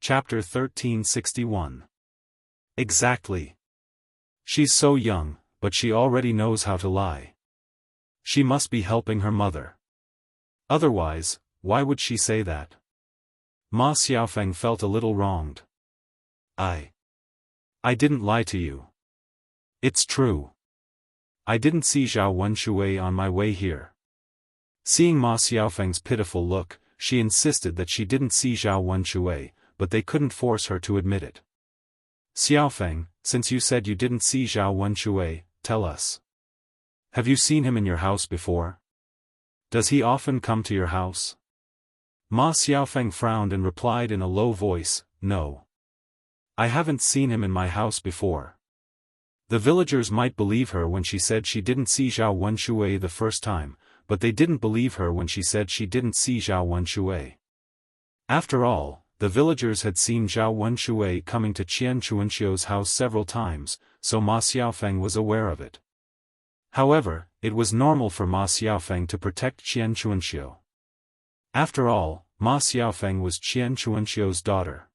Chapter 1361. Exactly. She's so young, but she already knows how to lie. She must be helping her mother. Otherwise, why would she say that? Ma Xiaofan felt a little wronged. I didn't lie to you. It's true. I didn't see Zhao Wenshui on my way here. Seeing Ma Xiaofeng's pitiful look, she insisted that she didn't see Zhao Wenshui, but they couldn't force her to admit it. Xiaofan, since you said you didn't see Zhao Wenshui, tell us. Have you seen him in your house before? Does he often come to your house? Ma Xiaofan frowned and replied in a low voice, no. I haven't seen him in my house before. The villagers might believe her when she said she didn't see Zhao Wenshui the first time, but they didn't believe her when she said she didn't see Zhao Wenshui. After all, the villagers had seen Zhao Wenshui coming to Qian Chuanxiu's house several times, so Ma Xiaofan was aware of it. However, it was normal for Ma Xiaofan to protect Qian Chuanxiu. After all, Ma Xiaofan was Qian Chuanxiu's daughter.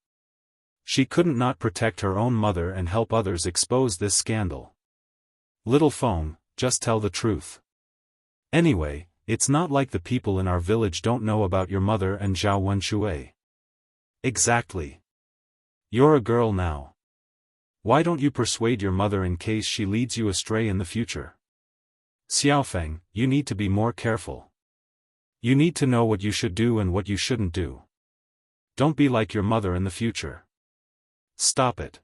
She couldn't not protect her own mother and help others expose this scandal. Little Feng, just tell the truth. Anyway, it's not like the people in our village don't know about your mother and Zhao Wenshui. Exactly. You're a girl now. Why don't you persuade your mother in case she leads you astray in the future? Xiaofan, you need to be more careful. You need to know what you should do and what you shouldn't do. Don't be like your mother in the future. Stop it.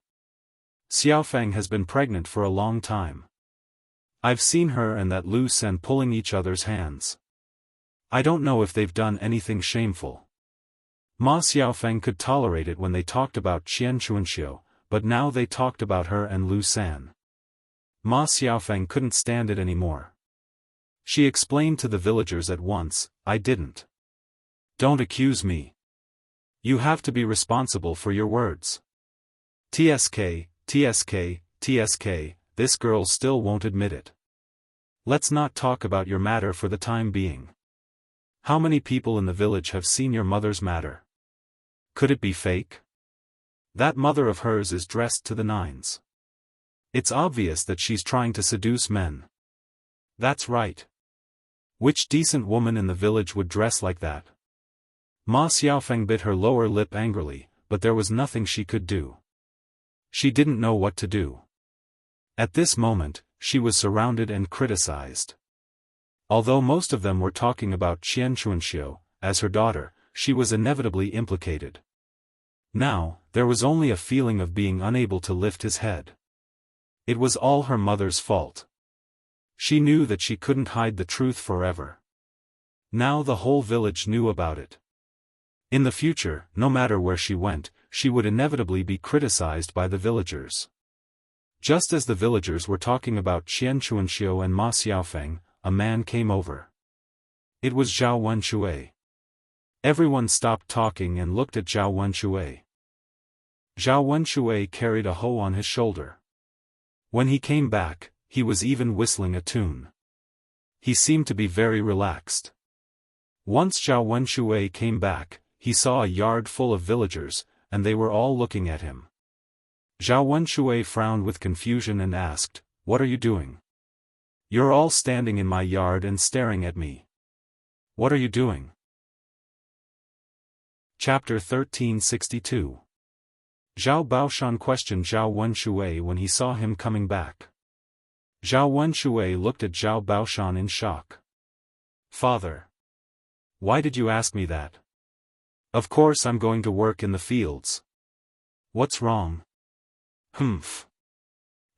Xiaofan has been pregnant for a long time. I've seen her and that Lu Sen pulling each other's hands. I don't know if they've done anything shameful. Ma Xiaofan could tolerate it when they talked about Qian Chuanxiu, but now they talked about her and Lu San. Ma Xiaofan couldn't stand it anymore. She explained to the villagers at once, I didn't. Don't accuse me. You have to be responsible for your words. TSK, TSK, TSK, this girl still won't admit it. Let's not talk about your matter for the time being. How many people in the village have seen your mother's matter? Could it be fake? That mother of hers is dressed to the nines. It's obvious that she's trying to seduce men. That's right. Which decent woman in the village would dress like that? Ma Xiaofan bit her lower lip angrily, but there was nothing she could do. She didn't know what to do. At this moment, she was surrounded and criticized. Although most of them were talking about Qian Chuanxiu, as her daughter, she was inevitably implicated. Now, there was only a feeling of being unable to lift his head. It was all her mother's fault. She knew that she couldn't hide the truth forever. Now the whole village knew about it. In the future, no matter where she went, she would inevitably be criticized by the villagers. Just as the villagers were talking about Qian Chuanxiu and Ma Xiaofan, a man came over. It was Zhao Wenshui. Everyone stopped talking and looked at Zhao Wenshui. Zhao Wenshui carried a hoe on his shoulder. When he came back, he was even whistling a tune. He seemed to be very relaxed. Once Zhao Wenshui came back, he saw a yard full of villagers, and they were all looking at him. Zhao Wenshui frowned with confusion and asked, What are you doing? You're all standing in my yard and staring at me. What are you doing? Chapter 1362. Zhao Baoshan questioned Zhao Wenshui when he saw him coming back. Zhao Wenshui looked at Zhao Baoshan in shock. Father. Why did you ask me that? Of course I'm going to work in the fields. What's wrong? Humph.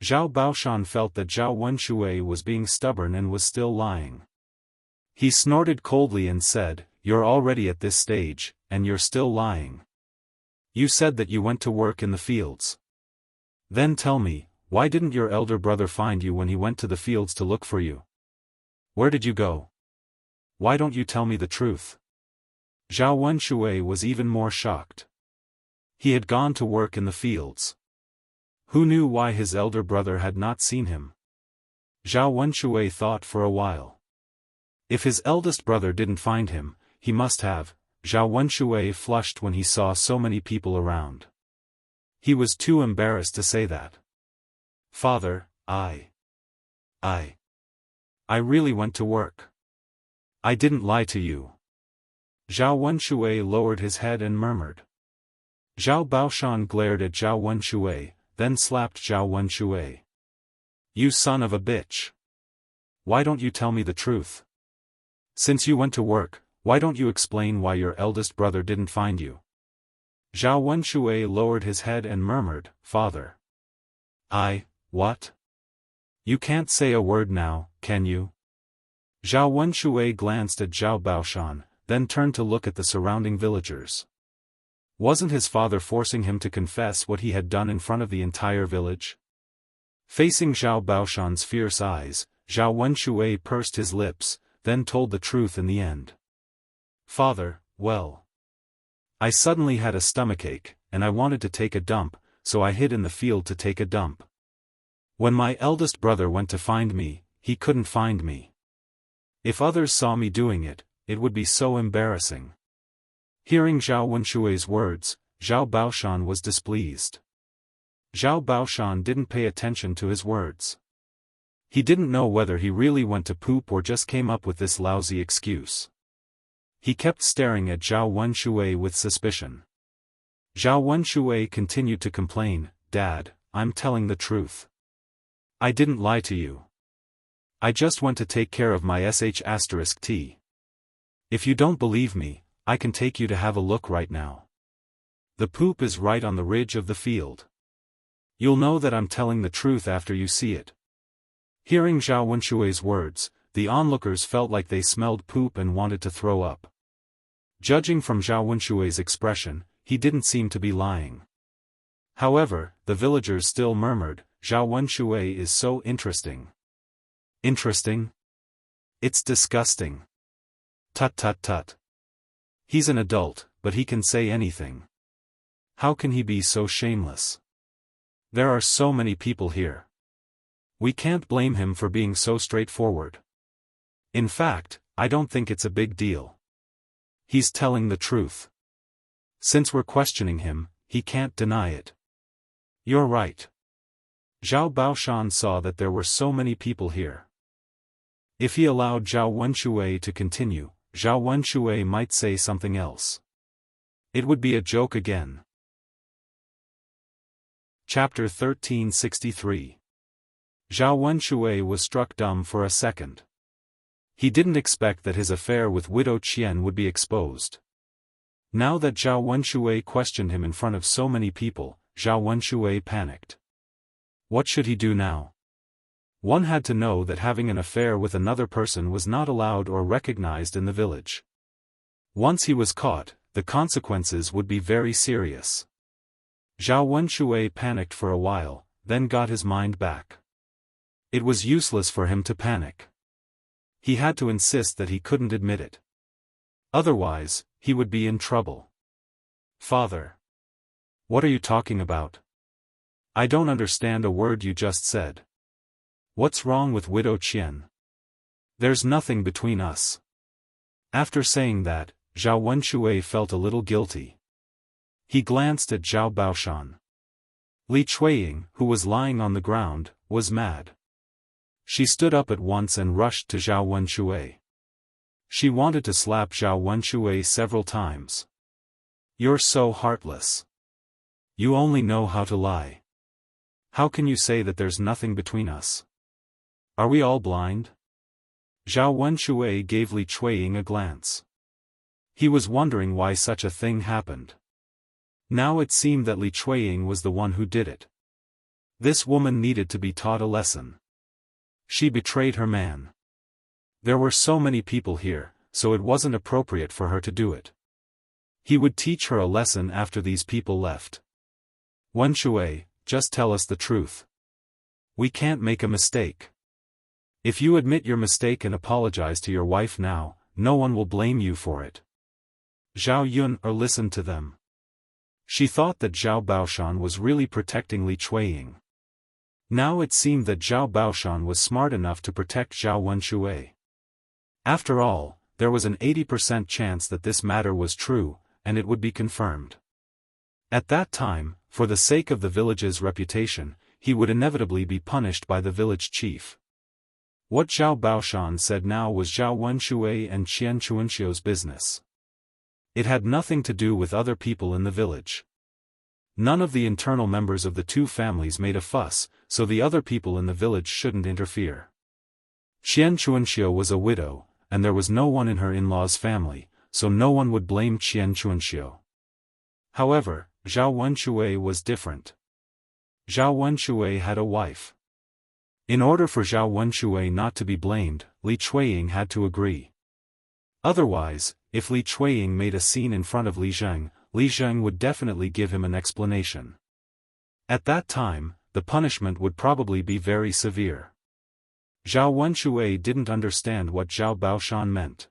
Zhao Baoshan felt that Zhao Wenshui was being stubborn and was still lying. He snorted coldly and said, You're already at this stage, and you're still lying. You said that you went to work in the fields. Then tell me, why didn't your elder brother find you when he went to the fields to look for you? Where did you go? Why don't you tell me the truth? Zhao Wenshui was even more shocked. He had gone to work in the fields. Who knew why his elder brother had not seen him? Zhao Wenshui thought for a while. If his eldest brother didn't find him, he must have, Zhao Wenxue flushed when he saw so many people around. He was too embarrassed to say that. Father, I really went to work. I didn't lie to you. Zhao Wenxue lowered his head and murmured. Zhao Baoshan glared at Zhao Wenxue, then slapped Zhao Wenxue. You son of a bitch. Why don't you tell me the truth? Since you went to work, why don't you explain why your eldest brother didn't find you? Zhao Wenxue lowered his head and murmured, Father. What? You can't say a word now, can you? Zhao Wenxue glanced at Zhao Baoshan, then turned to look at the surrounding villagers. Wasn't his father forcing him to confess what he had done in front of the entire village? Facing Zhao Baoshan's fierce eyes, Zhao Wenxue pursed his lips, then told the truth in the end. Father, well. I suddenly had a stomachache, and I wanted to take a dump, so I hid in the field to take a dump. When my eldest brother went to find me, he couldn't find me. If others saw me doing it, it would be so embarrassing. Hearing Zhao Wenxue's words, Zhao Baoshan was displeased. Zhao Baoshan didn't pay attention to his words. He didn't know whether he really went to poop or just came up with this lousy excuse. He kept staring at Zhao Wenxue with suspicion. Zhao Wenxue continued to complain, Dad, I'm telling the truth. I didn't lie to you. I just went to take care of my sh*t. If you don't believe me, I can take you to have a look right now. The poop is right on the ridge of the field. You'll know that I'm telling the truth after you see it. Hearing Zhao Wenxue's words, the onlookers felt like they smelled poop and wanted to throw up. Judging from Zhao Wenxue's expression, he didn't seem to be lying. However, the villagers still murmured, Zhao Wenxue is so interesting. Interesting? It's disgusting. Tut tut tut. He's an adult, but he can say anything. How can he be so shameless? There are so many people here. We can't blame him for being so straightforward. In fact, I don't think it's a big deal. He's telling the truth. Since we're questioning him, he can't deny it. You're right. Zhao Baoshan saw that there were so many people here. If he allowed Zhao Wenxue to continue, Zhao Wenxue might say something else. It would be a joke again. Chapter 1363. Zhao Wenxue was struck dumb for a second. He didn't expect that his affair with Widow Qian would be exposed. Now that Zhao Wenxue questioned him in front of so many people, Zhao Wenxue panicked. What should he do now? One had to know that having an affair with another person was not allowed or recognized in the village. Once he was caught, the consequences would be very serious. Zhao Wenxue panicked for a while, then got his mind back. It was useless for him to panic. He had to insist that he couldn't admit it. Otherwise, he would be in trouble. Father. What are you talking about? I don't understand a word you just said. What's wrong with Widow Qian? There's nothing between us. After saying that, Zhao Wenxue felt a little guilty. He glanced at Zhao Baoshan. Li Chuiying, who was lying on the ground, was mad. She stood up at once and rushed to Zhao Wenxue. She wanted to slap Zhao Wenxue several times. You're so heartless. You only know how to lie. How can you say that there's nothing between us? Are we all blind? Zhao Wenxue gave Li Chuiying a glance. He was wondering why such a thing happened. Now it seemed that Li Chuiying was the one who did it. This woman needed to be taught a lesson. She betrayed her man. There were so many people here, so it wasn't appropriate for her to do it. He would teach her a lesson after these people left. Wenxue, just tell us the truth. We can't make a mistake. If you admit your mistake and apologize to your wife now, no one will blame you for it. Zhao Yun listened to them. She thought that Zhao Baoshan was really protecting Li Chuiying. Now it seemed that Zhao Baoshan was smart enough to protect Zhao Wenxue. After all, there was an 80% chance that this matter was true, and it would be confirmed. At that time, for the sake of the village's reputation, he would inevitably be punished by the village chief. What Zhao Baoshan said now was Zhao Wenshui and Qian Chuanxiu's business. It had nothing to do with other people in the village. None of the internal members of the two families made a fuss, so the other people in the village shouldn't interfere. Qian Chuanxiu was a widow, and there was no one in her in-law's family, so no one would blame Qian Chuanxiu. However, Zhao Wenshui was different. Zhao Wenshui had a wife. In order for Zhao Wenshui not to be blamed, Li Chuiying had to agree. Otherwise, if Li Chuiying made a scene in front of Li Zheng would definitely give him an explanation. At that time, the punishment would probably be very severe. Zhao Wenshui didn't understand what Zhao Baoshan meant.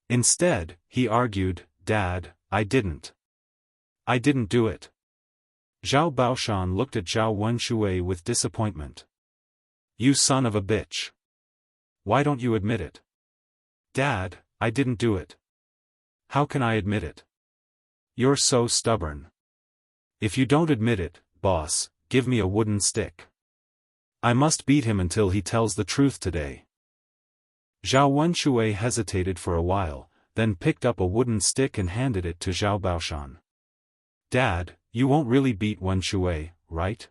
Instead, he argued, "Dad, I didn't do it." Zhao Baoshan looked at Zhao Wenshui with disappointment. "You son of a bitch. Why don't you admit it?" "Dad, I didn't do it. How can I admit it? You're so stubborn. If you don't admit it, boss, give me a wooden stick. I must beat him until he tells the truth today." Zhao Wenshui hesitated for a while, then picked up a wooden stick and handed it to Zhao Baoshan. "Dad, you won't really beat Wenshui, right?"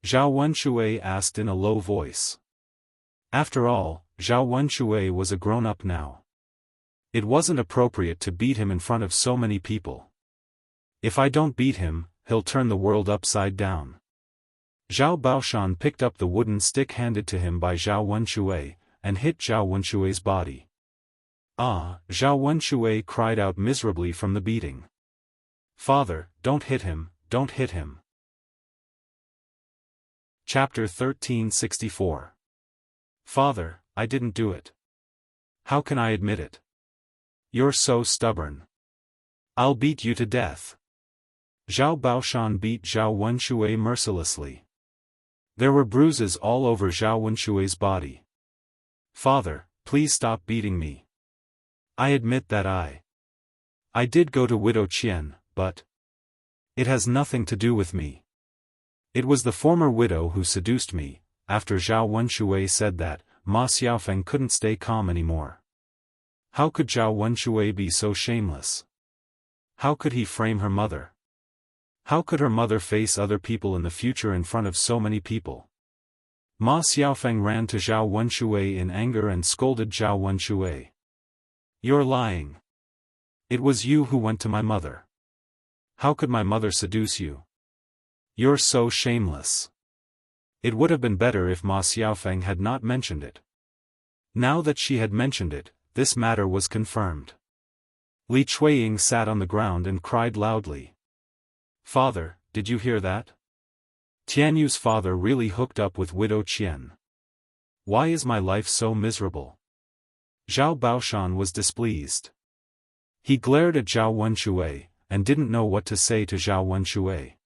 Zhao Wenshui asked in a low voice. After all, Zhao Wenshui was a grown-up now. It wasn't appropriate to beat him in front of so many people. "If I don't beat him, he'll turn the world upside down." Zhao Baoshan picked up the wooden stick handed to him by Zhao Wenshui, and hit Zhao Wenshui's body. "Ah!" Zhao Wenshui cried out miserably from the beating. "Father, don't hit him, don't hit him." Chapter 1364. "Father, I didn't do it. How can I admit it? You're so stubborn. I'll beat you to death." Zhao Baoshan beat Zhao Wenshui mercilessly. There were bruises all over Zhao Wenshui's body. "Father, please stop beating me. I admit that I did go to Widow Qian, but it has nothing to do with me. It was the former widow who seduced me." After Zhao Wenshui said that, Ma Xiaofan couldn't stay calm anymore. How could Zhao Wenshui be so shameless? How could he frame her mother? How could her mother face other people in the future in front of so many people? Ma Xiaofan ran to Zhao Wenshui in anger and scolded Zhao Wenshui. "You're lying. It was you who went to my mother. How could my mother seduce you? You're so shameless." It would have been better if Ma Xiaofan had not mentioned it. Now that she had mentioned it, this matter was confirmed. Li Chuiying sat on the ground and cried loudly. "Father, did you hear that? Tianyu's father really hooked up with Widow Qian. Why is my life so miserable?" Zhao Baoshan was displeased. He glared at Zhao Wenshui, and didn't know what to say to Zhao Wenshui.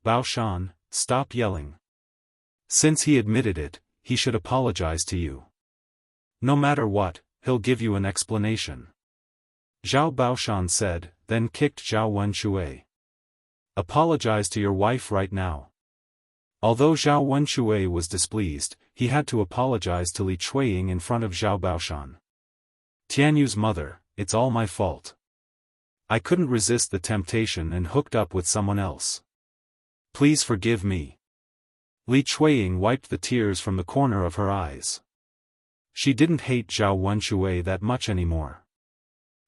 "Baoshan, stop yelling. Since he admitted it, he should apologize to you. No matter what, he'll give you an explanation." Zhao Baoshan said, then kicked Zhao Wenshui. "Apologize to your wife right now." Although Zhao Wenshui was displeased, he had to apologize to Li Chuiying in front of Zhao Baoshan. "Tianyu's mother, it's all my fault. I couldn't resist the temptation and hooked up with someone else. Please forgive me." Li Chuiying wiped the tears from the corner of her eyes. She didn't hate Zhao Wenshui that much anymore.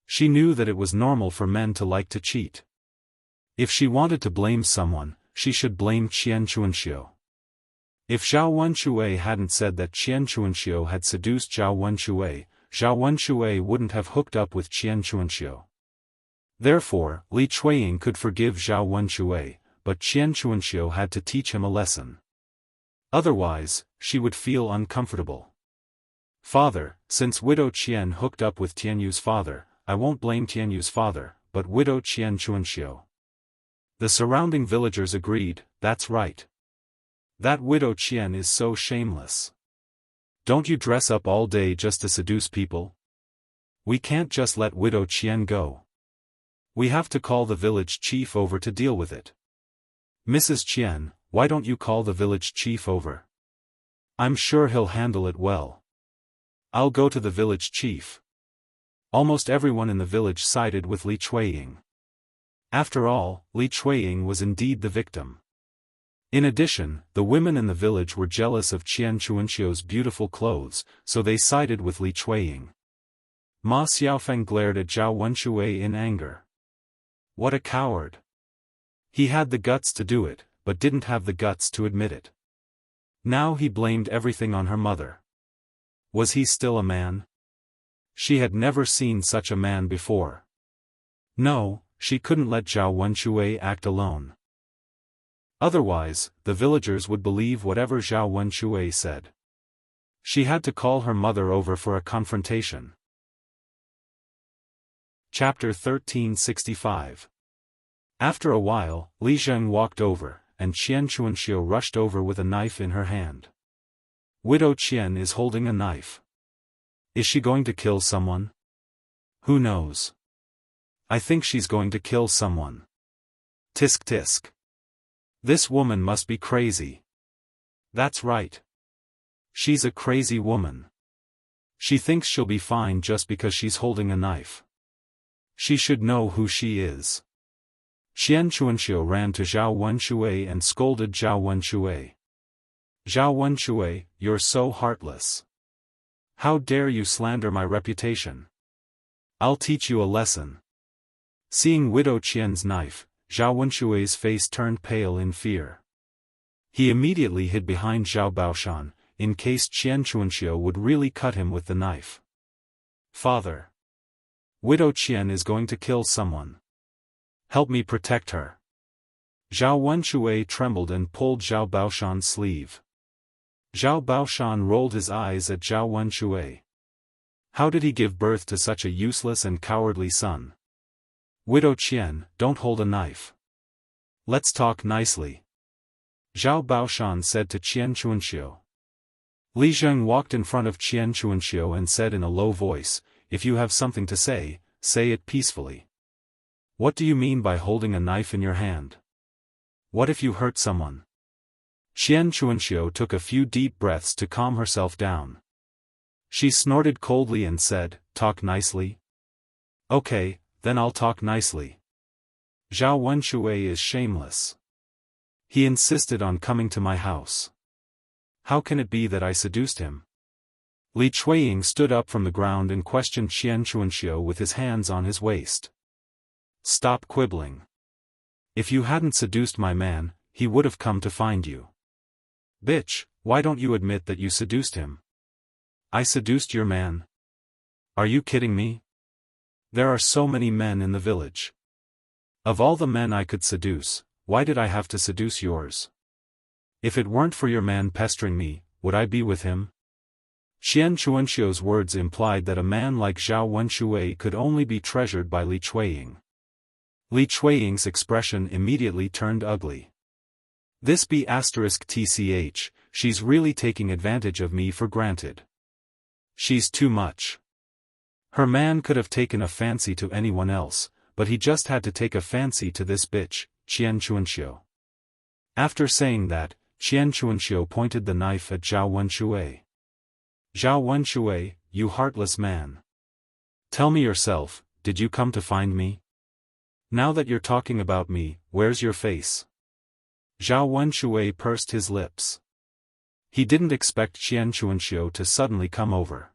She knew that it was normal for men to like to cheat. If she wanted to blame someone, she should blame Qian Chuanxiu. If Zhao Wenshui hadn't said that Qian Chuanxiu had seduced Zhao Wenshui wouldn't have hooked up with Qian Chuanxiu. Therefore, Li Chuiying could forgive Zhao Wenshui, but Qian Chuanxiu had to teach him a lesson. Otherwise, she would feel uncomfortable. "Father, since Widow Qian hooked up with Tianyu's father, I won't blame Tianyu's father, but Widow Qian Chuanxiu." The surrounding villagers agreed, "That's right. That Widow Qian is so shameless. Don't you dress up all day just to seduce people? We can't just let Widow Qian go. We have to call the village chief over to deal with it. Mrs. Qian, why don't you call the village chief over? I'm sure he'll handle it well. I'll go to the village chief. Almost everyone in the village sided with Li Chuiying. After all, Li Chuiying was indeed the victim. In addition, the women in the village were jealous of Qian Chuanxiu's beautiful clothes, so they sided with Li Chuiying. Ma Xiaofan glared at Zhao Wenshui in anger. What a coward! He had the guts to do it, but didn't have the guts to admit it. Now he blamed everything on her mother. Was he still a man? She had never seen such a man before. No, she couldn't let Zhao Wenshui act alone. Otherwise, the villagers would believe whatever Zhao Wenshui said. She had to call her mother over for a confrontation. Chapter 1365. After a while, Li Zheng walked over, and Qian Chuanxiu rushed over with a knife in her hand. Widow Qian is holding a knife. Is she going to kill someone? Who knows? I think she's going to kill someone. Tisk tisk. This woman must be crazy. That's right. She's a crazy woman. She thinks she'll be fine just because she's holding a knife. She should know who she is. Qian Chuanxiu ran to Zhao Wenshui and scolded Zhao Wenshui. Zhao Wenshui, you're so heartless. How dare you slander my reputation? I'll teach you a lesson. Seeing Widow Qian's knife, Zhao Wenshui's face turned pale in fear. He immediately hid behind Zhao Baoshan, in case Qian Chuanxiu would really cut him with the knife. Father! Widow Qian is going to kill someone. Help me protect her. Zhao Wenshui trembled and pulled Zhao Baoshan's sleeve. Zhao Baoshan rolled his eyes at Zhao Wenshui. How did he give birth to such a useless and cowardly son? Widow Qian, don't hold a knife. Let's talk nicely. Zhao Baoshan said to Qian Chuanxiu. Li Zheng walked in front of Qian Chuanxiu and said in a low voice, if you have something to say it peacefully. What do you mean by holding a knife in your hand? What if you hurt someone? Qian Chuanxiu took a few deep breaths to calm herself down. She snorted coldly and said, talk nicely? Okay, then I'll talk nicely. Zhao Wenshui is shameless. He insisted on coming to my house. How can it be that I seduced him? Li Chuiying stood up from the ground and questioned Qian Chuanxiu with his hands on his waist. Stop quibbling. If you hadn't seduced my man, he would have come to find you. Bitch, why don't you admit that you seduced him? I seduced your man? Are you kidding me? There are so many men in the village. Of all the men I could seduce, why did I have to seduce yours? If it weren't for your man pestering me, would I be with him? Qian Chuanxiu's words implied that a man like Zhao Wenshui could only be treasured by Li Chuiying. Li Chuiying's expression immediately turned ugly. This B***tch, she's really taking advantage of me for granted. She's too much. Her man could have taken a fancy to anyone else, but he just had to take a fancy to this bitch, Qian Chuanxiu. After saying that, Qian Chuanxiu pointed the knife at Zhao Wenshui. Zhao Wenshui, you heartless man. Tell me yourself, did you come to find me? Now that you're talking about me, where's your face? Zhao Wenshui pursed his lips. He didn't expect Qian Chuanxiu to suddenly come over.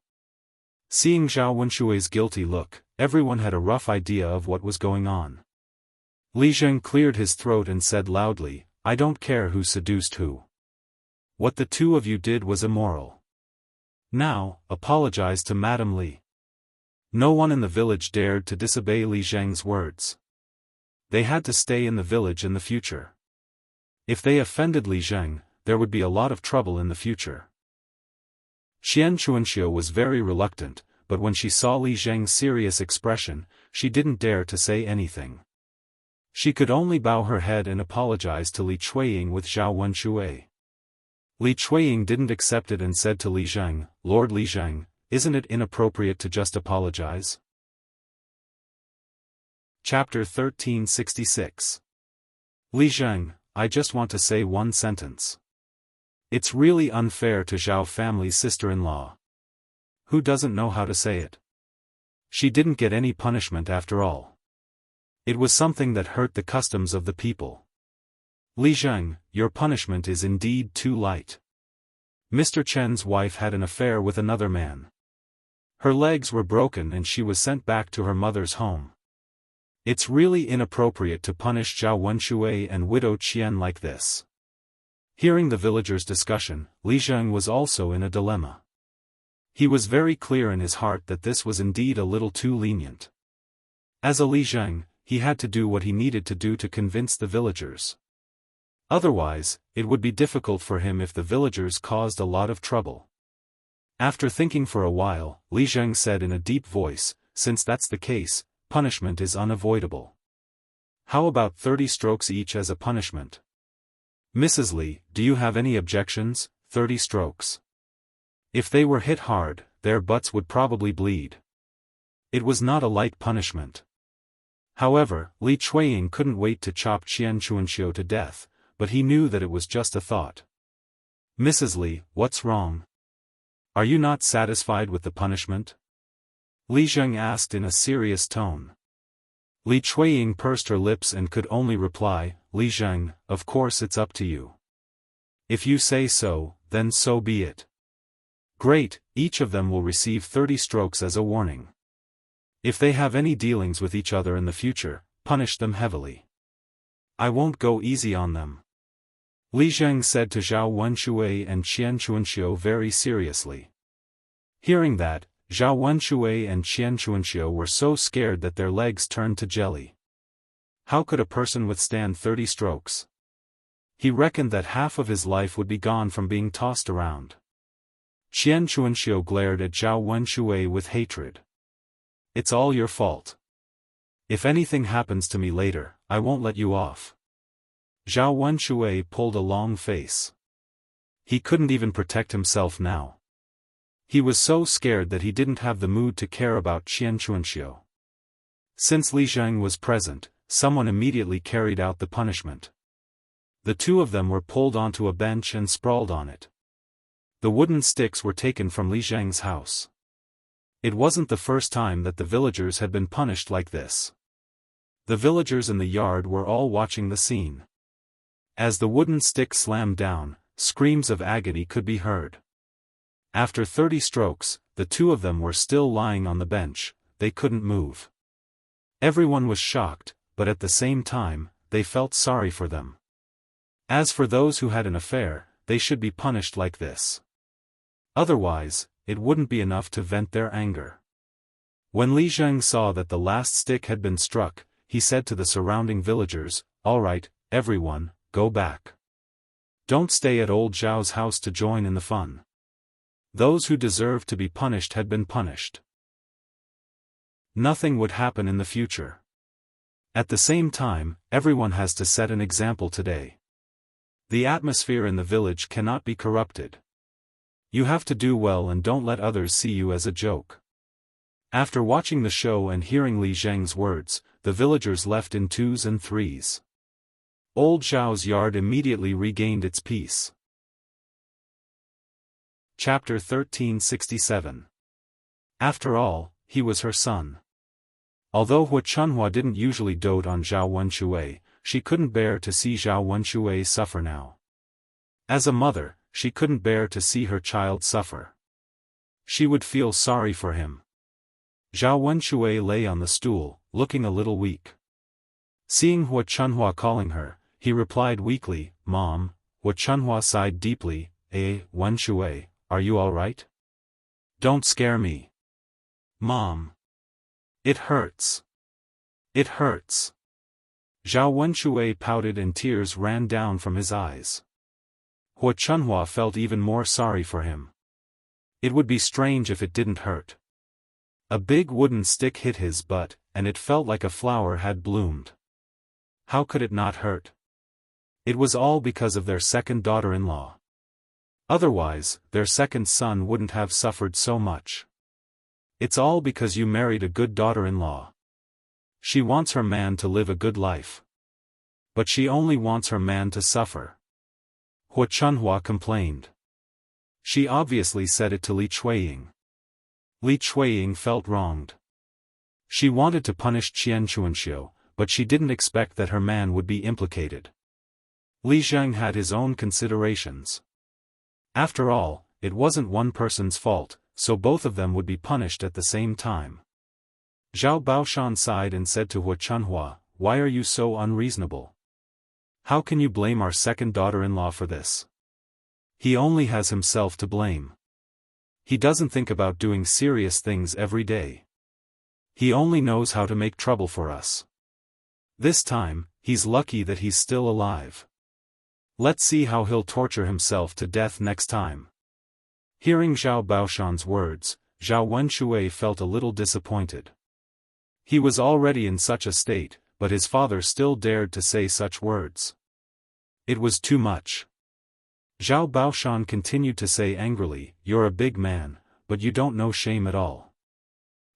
Seeing Zhao Wenshui's guilty look, everyone had a rough idea of what was going on. Li Zheng cleared his throat and said loudly, I don't care who seduced who. What the two of you did was immoral. Now, apologize to Madame Li. No one in the village dared to disobey Li Zheng's words. They had to stay in the village in the future. If they offended Li Zheng, there would be a lot of trouble in the future. Qian Chuanxiu was very reluctant, but when she saw Li Zheng's serious expression, she didn't dare to say anything. She could only bow her head and apologize to Li Chuiying with Zhao Wenshui. Li Chuiying didn't accept it and said to Li Zheng, Lord Li Zheng, isn't it inappropriate to just apologize? Chapter 1366. Li Zheng, I just want to say one sentence. It's really unfair to Zhao family's sister-in-law. Who doesn't know how to say it? She didn't get any punishment after all. It was something that hurt the customs of the people. Li Zheng, your punishment is indeed too light. Mr. Chen's wife had an affair with another man. Her legs were broken and she was sent back to her mother's home. It's really inappropriate to punish Zhao Wenshui and widow Qian like this. Hearing the villagers' discussion, Li Zheng was also in a dilemma. He was very clear in his heart that this was indeed a little too lenient. As a Li Zheng, he had to do what he needed to do to convince the villagers. Otherwise, it would be difficult for him if the villagers caused a lot of trouble. After thinking for a while, Li Zheng said in a deep voice, since that's the case, punishment is unavoidable. How about 30 strokes each as a punishment? Mrs. Li, do you have any objections? 30 strokes. If they were hit hard, their butts would probably bleed. It was not a light punishment. However, Li Chuiying couldn't wait to chop Qian Chuanxiu to death, but he knew that it was just a thought. Mrs. Li, what's wrong? Are you not satisfied with the punishment? Li Zheng asked in a serious tone. Li Chuiying pursed her lips and could only reply, Li Zheng, of course it's up to you. If you say so, then so be it. Great, each of them will receive 30 strokes as a warning. If they have any dealings with each other in the future, punish them heavily. I won't go easy on them. Li Zheng said to Zhao Wenshui and Qian Chuanxiu very seriously. Hearing that, Zhao Wenshui and Qian Chuanxiu were so scared that their legs turned to jelly. How could a person withstand 30 strokes? He reckoned that half of his life would be gone from being tossed around. Qian Chuanxiu glared at Zhao Wenshui with hatred. It's all your fault. If anything happens to me later, I won't let you off. Zhao Wenshui pulled a long face. He couldn't even protect himself now. He was so scared that he didn't have the mood to care about Qian Chuanxiu. Since Li Zheng was present, someone immediately carried out the punishment. The two of them were pulled onto a bench and sprawled on it. The wooden sticks were taken from Li Zheng's house. It wasn't the first time that the villagers had been punished like this. The villagers in the yard were all watching the scene. As the wooden stick slammed down, screams of agony could be heard. After 30 strokes, the two of them were still lying on the bench, they couldn't move. Everyone was shocked, but at the same time, they felt sorry for them. As for those who had an affair, they should be punished like this. Otherwise, it wouldn't be enough to vent their anger. When Li Zheng saw that the last stick had been struck, he said to the surrounding villagers, "All right, everyone, go back. Don't stay at old Zhao's house to join in the fun." Those who deserved to be punished had been punished. Nothing would happen in the future. At the same time, everyone has to set an example today. The atmosphere in the village cannot be corrupted. You have to do well and don't let others see you as a joke. After watching the show and hearing Li Zheng's words, the villagers left in 2s and 3s. Old Zhao's yard immediately regained its peace. Chapter 1367. After all, he was her son. Although Hua Chunhua didn't usually dote on Zhao Wenshui, she couldn't bear to see Zhao Wenshui suffer now. As a mother, she couldn't bear to see her child suffer. She would feel sorry for him. Zhao Wenshui lay on the stool, looking a little weak. Seeing Hua Chunhua calling her, he replied weakly, "Mom." Hua Chunhua sighed deeply, Wenshui, are you all right? Don't scare me. Mom. It hurts. It hurts. Zhao Wenshui pouted and tears ran down from his eyes. Hua Chunhua felt even more sorry for him. It would be strange if it didn't hurt. A big wooden stick hit his butt, and it felt like a flower had bloomed. How could it not hurt? It was all because of their second daughter-in-law. Otherwise, their second son wouldn't have suffered so much. It's all because you married a good daughter-in-law. She wants her man to live a good life. But she only wants her man to suffer. Hua Chunhua complained. She obviously said it to Li Chuiying. Li Chuiying felt wronged. She wanted to punish Qian Chuanxiu, but she didn't expect that her man would be implicated. Li Zheng had his own considerations. After all, it wasn't one person's fault, so both of them would be punished at the same time. Zhao Baoshan sighed and said to Hua Chunhua, "Why are you so unreasonable? How can you blame our second daughter-in-law for this? He only has himself to blame. He doesn't think about doing serious things every day. He only knows how to make trouble for us. This time, he's lucky that he's still alive. Let's see how he'll torture himself to death next time." Hearing Zhao Baoshan's words, Zhao Wenshui felt a little disappointed. He was already in such a state, but his father still dared to say such words. It was too much. Zhao Baoshan continued to say angrily, "You're a big man, but you don't know shame at all.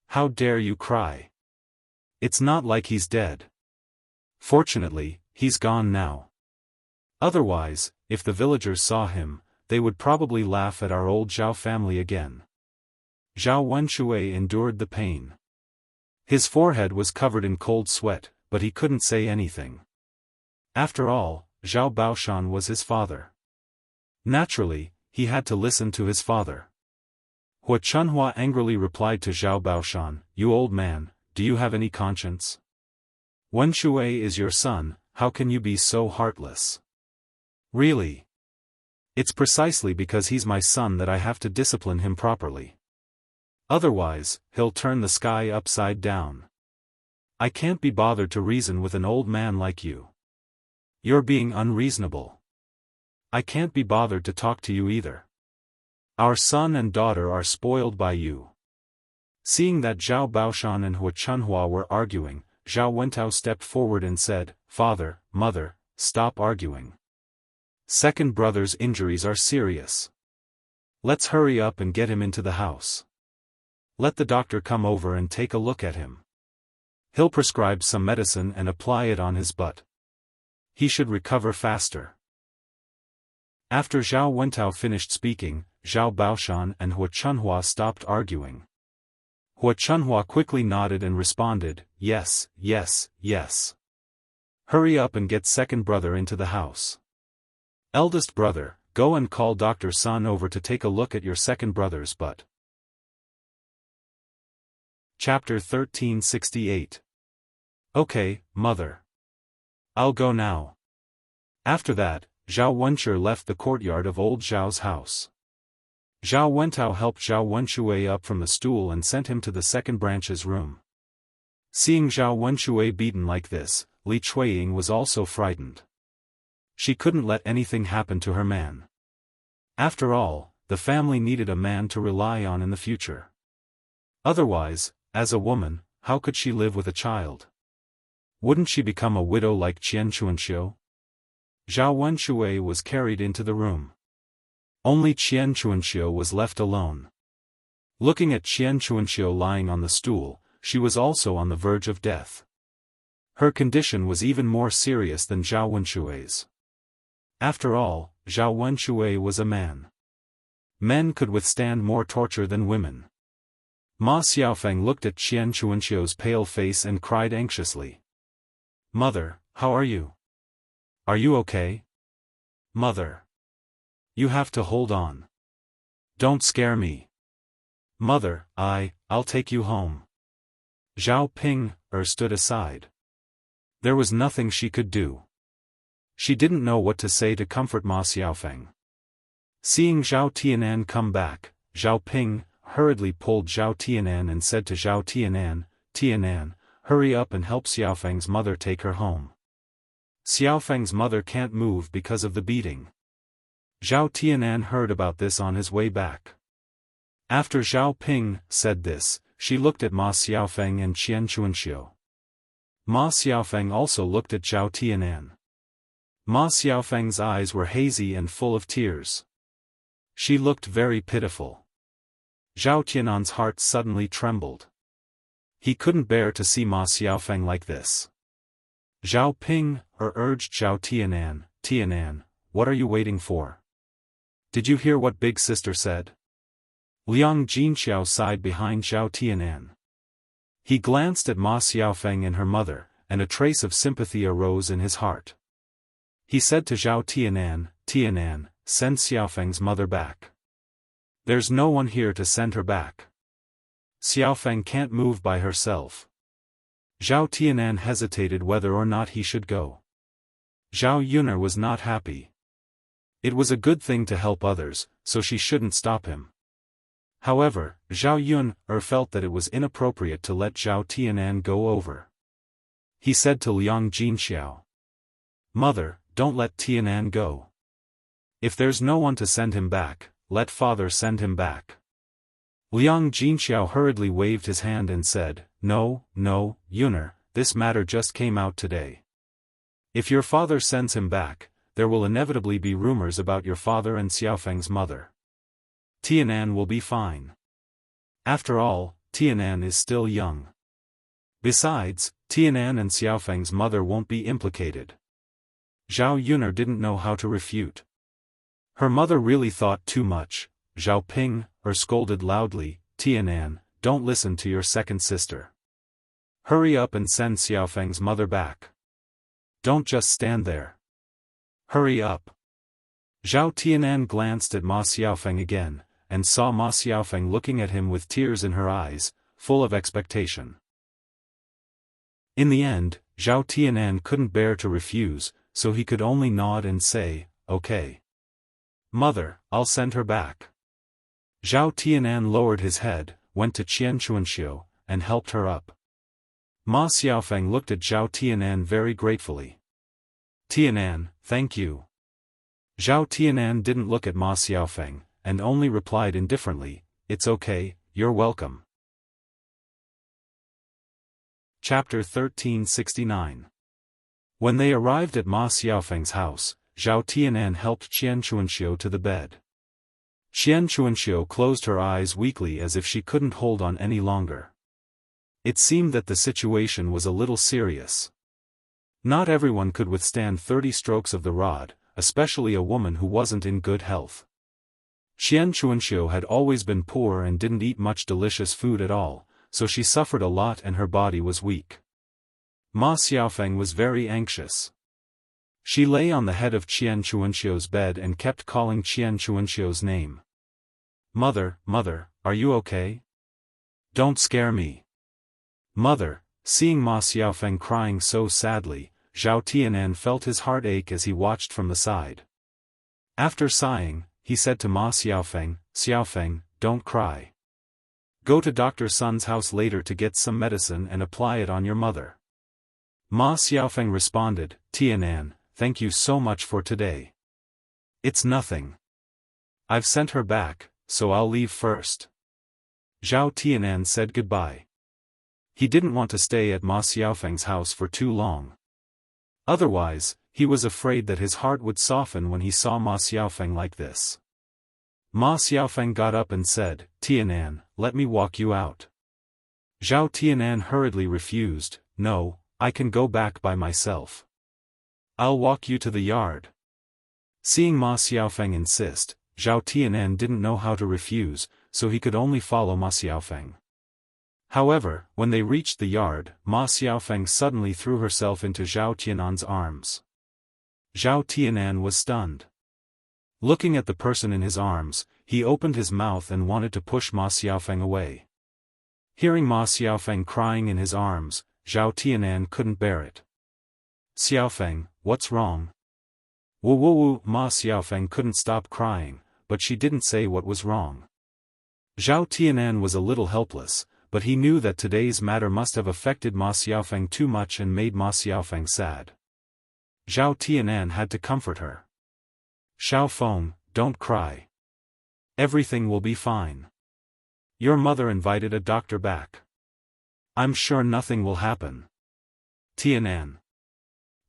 How dare you cry? It's not like he's dead. Fortunately, he's gone now. Otherwise, if the villagers saw him, they would probably laugh at our old Zhao family again." Zhao Wenshui endured the pain. His forehead was covered in cold sweat, but he couldn't say anything. After all, Zhao Baoshan was his father. Naturally, he had to listen to his father. Hua Chunhua angrily replied to Zhao Baoshan, "You old man, do you have any conscience? Wenshui is your son, how can you be so heartless? Really? It's precisely because he's my son that I have to discipline him properly. Otherwise, he'll turn the sky upside down. I can't be bothered to reason with an old man like you. You're being unreasonable. I can't be bothered to talk to you either. Our son and daughter are spoiled by you." Seeing that Zhao Baoshan and Hua Chunhua were arguing, Zhao Wentao stepped forward and said, "Father, mother, stop arguing. Second brother's injuries are serious. Let's hurry up and get him into the house. Let the doctor come over and take a look at him. He'll prescribe some medicine and apply it on his butt. He should recover faster." After Zhao Wentao finished speaking, Zhao Baoshan and Hua Chunhua stopped arguing. Hua Chunhua quickly nodded and responded, "Yes, yes, yes. Hurry up and get second brother into the house. Eldest brother, go and call Dr. Sun over to take a look at your second brother's butt." Chapter 1368. "Okay, mother. I'll go now." After that, Zhao Wenshi left the courtyard of old Zhao's house. Zhao Wentao helped Zhao Wenshui up from the stool and sent him to the second branch's room. Seeing Zhao Wenshui beaten like this, Li Chuiying was also frightened. She couldn't let anything happen to her man. After all, the family needed a man to rely on in the future. Otherwise, as a woman, how could she live with a child? Wouldn't she become a widow like Qian Chuanxiu? Zhao Wenshui was carried into the room. Only Qian Chuanxiu was left alone. Looking at Qian Chuanxiu lying on the stool, she was also on the verge of death. Her condition was even more serious than Zhao Wenshui's. After all, Zhao Wenshui was a man. Men could withstand more torture than women. Ma Xiaofan looked at Qian Chuanxiu's pale face and cried anxiously. "Mother, how are you? Are you okay? Mother. You have to hold on. Don't scare me. Mother, I'll take you home." Zhao Ping stood aside. There was nothing she could do. She didn't know what to say to comfort Ma Xiaofan. Seeing Zhao Tianan come back, Zhao Ping hurriedly pulled Zhao Tianan and said to Zhao Tianan, "Tianan, hurry up and help Xiaofang's mother take her home. Xiaofang's mother can't move because of the beating." Zhao Tianan heard about this on his way back. After Zhao Ping said this, she looked at Ma Xiaofang and Qian Chuanxiu. Ma Xiaofang also looked at Zhao Tianan. Ma Xiaofang's eyes were hazy and full of tears. She looked very pitiful. Zhao Tianan's heart suddenly trembled. He couldn't bear to see Ma Xiaofeng like this. Zhao Ping, urged Zhao Tianan, Tianan, what are you waiting for? Did you hear what big sister said? Liang Jinxiao sighed behind Zhao Tianan. He glanced at Ma Xiaofeng and her mother, and a trace of sympathy arose in his heart. He said to Zhao Tianan, Tianan, send Xiaofeng's mother back. There's no one here to send her back. Xiaofeng can't move by herself. Zhao Tianan hesitated whether or not he should go. Zhao Yuner was not happy. It was a good thing to help others, so she shouldn't stop him. However, Zhao Yuner felt that it was inappropriate to let Zhao Tianan go over. He said to Liang Jinxiao, Mother, don't let Tianan go. If there's no one to send him back, let father send him back. Liang Jinxiao hurriedly waved his hand and said, No, Yuner, this matter just came out today. If your father sends him back, there will inevitably be rumors about your father and Xiaofeng's mother. Tianan will be fine. After all, Tianan is still young. Besides, Tianan and Xiaofeng's mother won't be implicated. Zhao Yuner didn't know how to refute. Her mother really thought too much. Zhao Ping, scolded loudly, Tianan, don't listen to your second sister. Hurry up and send Xiaofeng's mother back. Don't just stand there. Hurry up. Zhao Tianan glanced at Ma Xiaofeng again, and saw Ma Xiaofeng looking at him with tears in her eyes, full of expectation. In the end, Zhao Tianan couldn't bear to refuse, so he could only nod and say, Okay. Mother, I'll send her back. Zhao Tianan lowered his head, went to Qian Chuanxiu, and helped her up. Ma Xiaofeng looked at Zhao Tianan very gratefully. Tianan, thank you. Zhao Tianan didn't look at Ma Xiaofeng, and only replied indifferently, It's okay, you're welcome. Chapter 1369. When they arrived at Ma Xiaofeng's house, Zhao Tianan helped Qian Chuanxiu to the bed. Qian Chuanxiu closed her eyes weakly as if she couldn't hold on any longer. It seemed that the situation was a little serious. Not everyone could withstand 30 strokes of the rod, especially a woman who wasn't in good health. Qian Chuanxiu had always been poor and didn't eat much delicious food at all, so she suffered a lot and her body was weak. Ma Xiaofeng was very anxious. She lay on the head of Qian Chuanxiu's bed and kept calling Qian Chuanxiu's name. Mother, are you okay? Don't scare me. Mother, seeing Ma Xiaofeng crying so sadly, Zhao Tianan felt his heart ache as he watched from the side. After sighing, he said to Ma Xiaofeng, Xiaofeng, don't cry. Go to Dr. Sun's house later to get some medicine and apply it on your mother. Ma Xiaofeng responded, Tianan, thank you so much for today. It's nothing. I've sent her back, so I'll leave first. Zhao Tianan said goodbye. He didn't want to stay at Ma Xiaofeng's house for too long. Otherwise, he was afraid that his heart would soften when he saw Ma Xiaofeng like this. Ma Xiaofeng got up and said, Tianan, let me walk you out. Zhao Tianan hurriedly refused, No, I can go back by myself. I'll walk you to the yard. Seeing Ma Xiaofeng insist, Zhao Tianan didn't know how to refuse, so he could only follow Ma Xiaofeng. However, when they reached the yard, Ma Xiaofeng suddenly threw herself into Zhao Tianan's arms. Zhao Tianan was stunned. Looking at the person in his arms, he opened his mouth and wanted to push Ma Xiaofeng away. Hearing Ma Xiaofeng crying in his arms, Zhao Tianan couldn't bear it. Xiaofeng, what's wrong? Woo, Ma Xiaofeng couldn't stop crying, but she didn't say what was wrong. Zhao Tianan was a little helpless, but he knew that today's matter must have affected Ma Xiaofeng too much and made Ma Xiaofeng sad. Zhao Tianan had to comfort her. Xiaofeng, don't cry. Everything will be fine. Your mother invited a doctor back. I'm sure nothing will happen. Tianan.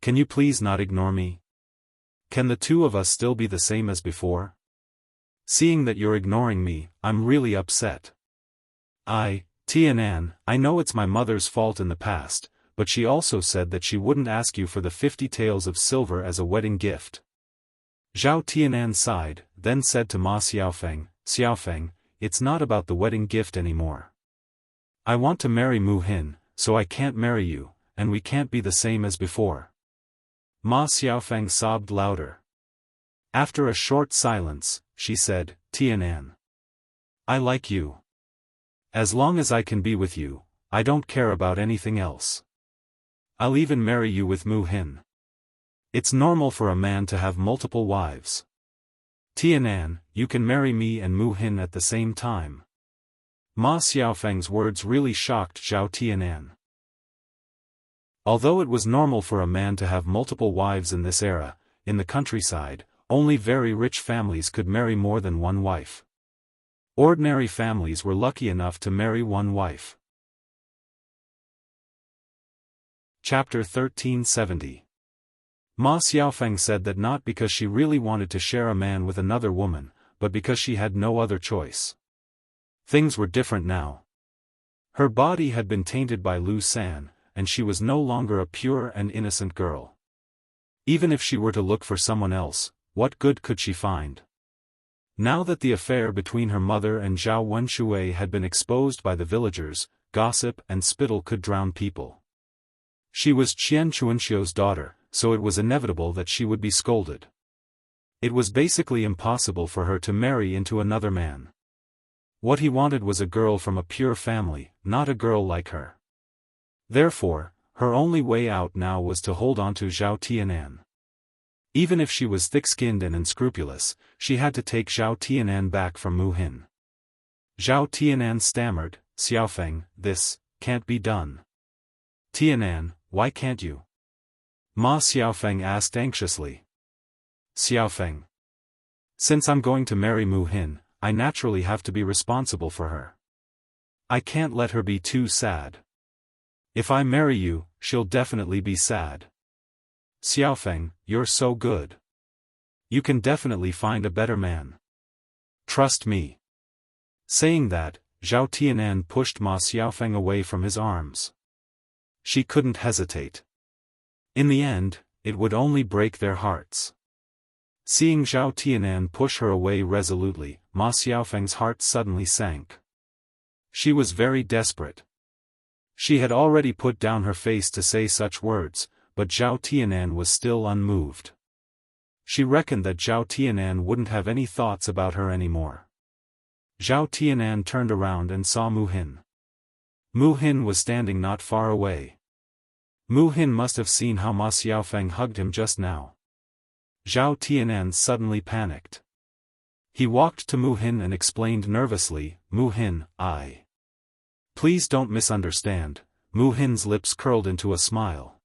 Can you please not ignore me? Can the two of us still be the same as before? Seeing that you're ignoring me, I'm really upset. Tianan, I know it's my mother's fault in the past, but she also said that she wouldn't ask you for the 50 taels of silver as a wedding gift. Zhao Tianan sighed, then said to Ma Xiaofeng, Xiaofeng, it's not about the wedding gift anymore. I want to marry Mu Hin, so I can't marry you, and we can't be the same as before. Ma Xiaofeng sobbed louder. After a short silence, she said, Tianan, I like you. As long as I can be with you, I don't care about anything else. I'll even marry you with Mu Hin. It's normal for a man to have multiple wives. Tianan, you can marry me and Mu Hin at the same time. Ma Xiaofeng's words really shocked Zhao Tianan. Although it was normal for a man to have multiple wives in this era, in the countryside, only very rich families could marry more than one wife. Ordinary families were lucky enough to marry one wife. Chapter 1370. Ma Xiaofeng said that not because she really wanted to share a man with another woman, but because she had no other choice. Things were different now. Her body had been tainted by Lu San, and she was no longer a pure and innocent girl. Even if she were to look for someone else, what good could she find? Now that the affair between her mother and Zhao Wenshui had been exposed by the villagers, gossip and spittle could drown people. She was Qian Chuanxiu's daughter, so it was inevitable that she would be scolded. It was basically impossible for her to marry into another man. What he wanted was a girl from a pure family, not a girl like her. Therefore, her only way out now was to hold on to Zhao Tianan. Even if she was thick-skinned and unscrupulous, she had to take Zhao Tianan back from Mu Hin. Zhao Tianan stammered, Xiaofeng, this can't be done. Tianan, why can't you? Ma Xiaofeng asked anxiously. Xiaofeng. Since I'm going to marry Mu Hin, I naturally have to be responsible for her. I can't let her be too sad. If I marry you, she'll definitely be sad. Xiaofeng, you're so good. You can definitely find a better man. Trust me. Saying that, Zhao Tianan pushed Ma Xiaofeng away from his arms. She couldn't hesitate. In the end, it would only break their hearts. Seeing Zhao Tianan push her away resolutely, Ma Xiaofeng's heart suddenly sank. She was very desperate. She had already put down her face to say such words, but Zhao Tianan was still unmoved. She reckoned that Zhao Tianan wouldn't have any thoughts about her anymore. Zhao Tianan turned around and saw Mu Hin. Mu Hin was standing not far away. Mu Hin must have seen how Ma Xiaofeng hugged him just now. Zhao Tianan suddenly panicked. He walked to Mu Hin and explained nervously, Mu Hin, Please don't misunderstand. Mu Hin's lips curled into a smile.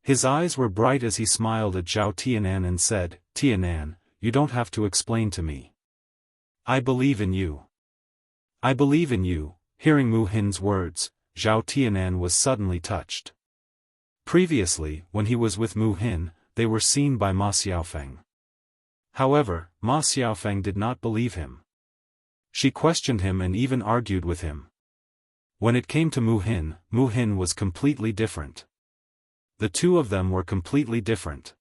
His eyes were bright as he smiled at Zhao Tianan and said, Tianan, you don't have to explain to me. I believe in you. I believe in you. Hearing Mu Hin's words, Zhao Tianan was suddenly touched. Previously, when he was with Mu Hin, they were seen by Ma Xiaofeng. However, Ma Xiaofeng did not believe him. She questioned him and even argued with him. When it came to Mu Hin was completely different. The two of them were completely different.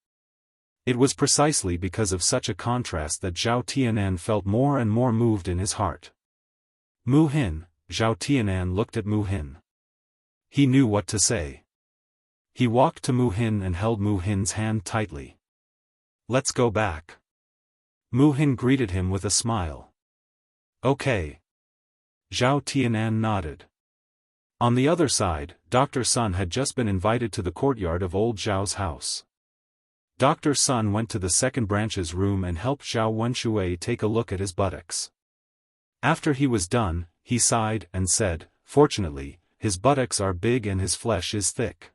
It was precisely because of such a contrast that Zhao Tianan felt more and more moved in his heart. Mu Hin, Zhao Tianan looked at Mu Hin. He knew what to say. He walked to Mu Hin and held Mu Hin's hand tightly. Let's go back. Mu Hin greeted him with a smile. Okay. Zhao Tianan nodded. On the other side, Dr. Sun had just been invited to the courtyard of old Zhao's house. Dr. Sun went to the second branch's room and helped Zhao Wenshui take a look at his buttocks. After he was done, he sighed and said, Fortunately, his buttocks are big and his flesh is thick.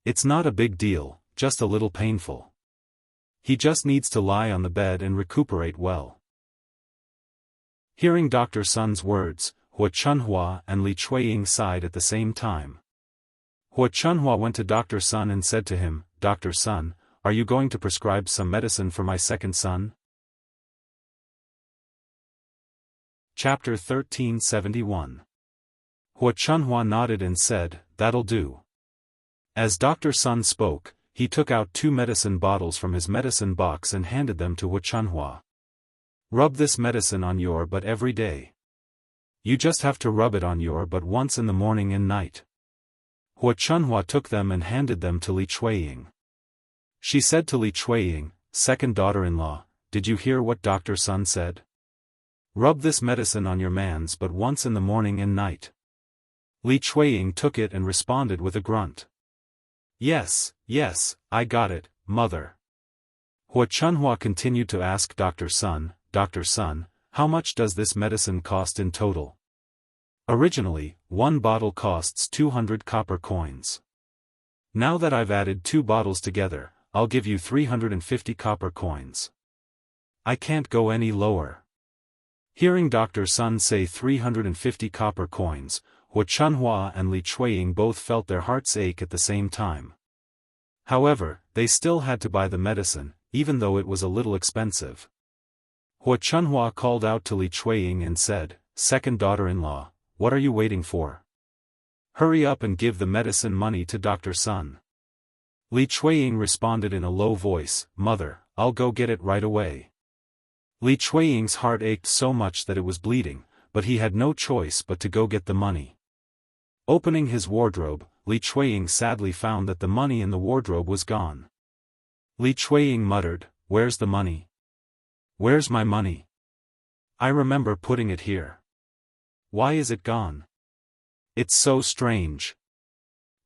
It's not a big deal, just a little painful. He just needs to lie on the bed and recuperate well. Hearing Dr. Sun's words, Hua Chunhua and Li Chuiying sighed at the same time. Hua Chunhua went to Dr. Sun and said to him, Dr. Sun, are you going to prescribe some medicine for my second son? Chapter 1371. Hua Chunhua nodded and said, "That'll do." As Dr. Sun spoke, he took out 2 medicine bottles from his medicine box and handed them to Hua Chunhua. "Rub this medicine on your butt every day. You just have to rub it on your butt once in the morning and night." Hua Chunhua took them and handed them to Li Chuiying. She said to Li Chuiying, "Second daughter-in-law, did you hear what Dr. Sun said? Rub this medicine on your man's butt once in the morning and night." Li Chuiying took it and responded with a grunt. Yes, I got it, mother." Hua Chunhua continued to ask Dr. Sun, "Dr. Sun, how much does this medicine cost in total?" "Originally, 1 bottle costs 200 copper coins. Now that I've added 2 bottles together, I'll give you 350 copper coins. I can't go any lower." Hearing Dr. Sun say 350 copper coins, Hua Chunhua and Li Chuiying both felt their hearts ache at the same time. However, they still had to buy the medicine, even though it was a little expensive. Hua Chunhua called out to Li Chuiying and said, "Second daughter-in-law, what are you waiting for? Hurry up and give the medicine money to Dr. Sun." Li Chuiying responded in a low voice, "Mother, I'll go get it right away." Li Chuiying's heart ached so much that it was bleeding, but he had no choice but to go get the money. Opening his wardrobe, Li Chuiying sadly found that the money in the wardrobe was gone. Li Chuiying muttered, "Where's the money? Where's my money? I remember putting it here. Why is it gone? It's so strange."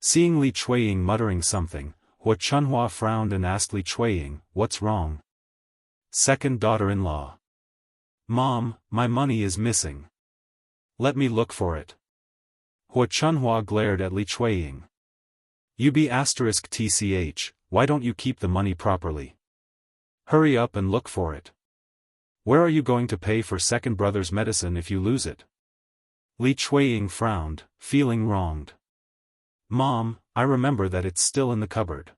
Seeing Li Chuiying muttering something, Hua Chunhua frowned and asked Li Chuiying, "What's wrong?" "Second daughter-in-law. Mom, my money is missing. Let me look for it." Hua Chunhua glared at Li Chuiying. "You be *tch, why don't you keep the money properly? Hurry up and look for it. Where are you going to pay for second brother's medicine if you lose it?" Li Chuiying frowned, feeling wronged. "Mom, I remember that it's still in the cupboard.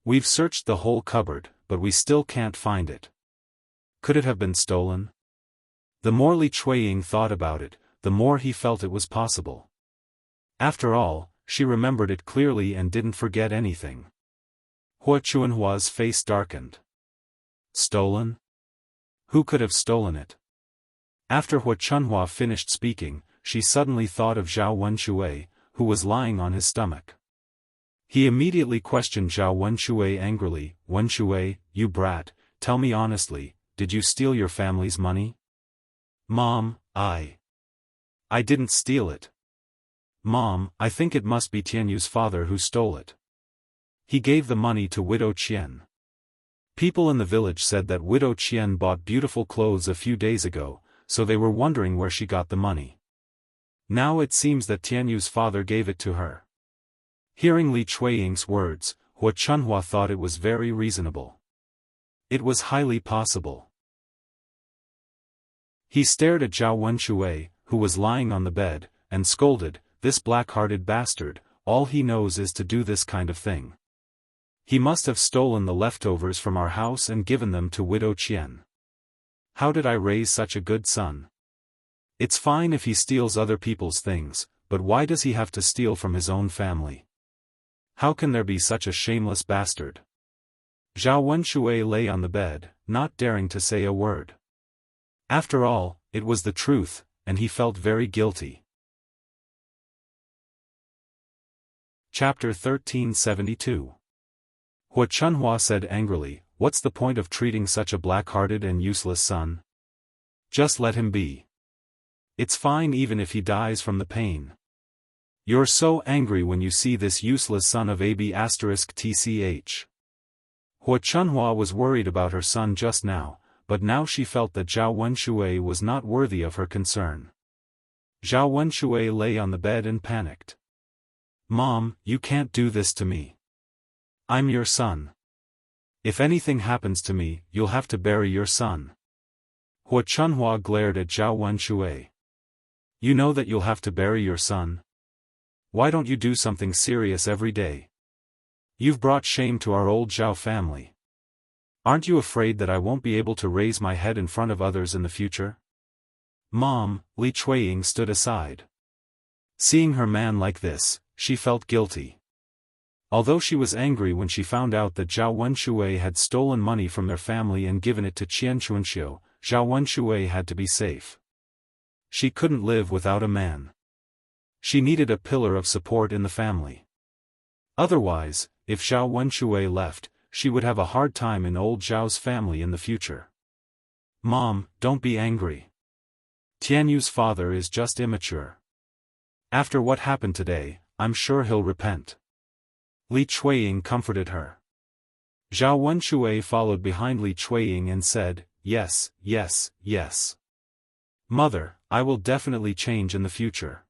We've searched the whole cupboard, but we still can't find it. Could it have been stolen?" The more Li Chuiying thought about it, the more he felt it was possible. After all, she remembered it clearly and didn't forget anything. Hua Chunhua's face darkened. Stolen? Who could have stolen it? After Hua Chunhua finished speaking, she suddenly thought of Zhao Wenxue, who was lying on his stomach. He immediately questioned Zhao Wenxue angrily, "Wenxue, you brat, tell me honestly, did you steal your family's money?" "Mom, I didn't steal it. Mom, I think it must be Tianyu's father who stole it. He gave the money to Widow Qian. People in the village said that Widow Qian bought beautiful clothes a few days ago, so they were wondering where she got the money. Now it seems that Tianyu's father gave it to her." Hearing Li Chuiying's words, Hua Chunhua thought it was very reasonable. It was highly possible. He stared at Zhao Wenxue, who was lying on the bed, and scolded, "This black-hearted bastard, all he knows is to do this kind of thing. He must have stolen the leftovers from our house and given them to Widow Qian. How did I raise such a good son? It's fine if he steals other people's things, but why does he have to steal from his own family? How can there be such a shameless bastard?" Zhao Wenxue lay on the bed, not daring to say a word. After all, it was the truth, and he felt very guilty. Chapter 1372. Hua Chunhua said angrily, "What's the point of treating such a black-hearted and useless son? Just let him be. It's fine even if he dies from the pain. You're so angry when you see this useless son of *tch. Hua Chunhua was worried about her son just now, but now she felt that Zhao Wenxue was not worthy of her concern. Zhao Wenxue lay on the bed and panicked. "Mom, you can't do this to me. I'm your son. If anything happens to me, you'll have to bury your son." Hua Chunhua glared at Zhao Wenxue. "You know that you'll have to bury your son? Why don't you do something serious every day? You've brought shame to our old Zhao family. Aren't you afraid that I won't be able to raise my head in front of others in the future?" "Mom," Li Chuiying stood aside. Seeing her man like this, she felt guilty. Although she was angry when she found out that Zhao Wenshui had stolen money from their family and given it to Qian Chuanxiu, Zhao Wenshui had to be safe. She couldn't live without a man. She needed a pillar of support in the family. Otherwise, if Zhao Wenshui left, she would have a hard time in old Zhao's family in the future. Mom, don't be angry. Tianyu's father is just immature. After what happened today, I'm sure he'll repent. Li Chuiying comforted her. Zhao Wenshui followed behind Li Chuiying and said, yes, yes, yes. Mother, I will definitely change in the future.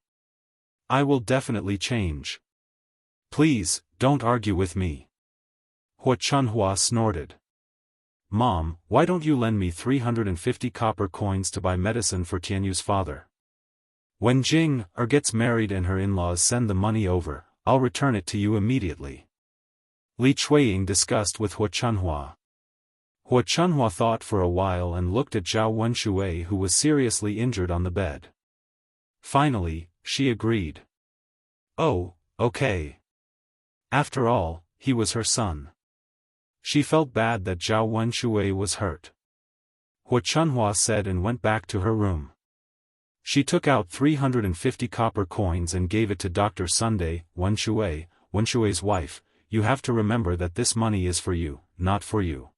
I will definitely change. Please, don't argue with me. Hua Chunhua snorted. Mom, why don't you lend me 350 copper coins to buy medicine for Tianyu's father? When Jing gets married and her in-laws send the money over, I'll return it to you immediately. Li Chuiying discussed with Hua Chunhua. Hua Chunhua thought for a while and looked at Zhao Wenshui, who was seriously injured on the bed. Finally, she agreed. Oh, okay. After all, he was her son. She felt bad that Zhao Wenshui was hurt. Hua Chunhua said and went back to her room. She took out 350 copper coins and gave it to Dr. Sunday, Wenshui's wife. You have to remember that this money is for you, not for you.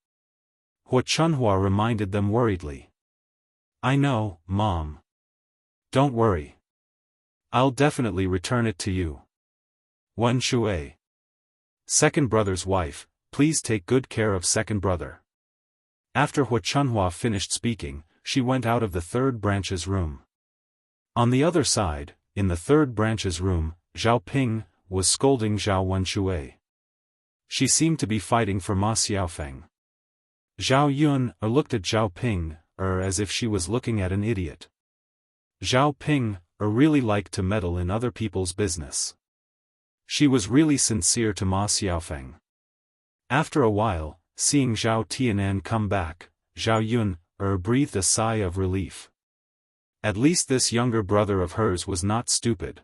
Hua Chunhua reminded them worriedly. I know, Mom. Don't worry. I'll definitely return it to you. Wenshui. Second brother's wife, please take good care of second brother. After Hua Chunhua finished speaking, she went out of the third branch's room. On the other side, in the third branch's room, Zhao Ping was scolding Zhao Wenshui. She seemed to be fighting for Ma Xiaofan. Zhao Yun looked at Zhao Ping as if she was looking at an idiot. Zhao Ping really liked to meddle in other people's business. She was really sincere to Ma Xiaofan. After a while, seeing Zhao Tianan come back, Zhao Yun breathed a sigh of relief. At least this younger brother of hers was not stupid.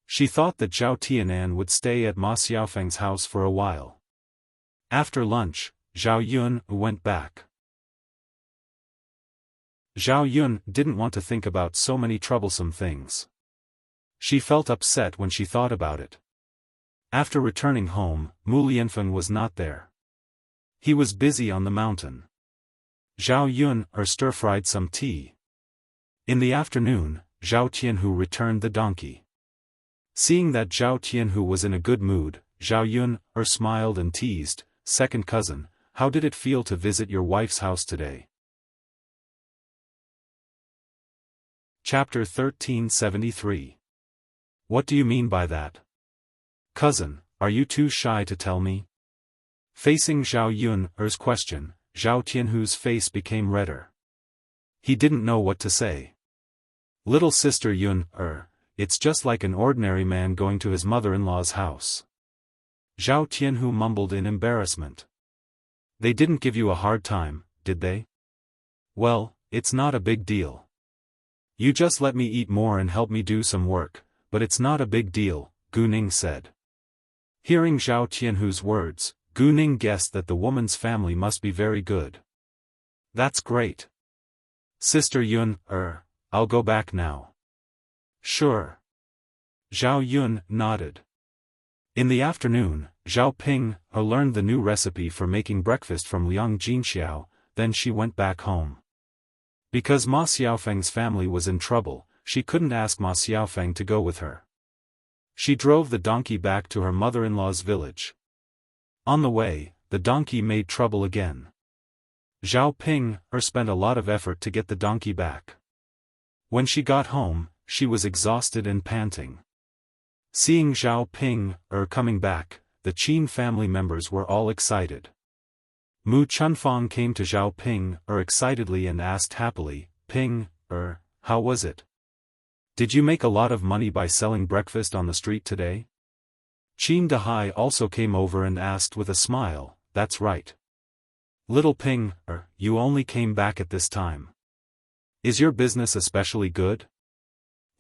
She thought that Zhao Tianan would stay at Ma Xiaofang's house for a while. After lunch, Zhao Yun went back. Zhao Yun didn't want to think about so many troublesome things. She felt upset when she thought about it. After returning home, Mu Lianfeng was not there. He was busy on the mountain. Zhao Yun stir-fried some tea. In the afternoon, Zhao Tianhu returned the donkey. Seeing that Zhao Tianhu was in a good mood, Zhao Yun smiled and teased, "Second cousin, how did it feel to visit your wife's house today?" Chapter 1373. What do you mean by that? Cousin, are you too shy to tell me? Facing Zhao Yun's question, Zhao Tianhu's face became redder. He didn't know what to say. Little sister Yun, it's just like an ordinary man going to his mother-in-law's house. Zhao Tianhu mumbled in embarrassment. They didn't give you a hard time, did they? Well, it's not a big deal. You just let me eat more and help me do some work, but it's not a big deal, Gu Ning said. Hearing Zhao Tianhu's words, Gu Ning guessed that the woman's family must be very good. That's great. Sister Yun, I'll go back now. Sure. Zhao Yun nodded. In the afternoon, Zhao Ping learned the new recipe for making breakfast from Liang Jinxiao, then she went back home. Because Ma Xiaofang's family was in trouble, she couldn't ask Ma Xiaofang to go with her. She drove the donkey back to her mother-in-law's village. On the way, the donkey made trouble again. Zhao Ping spent a lot of effort to get the donkey back. When she got home, she was exhausted and panting. Seeing Zhao Ping coming back, the Qin family members were all excited. Mu Chunfang came to Zhao Ping excitedly and asked happily, "Ping, how was it? Did you make a lot of money by selling breakfast on the street today?" Qin Dahai also came over and asked with a smile, "That's right. Little Ping, you only came back at this time. Is your business especially good?"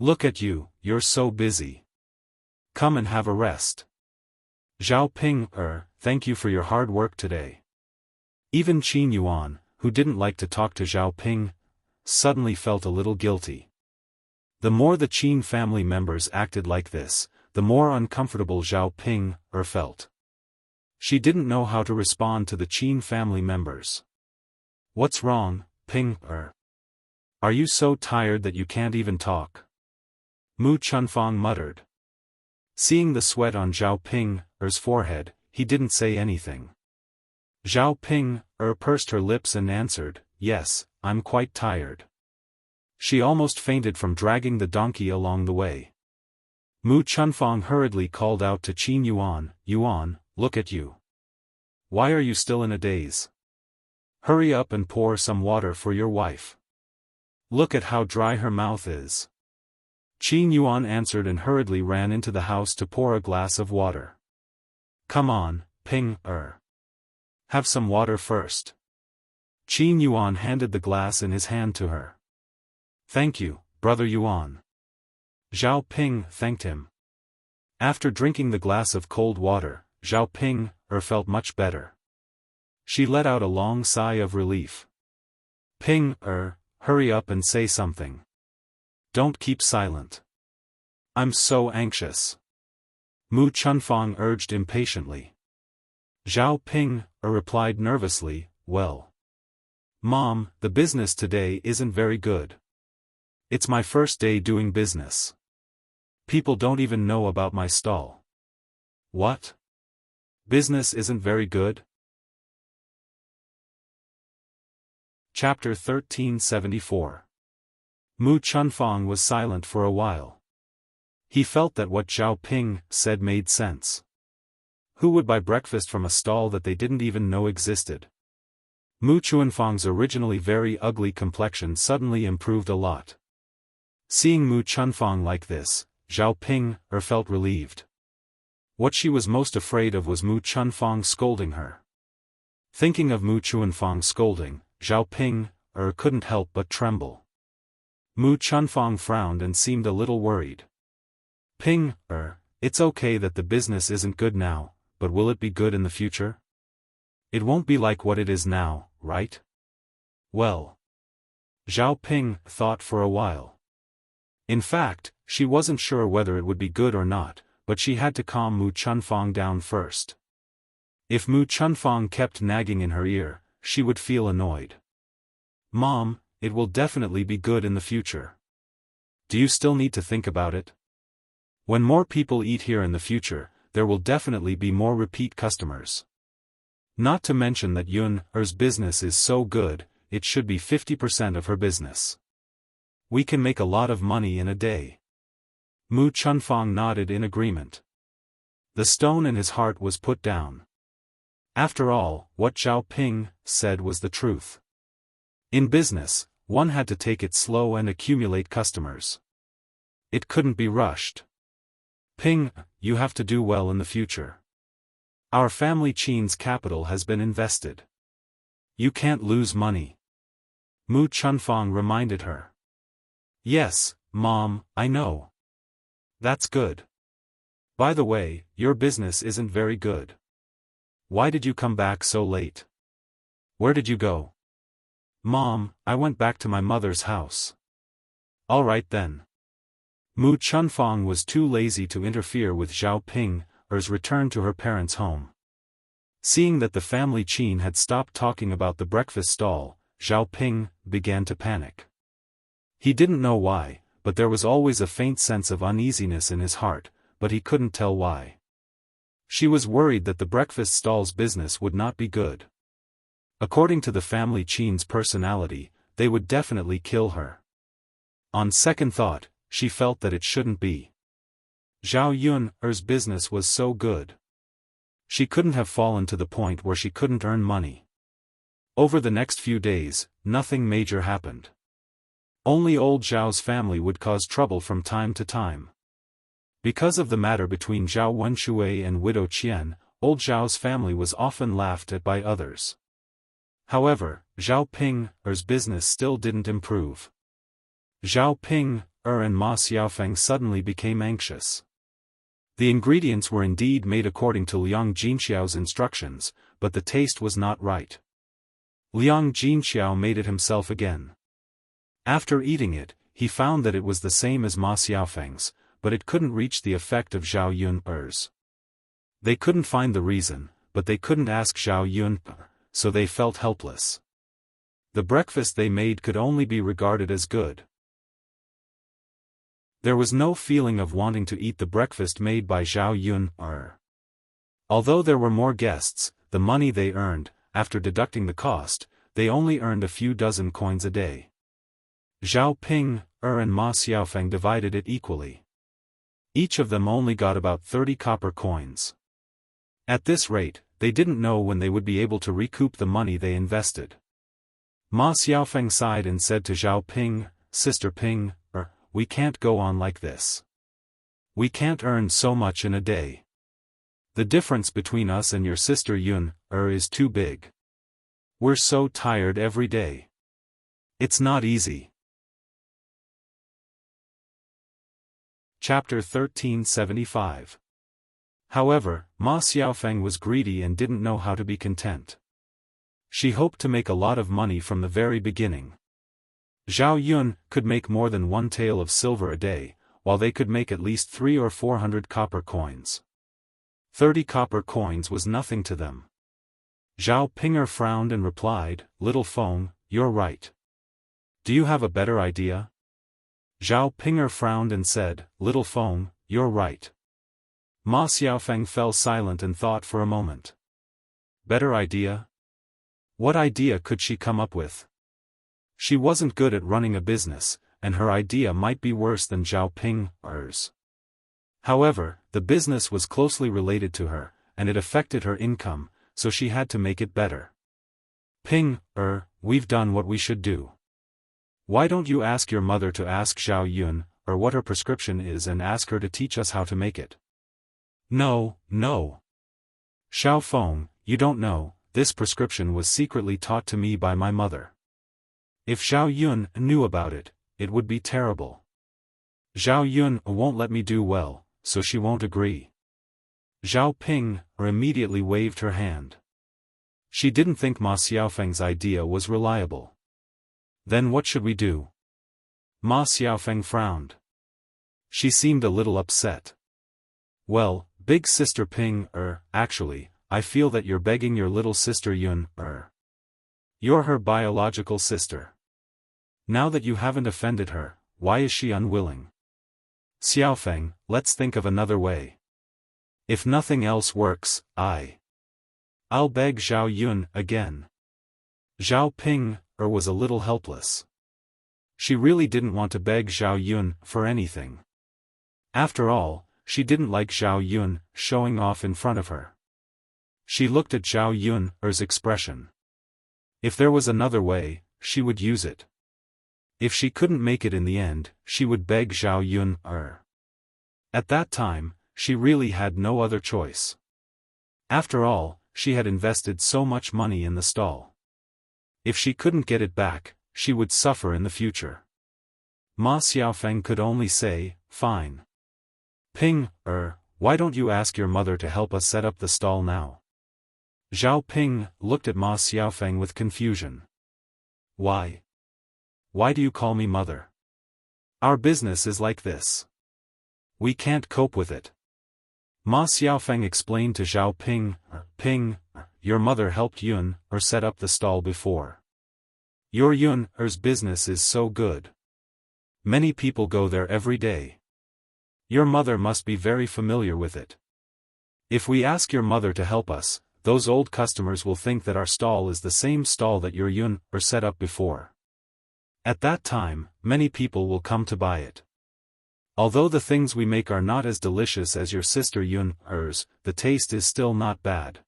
Look at you, you're so busy. Come and have a rest. Zhao Ping, thank you for your hard work today. Even Qin Yuan, who didn't like to talk to Zhao Ping, suddenly felt a little guilty. The more the Qin family members acted like this, the more uncomfortable Zhao Ping felt. She didn't know how to respond to the Qin family members. What's wrong, Ping? Are you so tired that you can't even talk? Mu Chunfang muttered. Seeing the sweat on Zhao Ping's forehead, he didn't say anything. Zhao Ping pursed her lips and answered, yes, I'm quite tired. She almost fainted from dragging the donkey along the way. Mu Chunfang hurriedly called out to Qin Yuan, Yuan, look at you. Why are you still in a daze? Hurry up and pour some water for your wife. Look at how dry her mouth is. Qin Yuan answered and hurriedly ran into the house to pour a glass of water. Come on, Ping, have some water first. Qin Yuan handed the glass in his hand to her. Thank you, Brother Yuan. Zhao Ping thanked him. After drinking the glass of cold water, Zhao Ping felt much better. She let out a long sigh of relief. Ping, hurry up and say something. Don't keep silent. I'm so anxious. Mu Chunfang urged impatiently. Zhao Ping replied nervously, well. Mom, the business today isn't very good. It's my first day doing business. People don't even know about my stall. What? Business isn't very good? Chapter 1374. Mu Chunfang was silent for a while. He felt that what Zhao Ping said made sense. Who would buy breakfast from a stall that they didn't even know existed? Mu Chunfang's originally very ugly complexion suddenly improved a lot. Seeing Mu Chunfang like this, Zhao Ping felt relieved. What she was most afraid of was Mu Chunfang scolding her. Thinking of Mu Chunfang scolding, Zhao Ping couldn't help but tremble. Mu Chunfang frowned and seemed a little worried. Ping, it's okay that the business isn't good now, but will it be good in the future? It won't be like what it is now, right? Well. Zhao Ping thought for a while. In fact, she wasn't sure whether it would be good or not, but she had to calm Mu Chunfang down first. If Mu Chunfang kept nagging in her ear, she would feel annoyed. Mom, it will definitely be good in the future. Do you still need to think about it? When more people eat here in the future, there will definitely be more repeat customers. Not to mention that Yun's business is so good, it should be 50% of her business. We can make a lot of money in a day. Mu Chunfang nodded in agreement. The stone in his heart was put down. After all, what Zhao Ping said was the truth. In business, one had to take it slow and accumulate customers. It couldn't be rushed. Ping, you have to do well in the future. Our family Qin's capital has been invested. You can't lose money. Mu Chunfang reminded her. Yes, Mom, I know. That's good. By the way, your business isn't very good. Why did you come back so late? Where did you go? Mom, I went back to my mother's house. All right then. Mu Chunfang was too lazy to interfere with Zhao Ping's return to her parents' home. Seeing that the family Qin had stopped talking about the breakfast stall, Zhao Ping began to panic. He didn't know why, but there was always a faint sense of uneasiness in his heart, but he couldn't tell why. She was worried that the breakfast stall's business would not be good. According to the family Qin's personality, they would definitely kill her. On second thought, she felt that it shouldn't be. Zhao Yun's business was so good. She couldn't have fallen to the point where she couldn't earn money. Over the next few days, nothing major happened. Only old Zhao's family would cause trouble from time to time. Because of the matter between Zhao Wenshui and widow Qian, old Zhao's family was often laughed at by others. However, Zhao Ping's business still didn't improve. Zhao Ping's and Ma Xiaofeng suddenly became anxious. The ingredients were indeed made according to Liang Jinxiao's instructions, but the taste was not right. Liang Jinxiao made it himself again. After eating it, he found that it was the same as Ma Xiaofeng's, but it couldn't reach the effect of Zhao Yun's. They couldn't find the reason, but they couldn't ask Zhao Yun, so they felt helpless. The breakfast they made could only be regarded as good. There was no feeling of wanting to eat the breakfast made by Zhao Yun. Although there were more guests, the money they earned, after deducting the cost, they only earned a few dozen coins a day. Zhao Ping, and Ma Xiaofeng divided it equally. Each of them only got about 30 copper coins. At this rate, they didn't know when they would be able to recoup the money they invested. Ma Xiaofeng sighed and said to Zhao Ping, "Sister Ping, we can't go on like this. We can't earn so much in a day. The difference between us and your sister Yun, is too big. We're so tired every day. It's not easy." Chapter 1375. However, Ma Xiaofeng was greedy and didn't know how to be content. She hoped to make a lot of money from the very beginning. Zhao Yun could make more than 1 tael of silver a day, while they could make at least 300 or 400 copper coins. 30 copper coins was nothing to them. Zhao Pinger frowned and replied, "Little Feng, you're right. Do you have a better idea?" Zhao Pinger frowned and said, "Little Feng, you're right." Ma Xiaofeng fell silent and thought for a moment. Better idea? What idea could she come up with? She wasn't good at running a business, and her idea might be worse than Zhao Ping's. However, the business was closely related to her, and it affected her income, so she had to make it better. "Ping, we've done what we should do. Why don't you ask your mother to ask Zhao Yun, what her prescription is and ask her to teach us how to make it?" No. Xiaofan, you don't know, this prescription was secretly taught to me by my mother. If Zhao Yun knew about it, it would be terrible. Zhao Yun won't let me do well, so she won't agree. Zhao Ping immediately waved her hand. She didn't think Ma Xiaofeng's idea was reliable. Then what should we do? Ma Xiaofeng frowned. She seemed a little upset. Well, big sister Ping, actually, I feel that you're begging your little sister Yun, You're her biological sister. Now that you haven't offended her, why is she unwilling? Xiaofeng, let's think of another way. If nothing else works, I'll beg Zhao Yun again. Zhao Ping, was a little helpless. She really didn't want to beg Zhao Yun for anything. After all, she didn't like Zhao Yun showing off in front of her. She looked at Zhao Yun's expression. If there was another way, she would use it. If she couldn't make it in the end, she would beg Zhao Yun. At that time, she really had no other choice. After all, she had invested so much money in the stall. If she couldn't get it back, she would suffer in the future. Ma Xiaofeng could only say, "Fine. Ping, why don't you ask your mother to help us set up the stall now?" Zhao Ping looked at Ma Xiaofeng with confusion. Why? Why do you call me mother? Our business is like this. We can't cope with it. Ma Xiaofeng explained to Zhao Ping, "Ping, your mother helped Yun set up the stall before. Your Yun's business is so good. Many people go there every day. Your mother must be very familiar with it. If we ask your mother to help us, those old customers will think that our stall is the same stall that your Yun set up before. At that time, many people will come to buy it. Although the things we make are not as delicious as your sister Yun's, the taste is still not bad.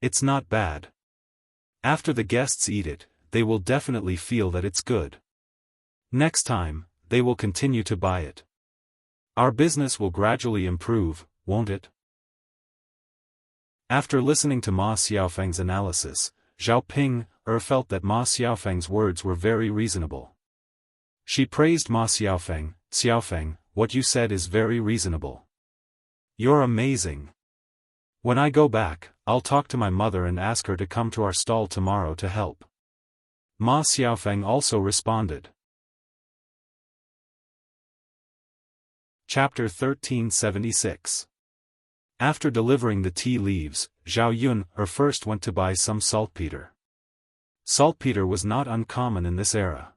It's not bad. After the guests eat it, they will definitely feel that it's good. Next time, they will continue to buy it. Our business will gradually improve, won't it?" After listening to Ma Xiaofeng's analysis, Zhao Ping felt that Ma Xiaofeng's words were very reasonable. She praised Ma Xiaofan. Xiaofan, what you said is very reasonable. You're amazing. When I go back, I'll talk to my mother and ask her to come to our stall tomorrow to help. Ma Xiaofan also responded. Chapter 1376. After delivering the tea leaves, Zhao Yun first went to buy some saltpeter. Saltpeter was not uncommon in this era.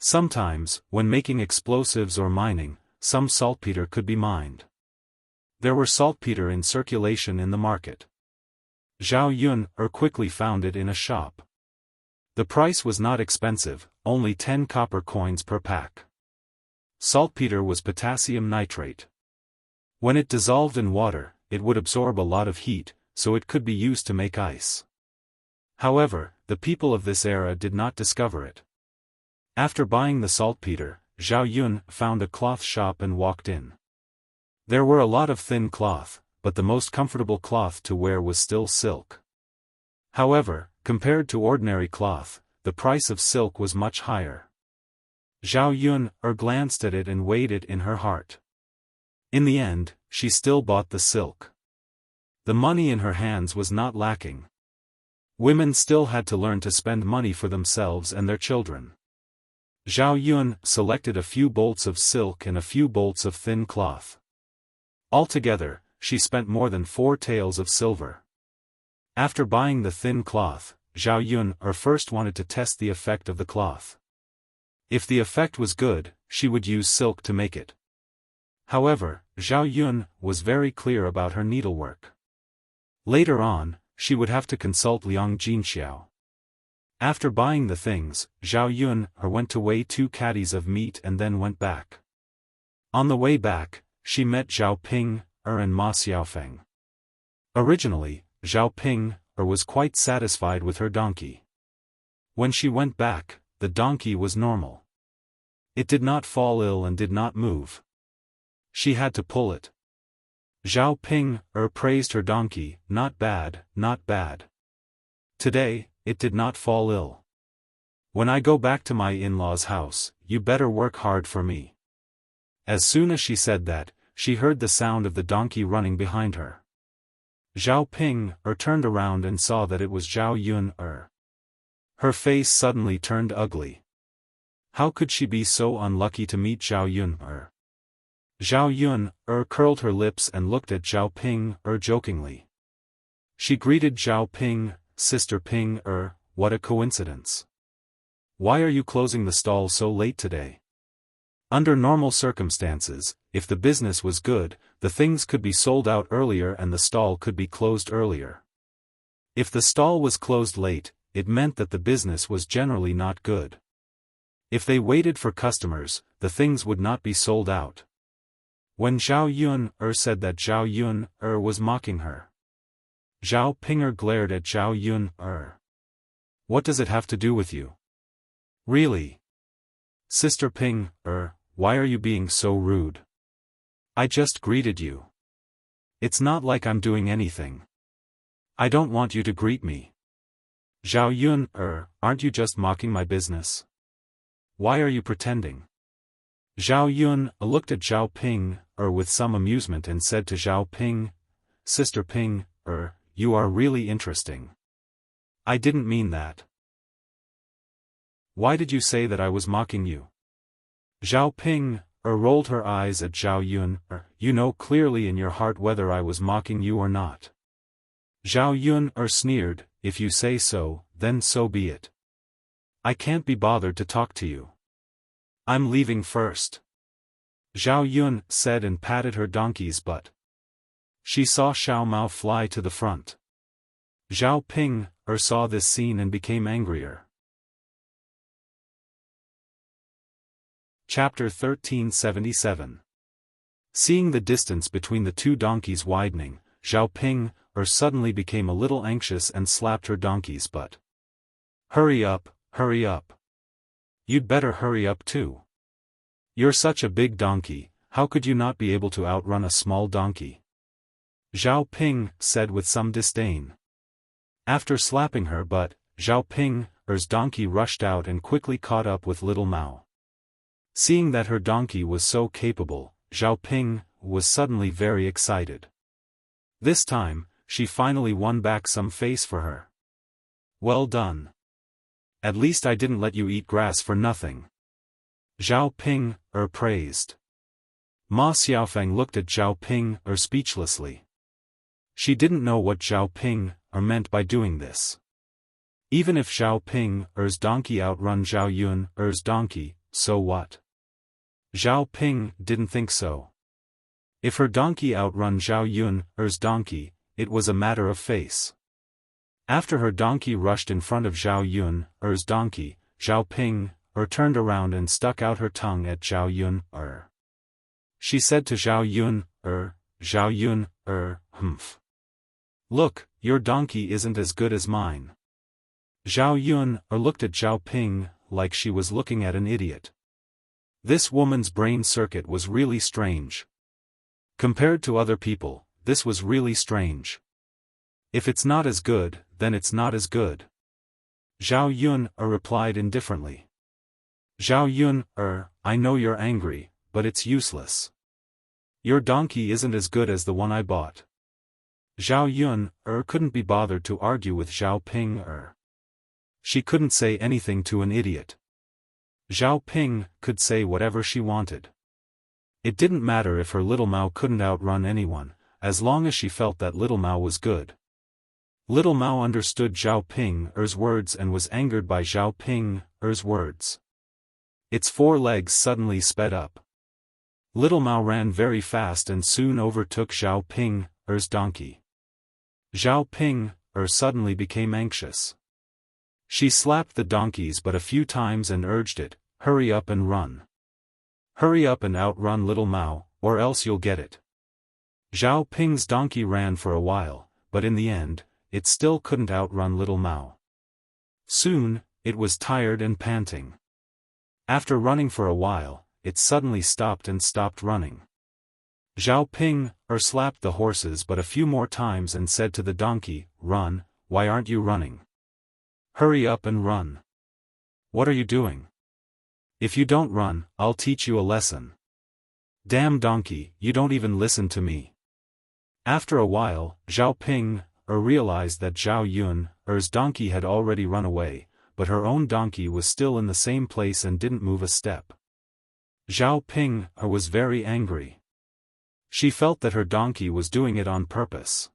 Sometimes, when making explosives or mining, some saltpeter could be mined. There were saltpeter in circulation in the market. Zhao Yun quickly found it in a shop. The price was not expensive, only 10 copper coins per pack. Saltpeter was potassium nitrate. When it dissolved in water, it would absorb a lot of heat, so it could be used to make ice. However, the people of this era did not discover it. After buying the saltpeter, Zhao Yun found a cloth shop and walked in. There were a lot of thin cloth, but the most comfortable cloth to wear was still silk. However, compared to ordinary cloth, the price of silk was much higher. Zhao Yun glanced at it and weighed it in her heart. In the end, she still bought the silk. The money in her hands was not lacking. Women still had to learn to spend money for themselves and their children. Zhao Yun selected a few bolts of silk and a few bolts of thin cloth. Altogether, she spent more than 4 taels of silver. After buying the thin cloth, Zhao Yun first wanted to test the effect of the cloth. If the effect was good, she would use silk to make it. However, Zhao Yun was very clear about her needlework. Later on, she would have to consult Liang Jinxiao. After buying the things, Zhao Yun went to weigh 2 caddies of meat and then went back. On the way back, she met Zhao Ping and Ma Xiaofan. Originally, Zhao Ping was quite satisfied with her donkey. When she went back, the donkey was normal. It did not fall ill and did not move. She had to pull it. Zhao Ping praised her donkey, not bad, not bad. Today, it did not fall ill. When I go back to my in-laws' house, you better work hard for me. As soon as she said that, she heard the sound of the donkey running behind her. Zhao Ping turned around and saw that it was Zhao Yun. Her face suddenly turned ugly. How could she be so unlucky to meet Zhao Yun? Zhao Yun curled her lips and looked at Zhao Ping jokingly. She greeted Zhao Ping, Sister Ping what a coincidence. Why are you closing the stall so late today? Under normal circumstances, if the business was good, the things could be sold out earlier and the stall could be closed earlier. If the stall was closed late, it meant that the business was generally not good. If they waited for customers, the things would not be sold out. When Zhao Yun said that Zhao Yun was mocking her, Zhao Ping glared at Zhao Yun. What does it have to do with you? Really? Sister Ping, why are you being so rude? I just greeted you. It's not like I'm doing anything. I don't want you to greet me. Zhao Yun, aren't you just mocking my business? Why are you pretending? Zhao Yun looked at Zhao Ping with some amusement and said to Zhao Ping, Sister Ping, you are really interesting. I didn't mean that. Why did you say that I was mocking you? Zhao Ping rolled her eyes at Zhao Yun. You know clearly in your heart whether I was mocking you or not. Zhao Yun sneered, if you say so, then so be it. I can't be bothered to talk to you. I'm leaving first. Zhao Yun said and patted her donkey's butt. She saw Xiao Mao fly to the front. Zhao Ping saw this scene and became angrier. Chapter 1377. Seeing the distance between the 2 donkeys widening, Zhao Ping suddenly became a little anxious and slapped her donkey's butt. Hurry up, hurry up. You'd better hurry up too. You're such a big donkey, how could you not be able to outrun a small donkey? Zhao Ping said with some disdain. After slapping her butt, Zhao Ping's donkey rushed out and quickly caught up with little Mao. Seeing that her donkey was so capable, Xiaoping was suddenly very excited. This time, she finally won back some face for her. Well done. At least I didn't let you eat grass for nothing. Xiaoping praised. Ma Xiaofan looked at Xiaoping speechlessly. She didn't know what Xiaoping meant by doing this. Even if Xiaoping's donkey outrun Zhao Yun's donkey, so what? Xiaoping didn't think so. If her donkey outrun Zhao Yun's donkey, it was a matter of face. After her donkey rushed in front of Zhao Yun's donkey, Xiaoping turned around and stuck out her tongue at Zhao Yun. She said to Zhao Yun, humph. Look, your donkey isn't as good as mine. Zhao Yun looked at Xiaoping like she was looking at an idiot. This woman's brain circuit was really strange. Compared to other people, this was really strange. If it's not as good, then it's not as good. Zhao Yun replied indifferently. Zhao Yun, I know you're angry, but it's useless. Your donkey isn't as good as the one I bought. Zhao Yun couldn't be bothered to argue with Xiaoping. She couldn't say anything to an idiot. Xiaoping could say whatever she wanted. It didn't matter if her little Mao couldn't outrun anyone, as long as she felt that little Mao was good. Little Mao understood Xiaoping's words and was angered by Xiaoping's words. Its 4 legs suddenly sped up. Little Mao ran very fast and soon overtook Xiaoping's donkey. Xiaoping suddenly became anxious. She slapped the donkeys but a few times and urged it, hurry up and run. Hurry up and outrun little Mao, or else you'll get it. Xiaoping's donkey ran for a while, but in the end, it still couldn't outrun little Mao. Soon, it was tired and panting. After running for a while, it suddenly stopped and stopped running. Xiaoping slapped the horses but a few more times and said to the donkey, run, why aren't you running? Hurry up and run. What are you doing? If you don't run, I'll teach you a lesson. Damn donkey, you don't even listen to me. After a while, Xiaoping realized that Zhao Yun's donkey had already run away, but her own donkey was still in the same place and didn't move a step. Xiaoping was very angry. She felt that her donkey was doing it on purpose.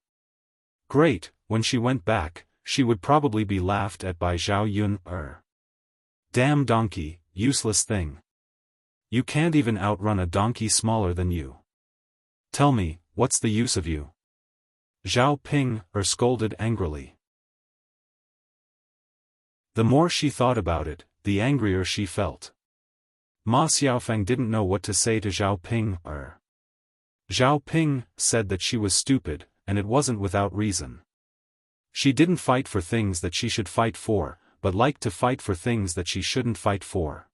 Great, when she went back, she would probably be laughed at by Zhao Yun. Damn donkey, useless thing. You can't even outrun a donkey smaller than you. Tell me, what's the use of you? Xiaoping scolded angrily. The more she thought about it, the angrier she felt. Ma Xiaofan didn't know what to say to Xiaoping. Xiaoping said that she was stupid, and it wasn't without reason. She didn't fight for things that she should fight for, but liked to fight for things that she shouldn't fight for.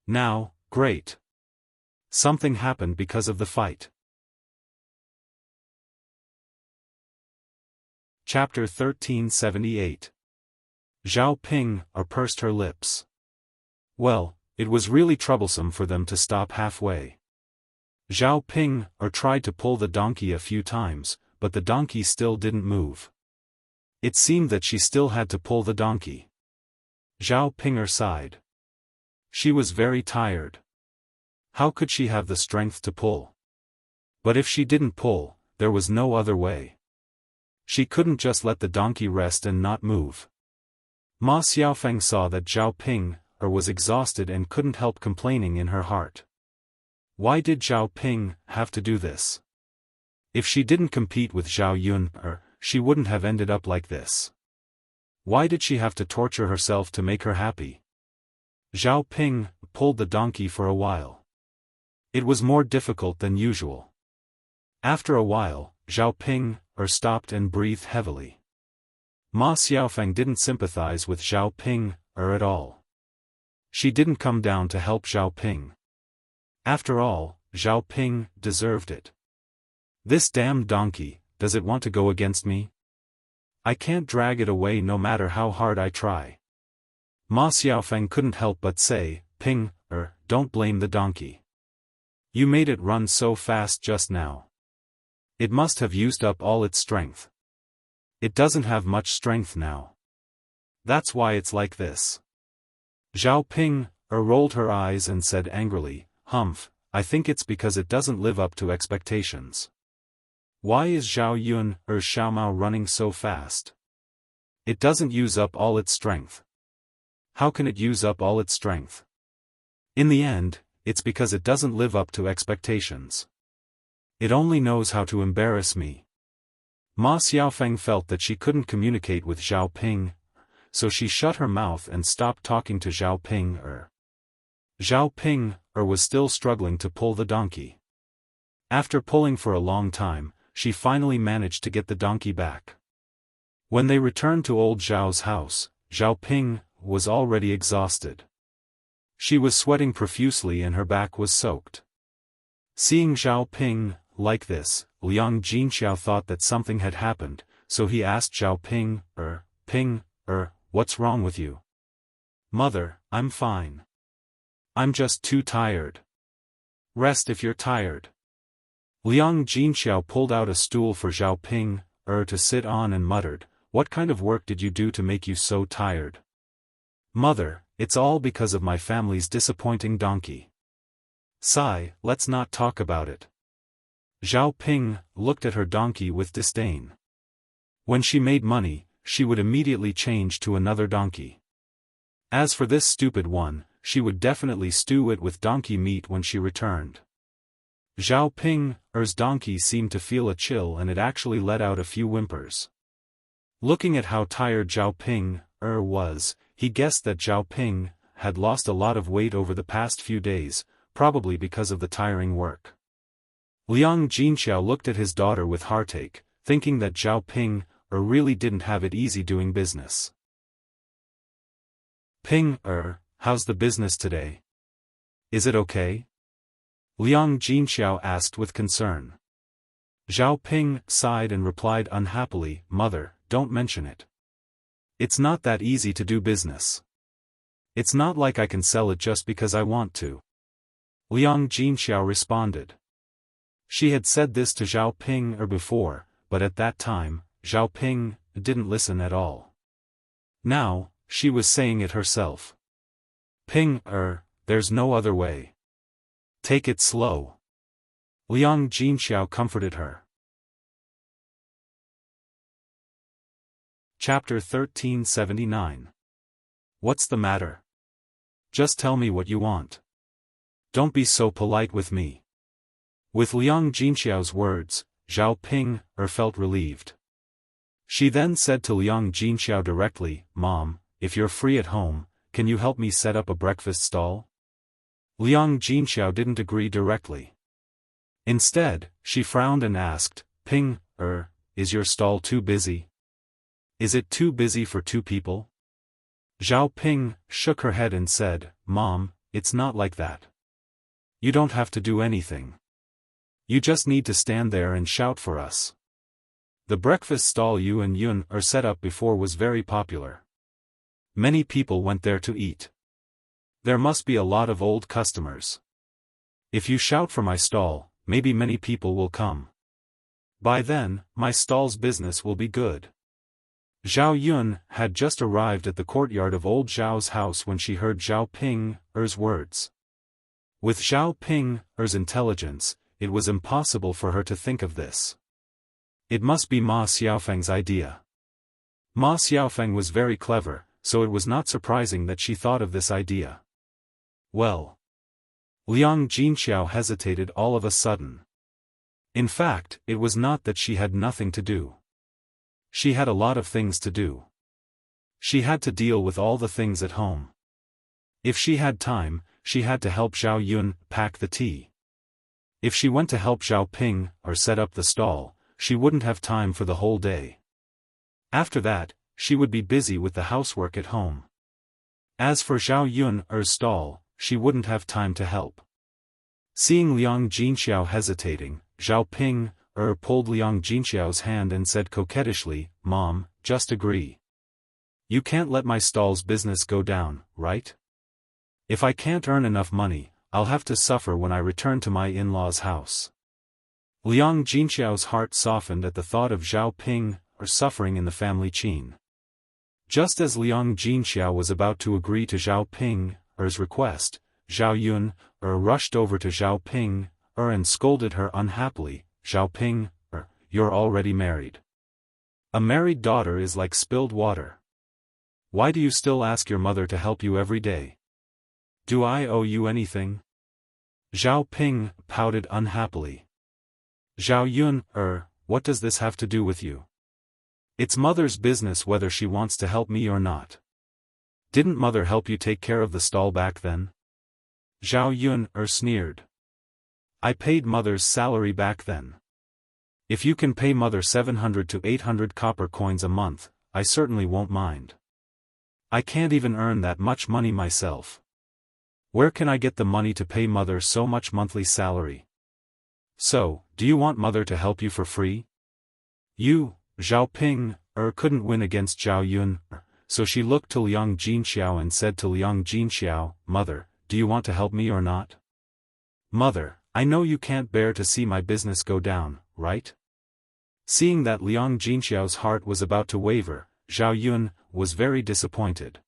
Now, great. Something happened because of the fight. Chapter 1378. Xiaoping pursed her lips. Well, it was really troublesome for them to stop halfway. Xiaoping tried to pull the donkey a few times, but the donkey still didn't move. It seemed that she still had to pull the donkey. Xiaoping sighed. She was very tired. How could she have the strength to pull? But if she didn't pull, there was no other way. She couldn't just let the donkey rest and not move. Ma Xiaofan saw that Xiaoping was exhausted and couldn't help complaining in her heart. Why did Xiaoping have to do this? If she didn't compete with Zhao Yun, she wouldn't have ended up like this. Why did she have to torture herself to make her happy? Xiaoping pulled the donkey for a while. It was more difficult than usual. After a while, Xiaoping stopped and breathed heavily. Ma Xiaofan didn't sympathize with Xiaoping at all. She didn't come down to help Xiaoping. After all, Xiaoping deserved it. This damned donkey, does it want to go against me? I can't drag it away no matter how hard I try. Ma Xiaofan couldn't help but say, Ping, don't blame the donkey. You made it run so fast just now. It must have used up all its strength. It doesn't have much strength now. That's why it's like this. Xiaoping rolled her eyes and said angrily, "Humph, I think it's because it doesn't live up to expectations. Why is Zhao Yun Xiaomao running so fast? It doesn't use up all its strength. How can it use up all its strength? In the end, it's because it doesn't live up to expectations. It only knows how to embarrass me." Ma Xiaofan felt that she couldn't communicate with Xiaoping, so she shut her mouth and stopped talking to Xiaoping. Xiaoping was still struggling to pull the donkey. After pulling for a long time, she finally managed to get the donkey back. When they returned to old Zhao's house, Xiaoping was already exhausted. She was sweating profusely and her back was soaked. Seeing Xiaoping like this, Liang Jinxiao thought that something had happened, so he asked Xiaoping, "What's wrong with you?" "Mother, I'm fine. I'm just too tired." "Rest if you're tired." Liang Jinxiao pulled out a stool for Xiaoping to sit on and muttered, "What kind of work did you do to make you so tired?" "Mother, it's all because of my family's disappointing donkey." "Sigh, let's not talk about it." Xiaoping looked at her donkey with disdain. When she made money, she would immediately change to another donkey. As for this stupid one, she would definitely stew it with donkey meat when she returned. Xiaoping's donkey seemed to feel a chill and it actually let out a few whimpers. Looking at how tired Xiaoping was, he guessed that Xiaoping had lost a lot of weight over the past few days, probably because of the tiring work. Liang Jinxiao looked at his daughter with heartache, thinking that Xiaoping really didn't have it easy doing business. "Ping, how's the business today? Is it okay?" Liang Jinxiao asked with concern. Xiaoping sighed and replied unhappily, "Mother, don't mention it. It's not that easy to do business. It's not like I can sell it just because I want to." Liang Jinxiao responded. She had said this to Xiaoping before, but at that time, Xiaoping didn't listen at all. Now, she was saying it herself. "Ping, there's no other way. Take it slow." Liang Jinxiao comforted her. Chapter 1379. What's the matter? Just tell me what you want. Don't be so polite with me. With Liang Jinxiao's words, Xiaoping felt relieved. She then said to Liang Jinxiao directly, "Mom, if you're free at home, can you help me set up a breakfast stall?" Liang Jinxiao didn't agree directly. Instead, she frowned and asked, "Ping, is your stall too busy? Is it too busy for two people?" Xiaoping shook her head and said, "Mom, it's not like that. You don't have to do anything. You just need to stand there and shout for us." The breakfast stall you and Yun set up before was very popular. Many people went there to eat. There must be a lot of old customers. If you shout for my stall, maybe many people will come. By then, my stall's business will be good. Zhao Yun had just arrived at the courtyard of old Zhao's house when she heard Xiaoping's words. With Xiaoping's intelligence, it was impossible for her to think of this. It must be Ma Xiaofang's idea. Ma Xiaofang was very clever, so it was not surprising that she thought of this idea. Well. Liang Jinxiao hesitated all of a sudden. In fact, it was not that she had nothing to do. She had a lot of things to do. She had to deal with all the things at home. If she had time, she had to help Zhao Yun pack the tea. If she went to help Xiaoping set up the stall, she wouldn't have time for the whole day. After that, she would be busy with the housework at home. As for Zhao Yun's stall, she wouldn't have time to help. Seeing Liang Jinxiao hesitating, Xiaoping pulled Liang Jinxiao's hand and said coquettishly, "Mom, just agree. You can't let my stall's business go down, right? If I can't earn enough money, I'll have to suffer when I return to my in-laws' house. Liang Jinxiao's heart softened at the thought of Zhao Ping, suffering in the family chain. Just as Liang Jinxiao was about to agree to Zhao Ping's request, Zhao Yun rushed over to Zhao Ping and scolded her unhappily. Zhao Ping, you're already married. A married daughter is like spilled water. Why do you still ask your mother to help you every day? Do I owe you anything? Zhao Ping pouted unhappily. Zhao Yun, what does this have to do with you? It's mother's business whether she wants to help me or not. Didn't mother help you take care of the stall back then? Zhao Yun sneered. I paid mother's salary back then. If you can pay mother 700 to 800 copper coins a month, I certainly won't mind. I can't even earn that much money myself. Where can I get the money to pay mother so much monthly salary? So, do you want mother to help you for free? You, Zhao Ping, couldn't win against Zhao Yun, so she looked to Liang Jinxiao and said to Liang Jinxiao, Mother, do you want to help me or not? Mother, I know you can't bear to see my business go down, right? Seeing that Liang Jinxiao's heart was about to waver, Zhao Yun was very disappointed.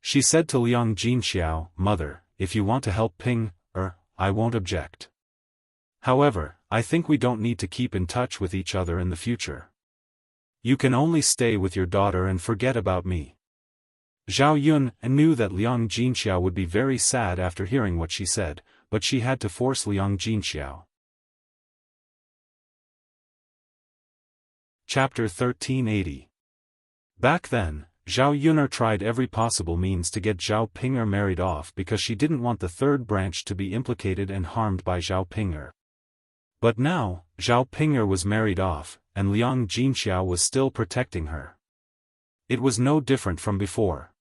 She said to Liang Jinxiao, Mother, if you want to help Ping, I won't object. However, I think we don't need to keep in touch with each other in the future. You can only stay with your daughter and forget about me. Zhao Yun knew that Liang Jinxiao would be very sad after hearing what she said, but she had to force Liang Jinxiao. Chapter 1380. Back then, Zhao Yun tried every possible means to get Zhao Ping married off because she didn't want the third branch to be implicated and harmed by Zhao Ping. But now, Zhao Ping was married off, and Liang Jinxiao was still protecting her. It was no different from before.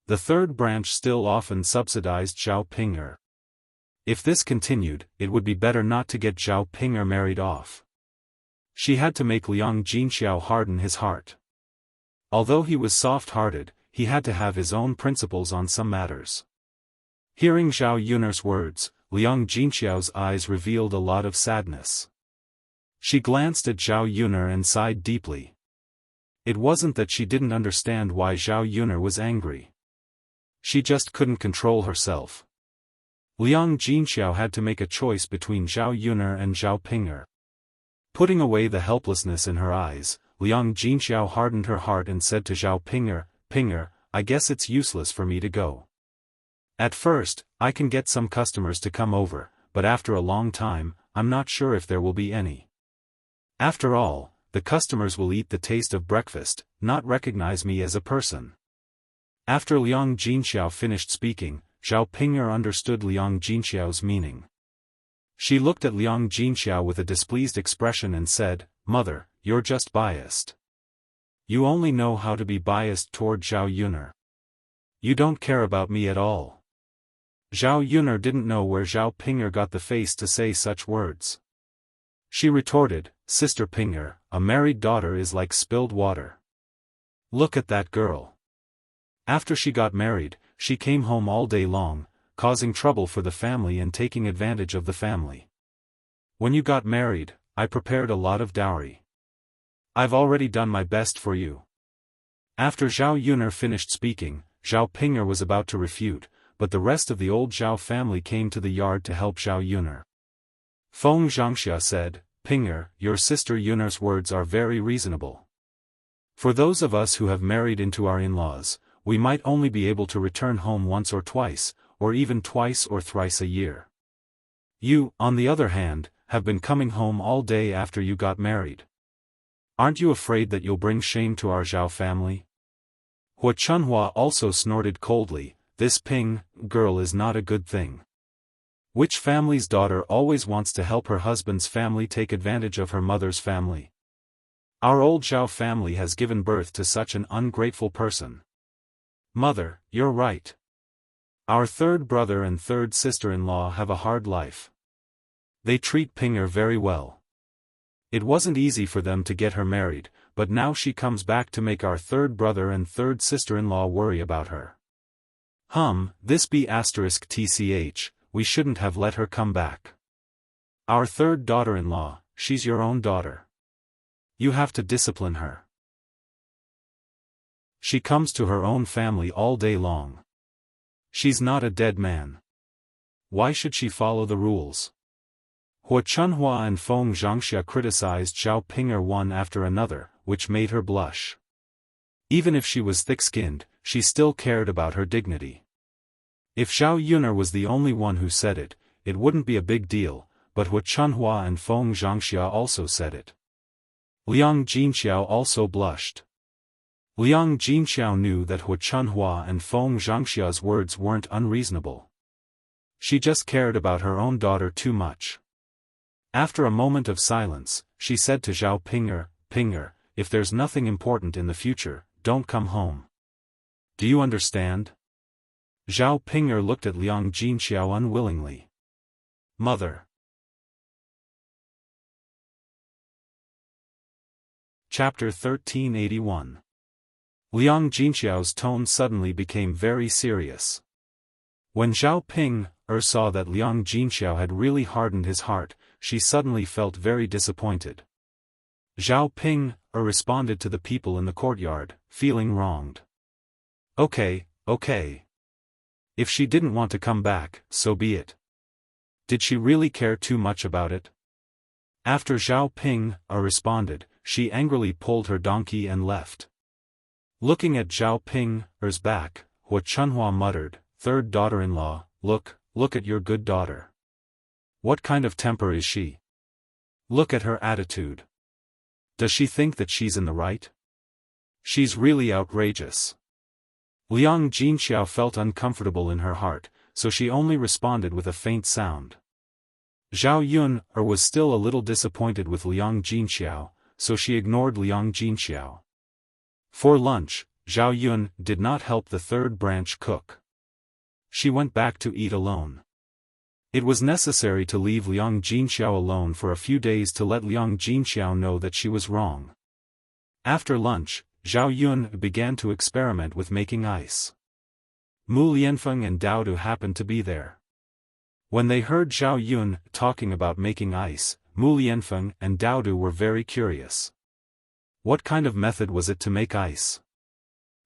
The third branch still often subsidized Zhao Ping. If this continued, it would be better not to get Zhao Ping married off. She had to make Liang Jinxiao harden his heart. Although he was soft-hearted, he had to have his own principles on some matters. Hearing Zhao Yun's words, Liang Jinxiao's eyes revealed a lot of sadness. She glanced at Zhao Yun and sighed deeply. It wasn't that she didn't understand why Zhao Yun was angry. She just couldn't control herself. Liang Jinxiao had to make a choice between Zhao Yun and Zhao Ping. Putting away the helplessness in her eyes, Liang Jinxiao hardened her heart and said to Zhao Ping, I guess it's useless for me to go. At first, I can get some customers to come over, but after a long time, I'm not sure if there will be any. After all, the customers will eat the taste of breakfast, not recognize me as a person. After Liang Jinxiao finished speaking, Zhao Ping understood Liang Jinxiao's meaning. She looked at Liang Jinxiao with a displeased expression and said, Mother, you're just biased. You only know how to be biased toward Zhao Yun. You don't care about me at all. Zhao Yun didn't know where Zhao Ping got the face to say such words. She retorted, Sister Ping, a married daughter is like spilled water. Look at that girl. After she got married, she came home all day long, causing trouble for the family and taking advantage of the family. When you got married, I prepared a lot of dowry. I've already done my best for you. After Zhao Yun finished speaking, Zhao Ping was about to refute, but the rest of the old Zhao family came to the yard to help Zhao Yun. Feng Zhangxia said, Ping, your sister Yun's words are very reasonable. For those of us who have married into our in-laws, we might only be able to return home once or twice, or even twice or thrice a year. You, on the other hand, have been coming home all day after you got married. Aren't you afraid that you'll bring shame to our Zhao family? Hua Chunhua also snorted coldly, this Ping girl is not a good thing. Which family's daughter always wants to help her husband's family take advantage of her mother's family? Our old Zhao family has given birth to such an ungrateful person. Mother, you're right. Our third brother and third sister-in-law have a hard life. They treat Ping very well. It wasn't easy for them to get her married, but now she comes back to make our third brother and third sister-in-law worry about her. This be asterisk tch, we shouldn't have let her come back. Our third daughter-in-law, she's your own daughter. You have to discipline her. She comes to her own family all day long. She's not a dead man. Why should she follow the rules? Hua Chunhua and Feng Zhangxia criticized Zhao Ping'er one after another, which made her blush. Even if she was thick-skinned, she still cared about her dignity. If Zhao Yuner was the only one who said it, it wouldn't be a big deal, but Hua Chunhua and Feng Zhangxia also said it. Liang Jinxiao also blushed. Liang Jinxiao knew that Hua Chunhua and Feng Zhangxia's words weren't unreasonable. She just cared about her own daughter too much. After a moment of silence, she said to Zhao Ping'er, "Ping'er, if there's nothing important in the future, don't come home. Do you understand?" Zhao Ping'er looked at Liang Jinxiao unwillingly. "Mother." Chapter 1381. Liang Jinxiao's tone suddenly became very serious. When Zhao Ping'er saw that Liang Jinxiao had really hardened his heart, she suddenly felt very disappointed. Zhao Ping'er responded to the people in the courtyard, feeling wronged. Okay. If she didn't want to come back, so be it. Did she really care too much about it? After Zhao Ping'er responded, she angrily pulled her donkey and left. Looking at Zhao Ping'er's back, Hua Chunhua muttered, "Third daughter-in-law, look at your good daughter. What kind of temper is she? Look at her attitude. Does she think that she's in the right? She's really outrageous." Liang Jinxiao felt uncomfortable in her heart, so she only responded with a faint sound. Zhao Yuner was still a little disappointed with Liang Jinxiao, so she ignored Liang Jinxiao. For lunch, Zhao Yun did not help the third branch cook. She went back to eat alone. It was necessary to leave Liang Jinxiao alone for a few days to let Liang Jinxiao know that she was wrong. After lunch, Zhao Yun began to experiment with making ice. Mu Lianfeng and Dao Du happened to be there. When they heard Zhao Yun talking about making ice, Mu Lianfeng and Dao Du were very curious. What kind of method was it to make ice?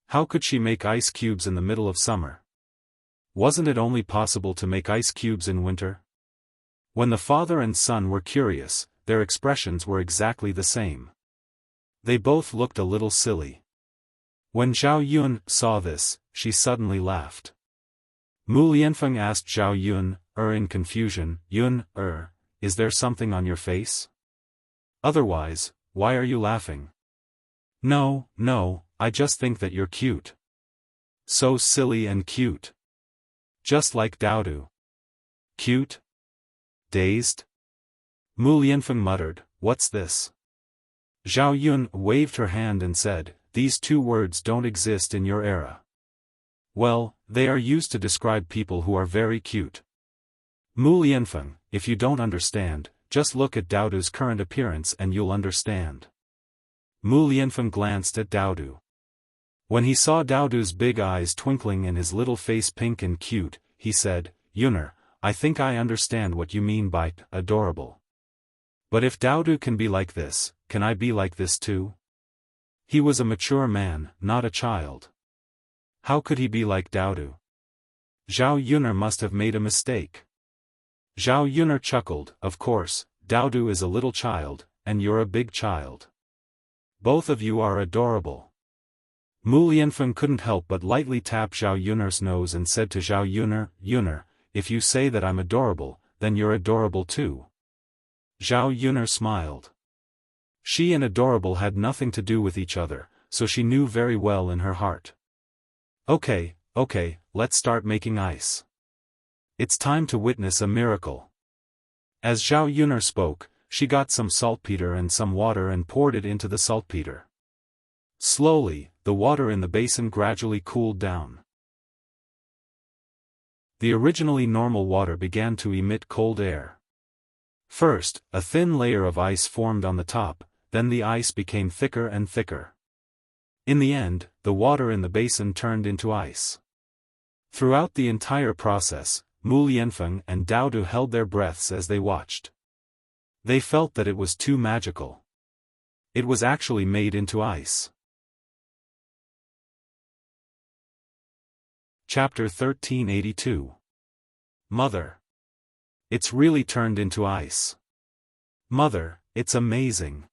How could she make ice cubes in the middle of summer? Wasn't it only possible to make ice cubes in winter? When the father and son were curious, their expressions were exactly the same. They both looked a little silly. When Zhao Yun saw this, she suddenly laughed. Mu Lianfeng asked Zhao Yun in confusion, "Yun is there something on your face? Otherwise, why are you laughing?" No, I just think that you're cute. So silly and cute. Just like Dao Du. Cute? Dazed? Mu Lianfeng muttered, "What's this?" Zhao Yun waved her hand and said, "These two words don't exist in your era. Well, they are used to describe people who are very cute. Mu Lianfeng, if you don't understand, just look at Dao Du's current appearance and you'll understand." Mu Lianfeng glanced at Dao Du. When he saw Dao Du's big eyes twinkling and his little face pink and cute, he said, "Yuner, I think I understand what you mean by adorable. But if Dao Du can be like this, can I be like this too?" He was a mature man, not a child. How could he be like Dao Du? Zhao Yuner must have made a mistake. Zhao Yuner chuckled, "Of course, Dao Du is a little child, and you're a big child. Both of you are adorable." Mu Lianfeng couldn't help but lightly tap Zhao Yuner's nose and said to Zhao Yuner, "Yuner, if you say that I'm adorable, then you're adorable too." Zhao Yuner smiled. She and adorable had nothing to do with each other, so she knew very well in her heart. Okay, let's start making ice. It's time to witness a miracle." As Zhao Yuner spoke, she got some saltpeter and some water and poured it into the saltpeter. Slowly, the water in the basin gradually cooled down. The originally normal water began to emit cold air. First, a thin layer of ice formed on the top, then the ice became thicker and thicker. In the end, the water in the basin turned into ice. Throughout the entire process, Mu Lianfeng and Dao Du held their breaths as they watched. They felt that it was too magical. It was actually made into ice. Chapter 1382. Mother. It's really turned into ice. Mother, it's amazing.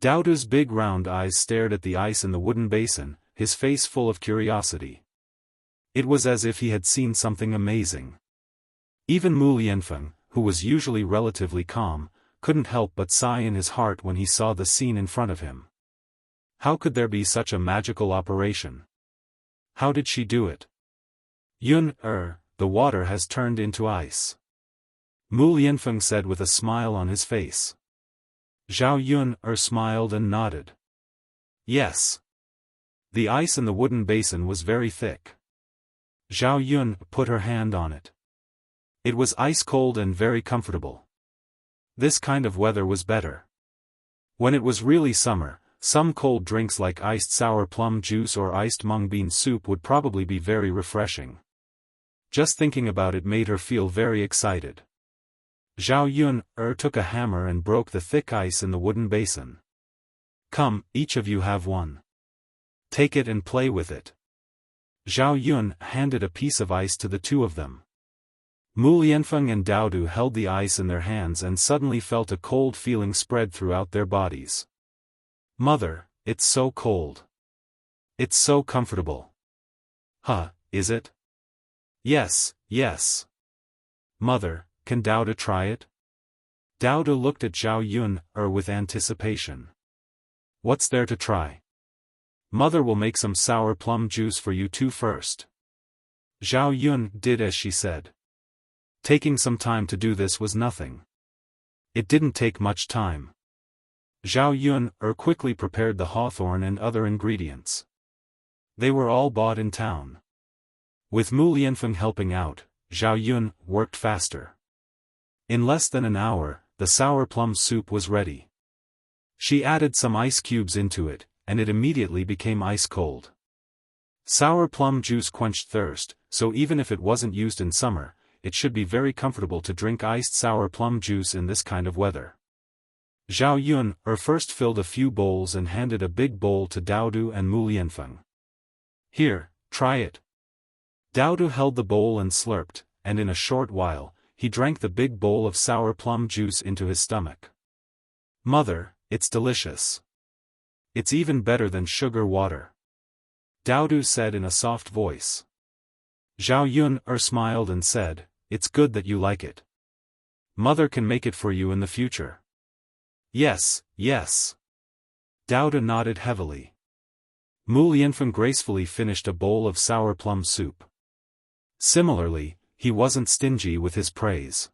Dao Du's big round eyes stared at the ice in the wooden basin, his face full of curiosity. It was as if he had seen something amazing. Even Mu Lianfeng, who was usually relatively calm, couldn't help but sigh in his heart when he saw the scene in front of him. How could there be such a magical operation? How did she do it? The water has turned into ice. Mu Lianfeng said with a smile on his face. Zhao Yun smiled and nodded. Yes. The ice in the wooden basin was very thick. Zhao Yun put her hand on it. It was ice cold and very comfortable. This kind of weather was better. When it was really summer, some cold drinks like iced sour plum juice or iced mung bean soup would probably be very refreshing. Just thinking about it made her feel very excited. Zhao Yun took a hammer and broke the thick ice in the wooden basin. Come, each of you have one. Take it and play with it. Zhao Yun handed a piece of ice to the two of them. Mu Lianfeng and Dao Du held the ice in their hands and suddenly felt a cold feeling spread throughout their bodies. Mother, it's so cold. It's so comfortable. Is it? Yes, yes. Mother, can Dao Du try it? Dao Du looked at Zhao Yun with anticipation. What's there to try? Mother will make some sour plum juice for you two first. Zhao Yun did as she said. Taking some time to do this was nothing. It didn't take much time. Zhao Yun quickly prepared the hawthorn and other ingredients. They were all bought in town. With Mu Lianfeng helping out, Zhao Yun worked faster. In less than an hour, the sour plum soup was ready. She added some ice cubes into it, and it immediately became ice cold. Sour plum juice quenched thirst, so even if it wasn't used in summer, it should be very comfortable to drink iced sour plum juice in this kind of weather. Zhao Yun first filled a few bowls and handed a big bowl to Dao Du and Mu Lianfeng. Here, try it. Dao Du held the bowl and slurped, and in a short while, he drank the big bowl of sour plum juice into his stomach. Mother, it's delicious. It's even better than sugar water. Dao Du said in a soft voice. Zhao Yun smiled and said, It's good that you like it. Mother can make it for you in the future. Yes, yes. Dao Du nodded heavily. Mu Lianfeng gracefully finished a bowl of sour plum soup. Similarly, he wasn't stingy with his praise.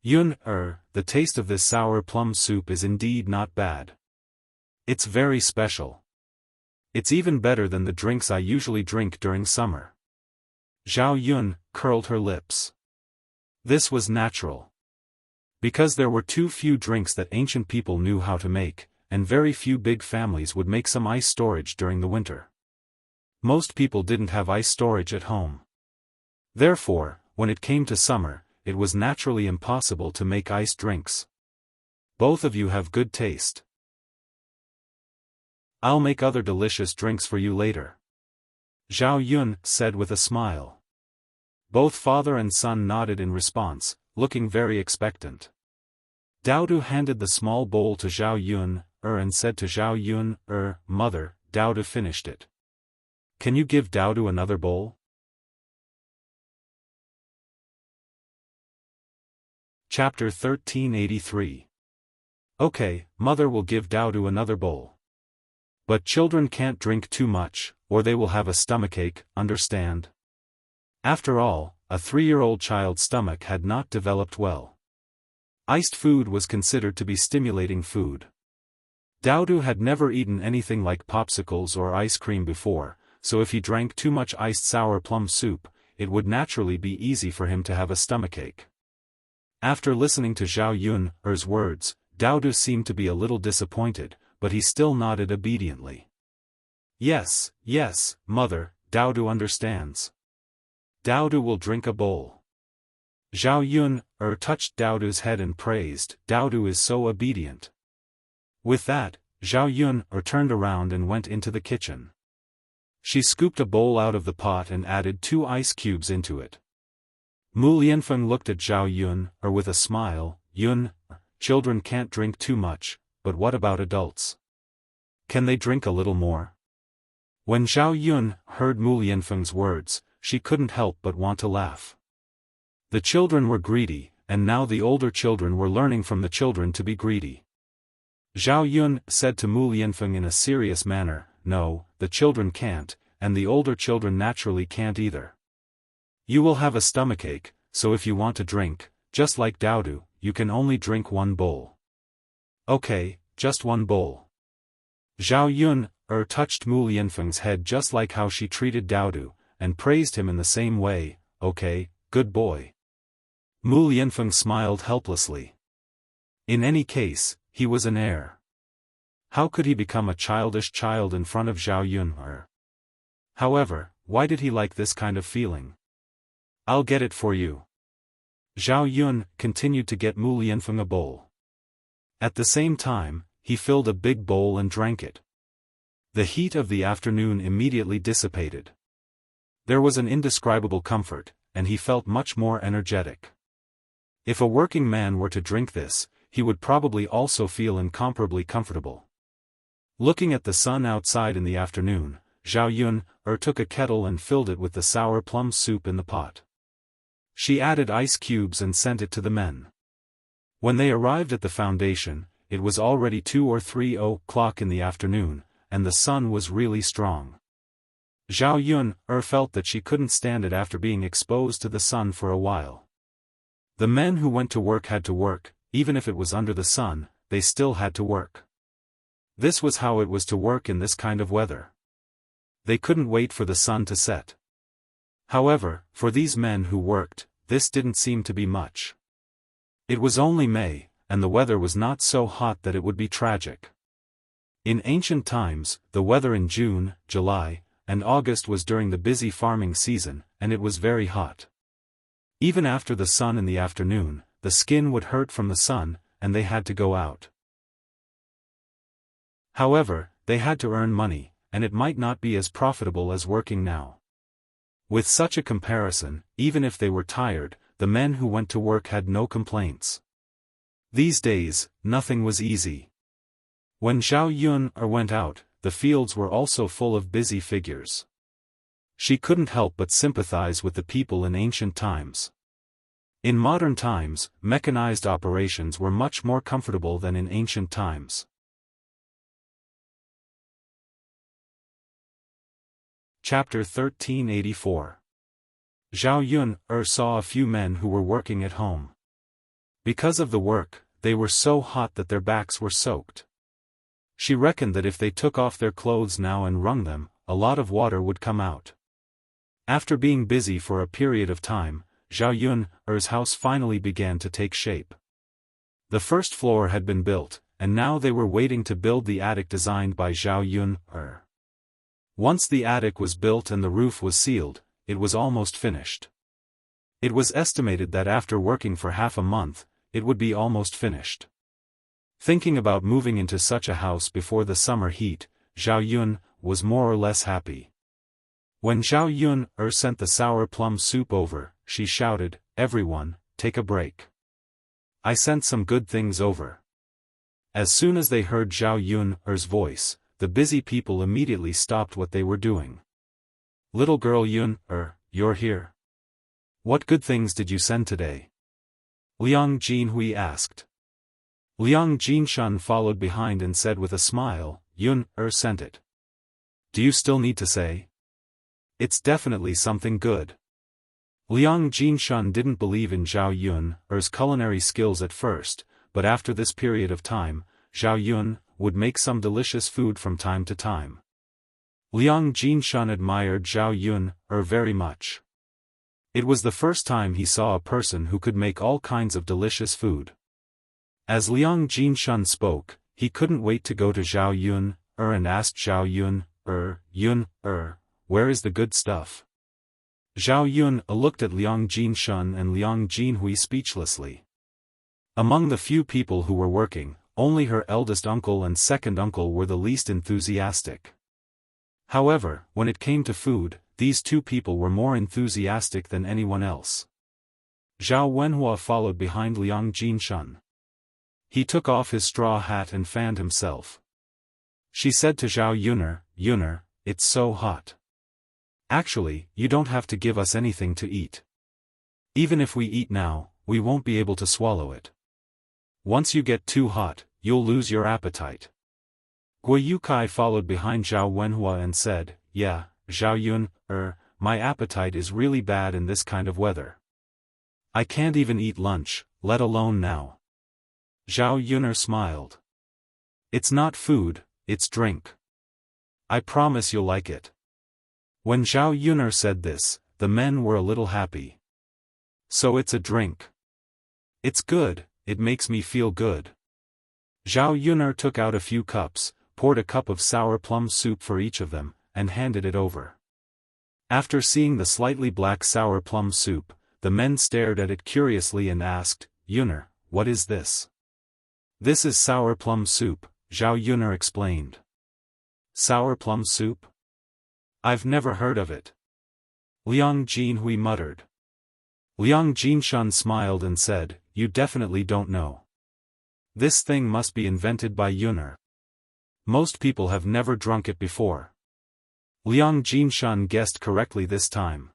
Yun, the taste of this sour plum soup is indeed not bad. It's very special. It's even better than the drinks I usually drink during summer. Zhao Yun curled her lips. This was natural. Because there were too few drinks that ancient people knew how to make, and very few big families would make some ice storage during the winter. Most people didn't have ice storage at home. Therefore, when it came to summer, it was naturally impossible to make ice drinks. Both of you have good taste. I'll make other delicious drinks for you later. Zhao Yun said with a smile. Both father and son nodded in response, looking very expectant. Dao Du handed the small bowl to Zhao Yun, and said to Zhao Yun, Mother, Dao Du finished it. Can you give Dao Du another bowl? Chapter 1383. Okay, Mother will give Dao Du another bowl. But children can't drink too much, or they will have a stomachache, understand? After all, a 3-year-old child's stomach had not developed well. Iced food was considered to be stimulating food. Dao Du had never eaten anything like popsicles or ice cream before, so if he drank too much iced sour plum soup, it would naturally be easy for him to have a stomachache. After listening to Zhao Yun's words, Dao Du seemed to be a little disappointed, but he still nodded obediently. Yes, yes, Mother, Dao Du understands. Daodu will drink a bowl. Zhao Yun touched Daodu's head and praised, Daodu is so obedient. With that, Zhao Yun turned around and went into the kitchen. She scooped a bowl out of the pot and added 2 ice cubes into it. Mu Lianfeng looked at Zhao Yun with a smile, Yun, children can't drink too much, but what about adults? Can they drink a little more? When Zhao Yun heard Mu Lianfeng's words, she couldn't help but want to laugh. The children were greedy, and now the older children were learning from the children to be greedy. Zhao Yun said to Mu Lianfeng in a serious manner, no, the children can't, and the older children naturally can't either. You will have a stomachache, so if you want to drink, just like Daodu, you can only drink 1 bowl. Okay, just 1 bowl. Zhao Yun touched Mu Lianfeng's head just like how she treated Daodu, and praised him in the same way, okay, good boy. Mu Lianfeng smiled helplessly. In any case, he was an heir. How could he become a childish child in front of Zhao Yun? However, why did he like this kind of feeling? I'll get it for you. Zhao Yun continued to get Mu Lianfeng a bowl. At the same time, he filled a big bowl and drank it. The heat of the afternoon immediately dissipated. There was an indescribable comfort, and he felt much more energetic. If a working man were to drink this, he would probably also feel incomparably comfortable. Looking at the sun outside in the afternoon, Zhao Yun took a kettle and filled it with the sour plum soup in the pot. She added ice cubes and sent it to the men. When they arrived at the foundation, it was already 2 or 3 o'clock in the afternoon, and the sun was really strong. Zhao Yun felt that she couldn't stand it after being exposed to the sun for a while. The men who went to work had to work, even if it was under the sun, they still had to work. This was how it was to work in this kind of weather. They couldn't wait for the sun to set. However, for these men who worked, this didn't seem to be much. It was only May, and the weather was not so hot that it would be tragic. In ancient times, the weather in June, July, and August was during the busy farming season, and it was very hot. Even after the sun in the afternoon, the skin would hurt from the sun, and they had to go out. However, they had to earn money, and it might not be as profitable as working now. With such a comparison, even if they were tired, the men who went to work had no complaints. These days, nothing was easy. When Zhao Yun went out, the fields were also full of busy figures. She couldn't help but sympathize with the people in ancient times. In modern times, mechanized operations were much more comfortable than in ancient times. Chapter 1384. Zhao Yun saw a few men who were working at home. Because of the work, they were so hot that their backs were soaked. She reckoned that if they took off their clothes now and wrung them, a lot of water would come out. After being busy for a period of time, Zhao Yun's house finally began to take shape. The first floor had been built, and now they were waiting to build the attic designed by Zhao Yun. Once the attic was built and the roof was sealed, it was almost finished. It was estimated that after working for half a month, it would be almost finished. Thinking about moving into such a house before the summer heat, Zhao Yun was more or less happy. When Zhao Yun sent the sour plum soup over, she shouted, "Everyone, take a break. I sent some good things over." As soon as they heard Zhao Yun's voice, the busy people immediately stopped what they were doing. "Little girl Yun, you're here. What good things did you send today?" Liang Jinhui asked. Liang Jinshan followed behind and said with a smile, "Yun sent it. Do you still need to say? It's definitely something good." Liang Jinshan didn't believe in Zhao Yun's culinary skills at first, but after this period of time, Zhao Yun would make some delicious food from time to time. Liang Jinshan admired Zhao Yun very much. It was the first time he saw a person who could make all kinds of delicious food. As Liang Jinshan spoke, he couldn't wait to go to Zhao Yun and asked Zhao Yun, where is the good stuff? Zhao Yun looked at Liang Jinshun and Liang Jinhui speechlessly. Among the few people who were working, only her eldest uncle and second uncle were the least enthusiastic. However, when it came to food, these two people were more enthusiastic than anyone else. Zhao Wenhua followed behind Liang Jinshun. He took off his straw hat and fanned himself. She said to Zhao Yuner, it's so hot. Actually, you don't have to give us anything to eat. Even if we eat now, we won't be able to swallow it. Once you get too hot, you'll lose your appetite. Gui Yukai followed behind Zhao Wenhua and said, yeah, Zhao Yun, my appetite is really bad in this kind of weather. I can't even eat lunch, let alone now. Zhao Yuner smiled. It's not food, it's drink. I promise you'll like it. When Zhao Yuner said this, the men were a little happy. So it's a drink. It's good, it makes me feel good. Zhao Yuner took out a few cups, poured a cup of sour plum soup for each of them, and handed it over. After seeing the slightly black sour plum soup, the men stared at it curiously and asked, Yuner, what is this? This is sour plum soup, Zhao Yuner explained. Sour plum soup? I've never heard of it. Liang Jinhui muttered. Liang Jinshun smiled and said, you definitely don't know. This thing must be invented by Yuner. Most people have never drunk it before. Liang Jinshun guessed correctly this time.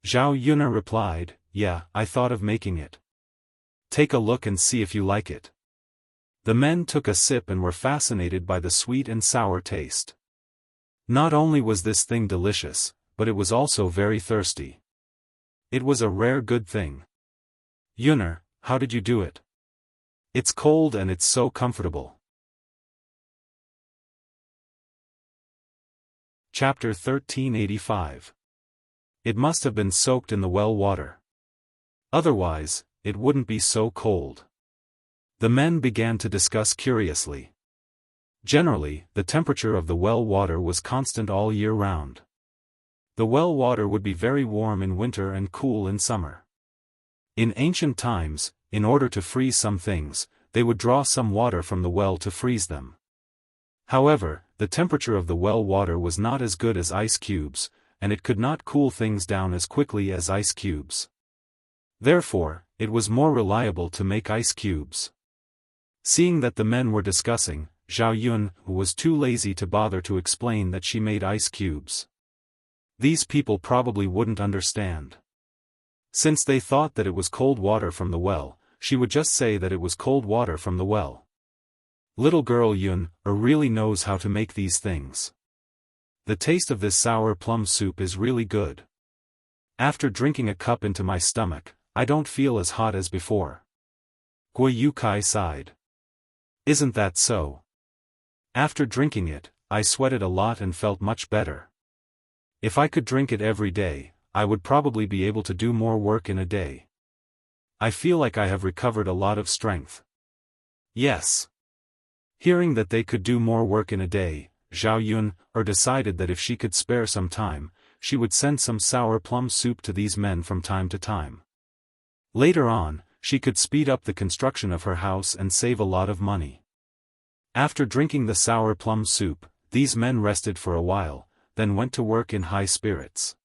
Zhao Yuner replied, yeah, I thought of making it. Take a look and see if you like it. The men took a sip and were fascinated by the sweet and sour taste. Not only was this thing delicious, but it was also very thirsty. It was a rare good thing. Yuner, how did you do it? It's cold and it's so comfortable. Chapter 1385. It must have been soaked in the well water. Otherwise, it wouldn't be so cold. The men began to discuss curiously. Generally, the temperature of the well water was constant all year round. The well water would be very warm in winter and cool in summer. In ancient times, in order to freeze some things, they would draw some water from the well to freeze them. However, the temperature of the well water was not as good as ice cubes, and it could not cool things down as quickly as ice cubes. Therefore, it was more reliable to make ice cubes. Seeing that the men were discussing, Zhao Yun was too lazy to bother to explain that she made ice cubes. These people probably wouldn't understand. Since they thought that it was cold water from the well, she would just say that it was cold water from the well. Little girl Yun really knows how to make these things. The taste of this sour plum soup is really good. After drinking a cup into my stomach, I don't feel as hot as before. Gui Yukai sighed. Isn't that so? After drinking it, I sweated a lot and felt much better. If I could drink it every day, I would probably be able to do more work in a day. I feel like I have recovered a lot of strength. Yes. Hearing that they could do more work in a day, Zhao Yun decided that if she could spare some time, she would send some sour plum soup to these men from time to time. Later on, she could speed up the construction of her house and save a lot of money. After drinking the sour plum soup, these men rested for a while, then went to work in high spirits.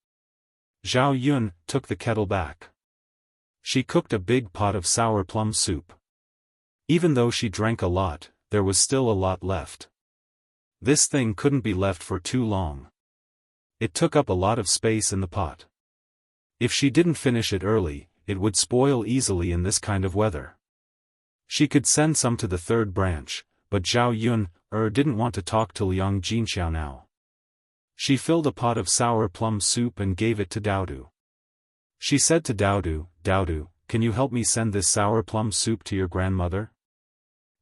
Zhao Yun took the kettle back. She cooked a big pot of sour plum soup. Even though she drank a lot, there was still a lot left. This thing couldn't be left for too long. It took up a lot of space in the pot. If she didn't finish it early, it would spoil easily in this kind of weather. She could send some to the third branch, but Zhao Yun didn't want to talk to Liang Jinxiao now. She filled a pot of sour plum soup and gave it to Daodu. She said to Daodu, can you help me send this sour plum soup to your grandmother?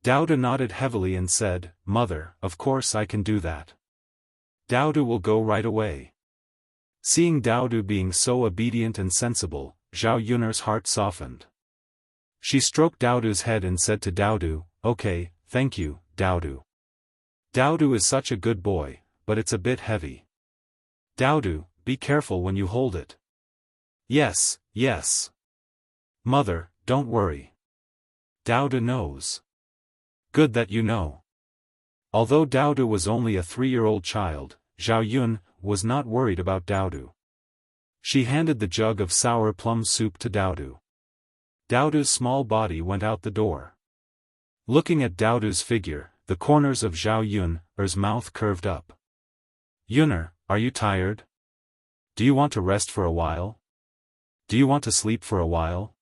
Daodu nodded heavily and said, Mother, of course I can do that. Daodu will go right away. Seeing Daodu being so obedient and sensible, Zhao Yun's heart softened. She stroked Daodu's head and said to Daodu, okay, thank you, Daodu. Daodu is such a good boy, but it's a bit heavy. Daodu, be careful when you hold it. Yes, yes. Mother, don't worry. Daodu knows. Good that you know. Although Daodu was only a 3-year-old child, Zhao Yun was not worried about Daodu. She handed the jug of sour plum soup to Daodu. Daodu's small body went out the door. Looking at Daodu's figure, the corners of Zhao Yun's mouth curved up. Yuner, are you tired? Do you want to rest for a while? Do you want to sleep for a while?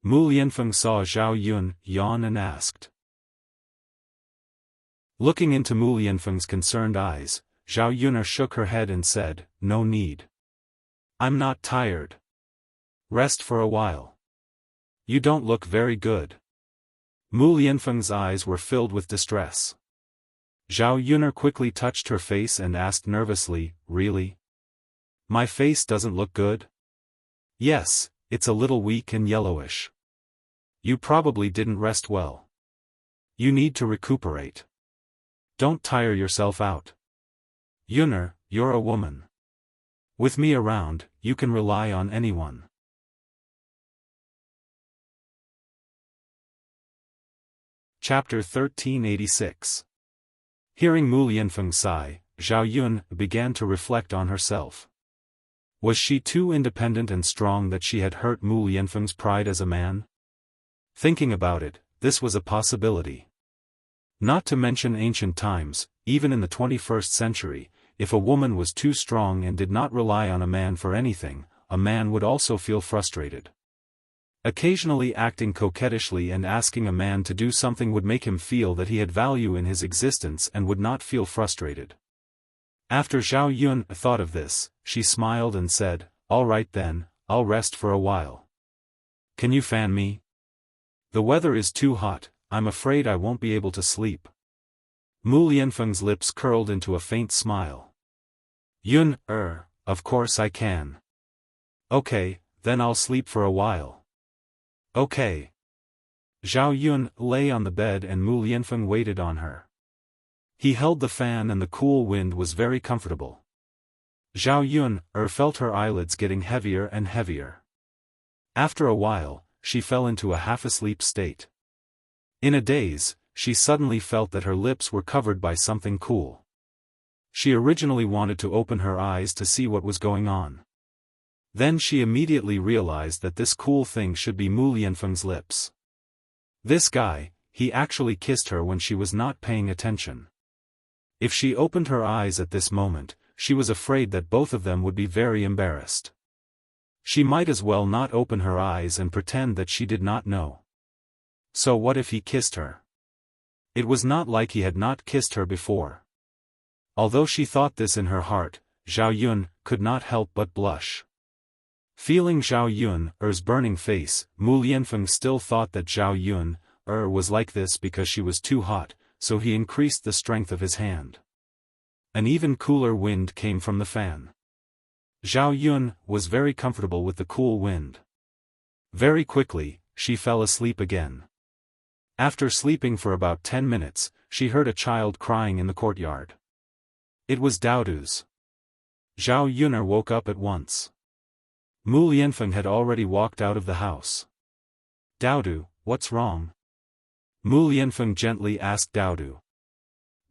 Mu Lianfeng saw Zhao Yun yawn and asked. Looking into Mu Lianfeng's concerned eyes, Zhao Yuner shook her head and said, no need. I'm not tired. Rest for a while. You don't look very good. Mu Lianfeng's eyes were filled with distress. Zhao Yuner quickly touched her face and asked nervously, really? My face doesn't look good? Yes, it's a little weak and yellowish. You probably didn't rest well. You need to recuperate. Don't tire yourself out. Yuner, you're a woman. With me around, you can rely on anyone. Chapter 1386. Hearing Mu Lianfeng sigh, Zhao Yun began to reflect on herself. Was she too independent and strong that she had hurt Mu Lianfeng's pride as a man? Thinking about it, this was a possibility. Not to mention ancient times, even in the 21st century, if a woman was too strong and did not rely on a man for anything, a man would also feel frustrated. Occasionally acting coquettishly and asking a man to do something would make him feel that he had value in his existence and would not feel frustrated. After Zhao Yun thought of this, she smiled and said, all right then, I'll rest for a while. Can you fan me? The weather is too hot, I'm afraid I won't be able to sleep. Mu Lianfeng's lips curled into a faint smile. Yun, of course I can. Okay, then I'll sleep for a while. Okay. Zhao Yun lay on the bed and Mu Lianfeng waited on her. He held the fan and the cool wind was very comfortable. Zhao Yun felt her eyelids getting heavier and heavier. After a while, she fell into a half-asleep state. In a daze, she suddenly felt that her lips were covered by something cool. She originally wanted to open her eyes to see what was going on. Then she immediately realized that this cool thing should be Mu Lianfeng's lips. This guy, he actually kissed her when she was not paying attention. If she opened her eyes at this moment, she was afraid that both of them would be very embarrassed. She might as well not open her eyes and pretend that she did not know. So what if he kissed her? It was not like he had not kissed her before. Although she thought this in her heart, Zhao Yun could not help but blush. Feeling Zhao Yun's burning face, Mu Lianfeng still thought that Zhao Yun was like this because she was too hot, so he increased the strength of his hand. An even cooler wind came from the fan. Zhao Yun was very comfortable with the cool wind. Very quickly, she fell asleep again. After sleeping for about 10 minutes, she heard a child crying in the courtyard. It was Daodu's. Zhao Yun woke up at once. Mu Lianfeng had already walked out of the house. Daodu, what's wrong? Mu Lianfeng gently asked Daodu.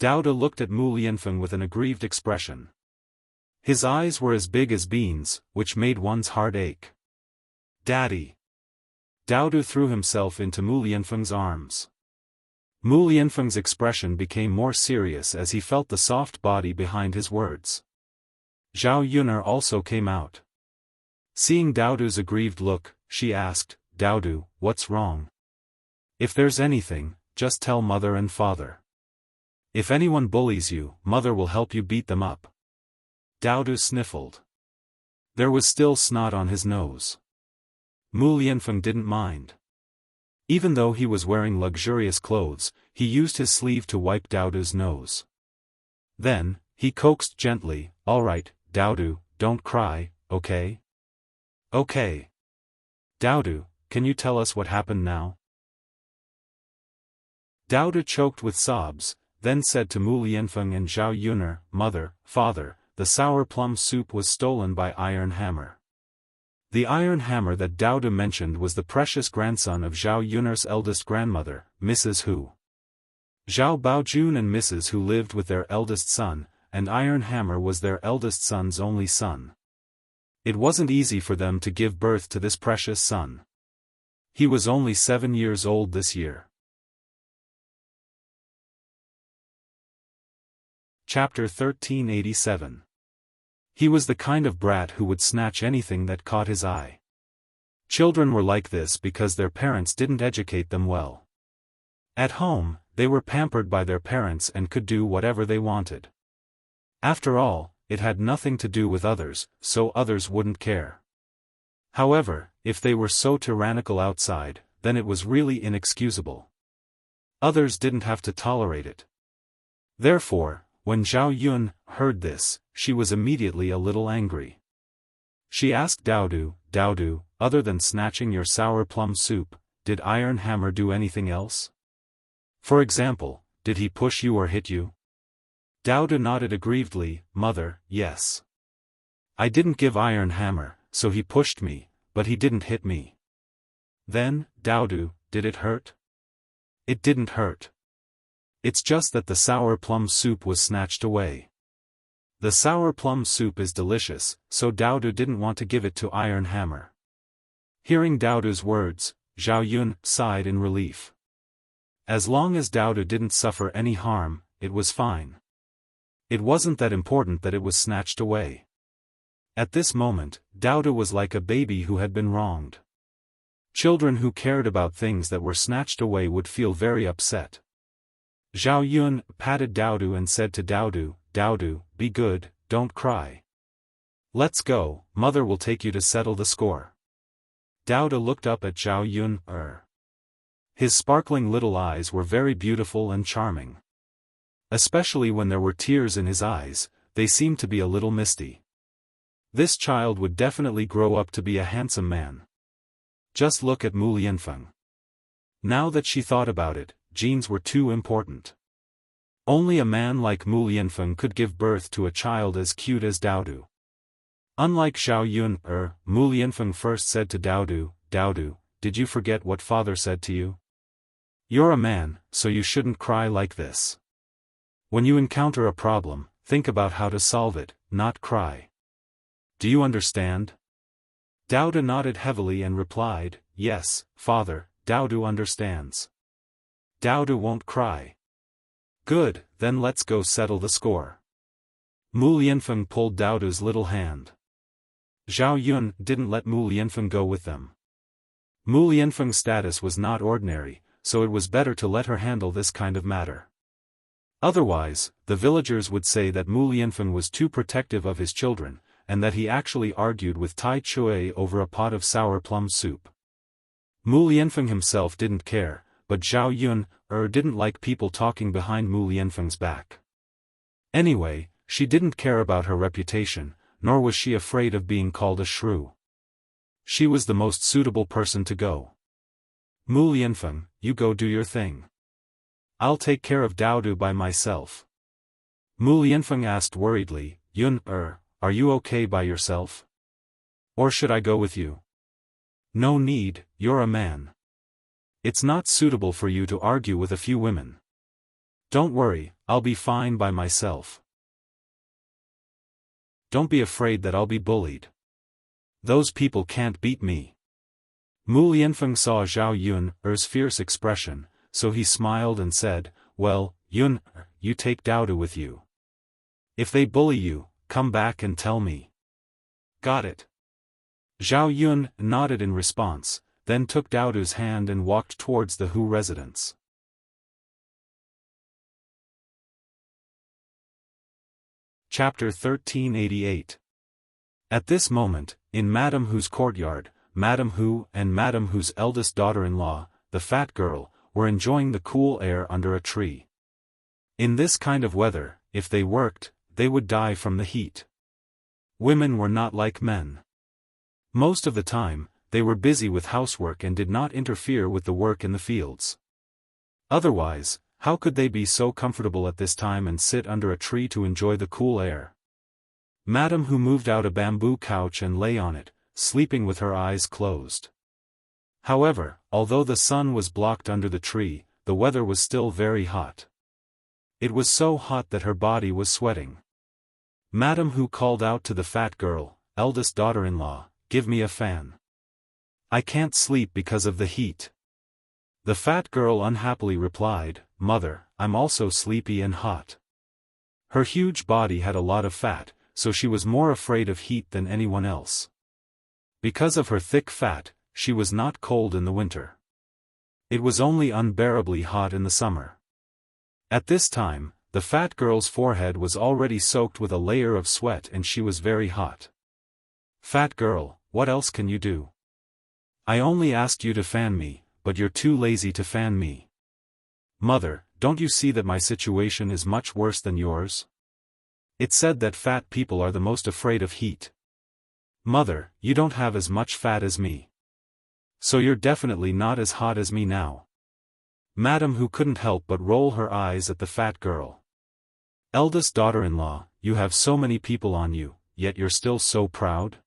Daodu looked at Mu Lianfeng with an aggrieved expression. His eyes were as big as beans, which made one's heart ache. Daddy! Daodu threw himself into Mu Lianfeng's arms. Mu Lianfeng's expression became more serious as he felt the soft body behind his words. Zhao Yun also came out. Seeing Daodu's aggrieved look, she asked, Daodu, what's wrong? If there's anything, just tell mother and father. If anyone bullies you, mother will help you beat them up. Daodu sniffled. There was still snot on his nose. Mu Lianfeng didn't mind. Even though he was wearing luxurious clothes, he used his sleeve to wipe Daodu's nose. Then, he coaxed gently, all right, Daodu, don't cry, okay? Okay. Daodu, can you tell us what happened now? Daodu choked with sobs, then said to Mu Lianfeng and Zhao Yun, Mother, Father, the sour plum soup was stolen by Iron Hammer. The iron hammer that Dowda mentioned was the precious grandson of Zhao Yun'er's eldest grandmother, Mrs. Hu. Zhao Baojun and Mrs. Hu lived with their eldest son, and Iron Hammer was their eldest son's only son. It wasn't easy for them to give birth to this precious son. He was only 7 years old this year. Chapter 1387. He was the kind of brat who would snatch anything that caught his eye. Children were like this because their parents didn't educate them well. At home, they were pampered by their parents and could do whatever they wanted. After all, it had nothing to do with others, so others wouldn't care. However, if they were so tyrannical outside, then it was really inexcusable. Others didn't have to tolerate it. Therefore, when Zhao Yun heard this, she was immediately a little angry. She asked Dowdu, other than snatching your sour plum soup, did Iron Hammer do anything else? For example, did he push you or hit you? Dowdu nodded aggrievedly, Mother, yes. I didn't give Iron Hammer, so he pushed me, but he didn't hit me. Then, Dowdu, did it hurt? It didn't hurt. It's just that the sour plum soup was snatched away. The sour plum soup is delicious, so Dowdu didn't want to give it to Iron Hammer. Hearing Dowdu's words, Zhao Yun sighed in relief. As long as Dowdu didn't suffer any harm, it was fine. It wasn't that important that it was snatched away. At this moment, Dowdu was like a baby who had been wronged. Children who cared about things that were snatched away would feel very upset. Zhao Yun patted Dowdu and said to Dowdu, be good, don't cry. Let's go, Mother will take you to settle the score. Dowdu looked up at Zhao Yun. His sparkling little eyes were very beautiful and charming. Especially when there were tears in his eyes, they seemed to be a little misty. This child would definitely grow up to be a handsome man. Just look at Mu Lianfeng. Now that she thought about it, genes were too important. Only a man like Mu Lianfeng could give birth to a child as cute as Dowdu. Unlike Zhao Yun, Mu Lianfeng first said to Dowdu, did you forget what father said to you? You're a man, so you shouldn't cry like this. When you encounter a problem, think about how to solve it, not cry. Do you understand? Dowdu nodded heavily and replied, yes, father, Dowdu understands. Dowdu won't cry. Good, then let's go settle the score. Mu Lianfeng pulled Dowdu's little hand. Zhao Yun didn't let Mu Lianfeng go with them. Mu Lianfeng's status was not ordinary, so it was better to let her handle this kind of matter. Otherwise, the villagers would say that Mu Lianfeng was too protective of his children, and that he actually argued with Tai Chui over a pot of sour plum soup. Mu Lianfeng himself didn't care, but Zhao Yun didn't like people talking behind Mu Lianfeng's back. Anyway, she didn't care about her reputation, nor was she afraid of being called a shrew. She was the most suitable person to go. Mu Lianfeng, you go do your thing. I'll take care of Dowdu by myself. Mu Lianfeng asked worriedly, Yun, are you okay by yourself? Or should I go with you? No need, you're a man. It's not suitable for you to argue with a few women. Don't worry, I'll be fine by myself. Don't be afraid that I'll be bullied. Those people can't beat me. Mu Lianfeng saw Zhao Yun's fierce expression, so he smiled and said, well, Yun, you take Dowdu with you. If they bully you, come back and tell me. Got it. Zhao Yun nodded in response, then took Dowdu's hand and walked towards the Hu residence. Chapter 1388. At this moment, in Madame Hu's courtyard, Madame Hu and Madame Hu's eldest daughter-in-law, the fat girl, were enjoying the cool air under a tree. In this kind of weather, if they worked, they would die from the heat. Women were not like men. Most of the time, they were busy with housework and did not interfere with the work in the fields. Otherwise, how could they be so comfortable at this time and sit under a tree to enjoy the cool air? Madam Hu moved out a bamboo couch and lay on it, sleeping with her eyes closed. However, although the sun was blocked under the tree, the weather was still very hot. It was so hot that her body was sweating. Madam Hu called out to the fat girl, eldest daughter-in-law, "Give me a fan. I can't sleep because of the heat." The fat girl unhappily replied, "Mother, I'm also sleepy and hot." Her huge body had a lot of fat, so she was more afraid of heat than anyone else. Because of her thick fat, she was not cold in the winter. It was only unbearably hot in the summer. At this time, the fat girl's forehead was already soaked with a layer of sweat and she was very hot. "Fat girl, what else can you do? I only asked you to fan me, but you're too lazy to fan me. Mother, don't you see that my situation is much worse than yours? It's said that fat people are the most afraid of heat. Mother, you don't have as much fat as me. So you're definitely not as hot as me now." Madam Hu couldn't help but roll her eyes at the fat girl. "Eldest daughter-in-law, you have so many people on you, yet you're still so proud?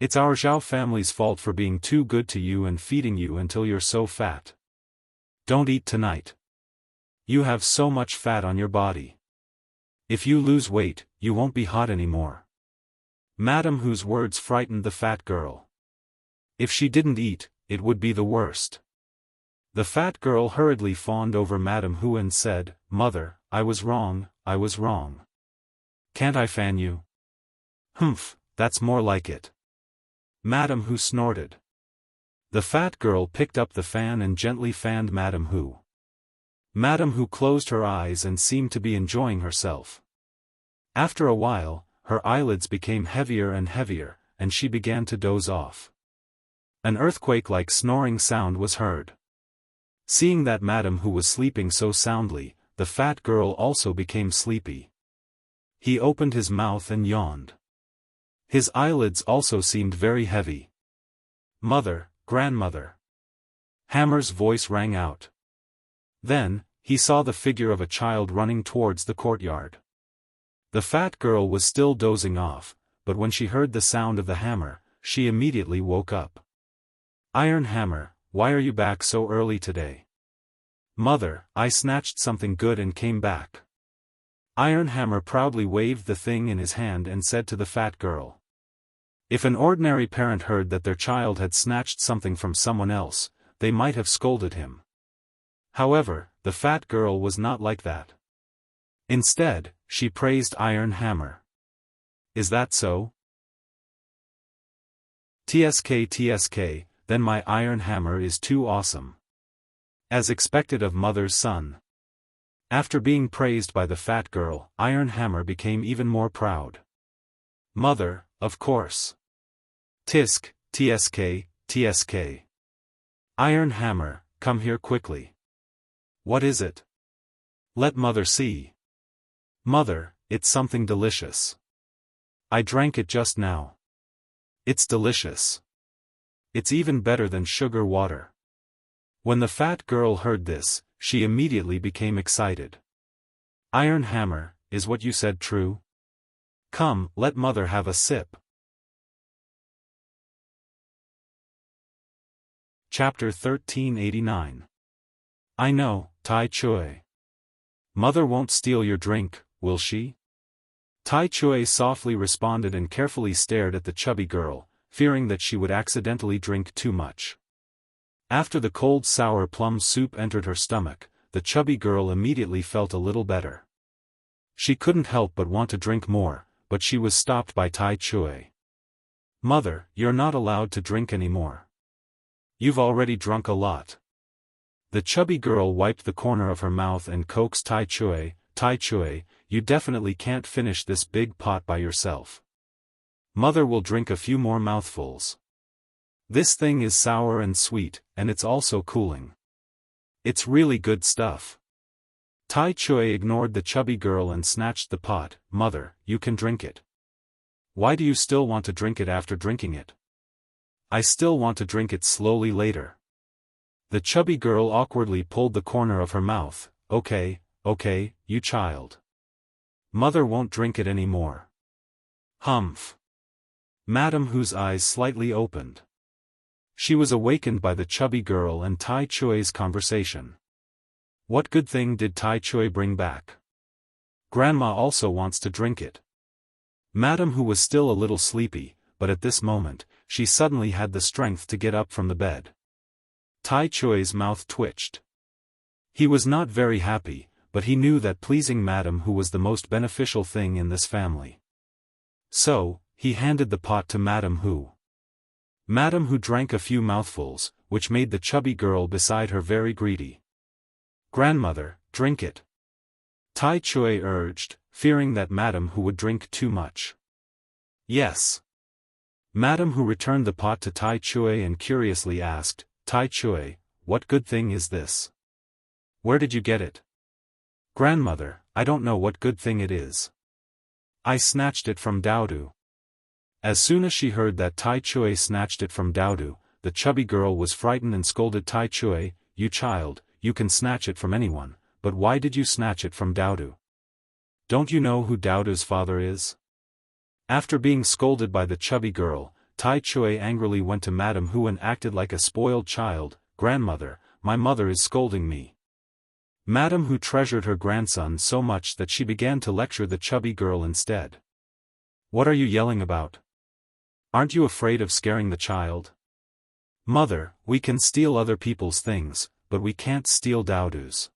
It's our Zhao family's fault for being too good to you and feeding you until you're so fat. Don't eat tonight. You have so much fat on your body. If you lose weight, you won't be hot anymore." Madam Hu's words frightened the fat girl. If she didn't eat, it would be the worst. The fat girl hurriedly fawned over Madam Hu and said, "Mother, I was wrong, I was wrong. Can't I fan you?" "Humph, that's more like it." Madam Hu snorted. The fat girl picked up the fan and gently fanned Madam Hu. Madam Hu closed her eyes and seemed to be enjoying herself. After a while, her eyelids became heavier and heavier, and she began to doze off. An earthquake-like snoring sound was heard. Seeing that Madam Hu was sleeping so soundly, the fat girl also became sleepy. He opened his mouth and yawned. His eyelids also seemed very heavy. "Mother, grandmother." Hammer's voice rang out. Then, he saw the figure of a child running towards the courtyard. The fat girl was still dozing off, but when she heard the sound of the hammer, she immediately woke up. "Iron Hammer, why are you back so early today?" "Mother, I snatched something good and came back." Iron Hammer proudly waved the thing in his hand and said to the fat girl. If an ordinary parent heard that their child had snatched something from someone else, they might have scolded him. However, the fat girl was not like that. Instead, she praised Iron Hammer. "Is that so? TSK, then my Iron Hammer is too awesome." As expected of mother's son. After being praised by the fat girl, Iron Hammer became even more proud. "Mother, of course. TSK. Iron Hammer, come here quickly." "What is it?" "Let mother see." "Mother, it's something delicious. I drank it just now. It's delicious. It's even better than sugar water." When the fat girl heard this, she immediately became excited. "Iron Hammer, is what you said true? Come, let mother have a sip." Chapter 1389. "I know, Tai Chui. Mother won't steal your drink, will she?" Tai Chui softly responded and carefully stared at the chubby girl, fearing that she would accidentally drink too much. After the cold sour plum soup entered her stomach, the chubby girl immediately felt a little better. She couldn't help but want to drink more, but she was stopped by Tai Chui. "Mother, you're not allowed to drink anymore. You've already drunk a lot." The chubby girl wiped the corner of her mouth and coaxed Tai Chui, "Tai Chui, you definitely can't finish this big pot by yourself. Mother will drink a few more mouthfuls. This thing is sour and sweet, and it's also cooling. It's really good stuff." Tai Chui ignored the chubby girl and snatched the pot. "Mother, you can drink it. Why do you still want to drink it after drinking it?" "I still want to drink it slowly later." The chubby girl awkwardly pulled the corner of her mouth. Okay, you child. Mother won't drink it anymore. Humph. Madame Hu's eyes slightly opened. She was awakened by the chubby girl and Tai Chui's conversation. What good thing did Tai Chui bring back? Grandma also wants to drink it. Madame Hu was still a little sleepy, but at this moment, she suddenly had the strength to get up from the bed. Tai Chui's mouth twitched. He was not very happy, but he knew that pleasing Madame Hu was the most beneficial thing in this family. So, he handed the pot to Madame Hu. Madame Hu drank a few mouthfuls, which made the chubby girl beside her very greedy. "Grandmother, drink it," Tai Chui urged, fearing that Madame Hu would drink too much. "Yes." Madame Hu returned the pot to Tai Chui and curiously asked, "Tai Chui, what good thing is this? Where did you get it?" "Grandmother, I don't know what good thing it is. I snatched it from Daodu." As soon as she heard that Tai Chui snatched it from Daodu, the chubby girl was frightened and scolded Tai Chui, "You child, you can snatch it from anyone, but why did you snatch it from Daodu? Don't you know who Daodu's father is?" After being scolded by the chubby girl, Tai Chui angrily went to Madame Hu and acted like a spoiled child. "Grandmother, my mother is scolding me." Madame Hu treasured her grandson so much that she began to lecture the chubby girl instead. "What are you yelling about? Aren't you afraid of scaring the child? Mother, we can steal other people's things, but we can't steal Daodu's.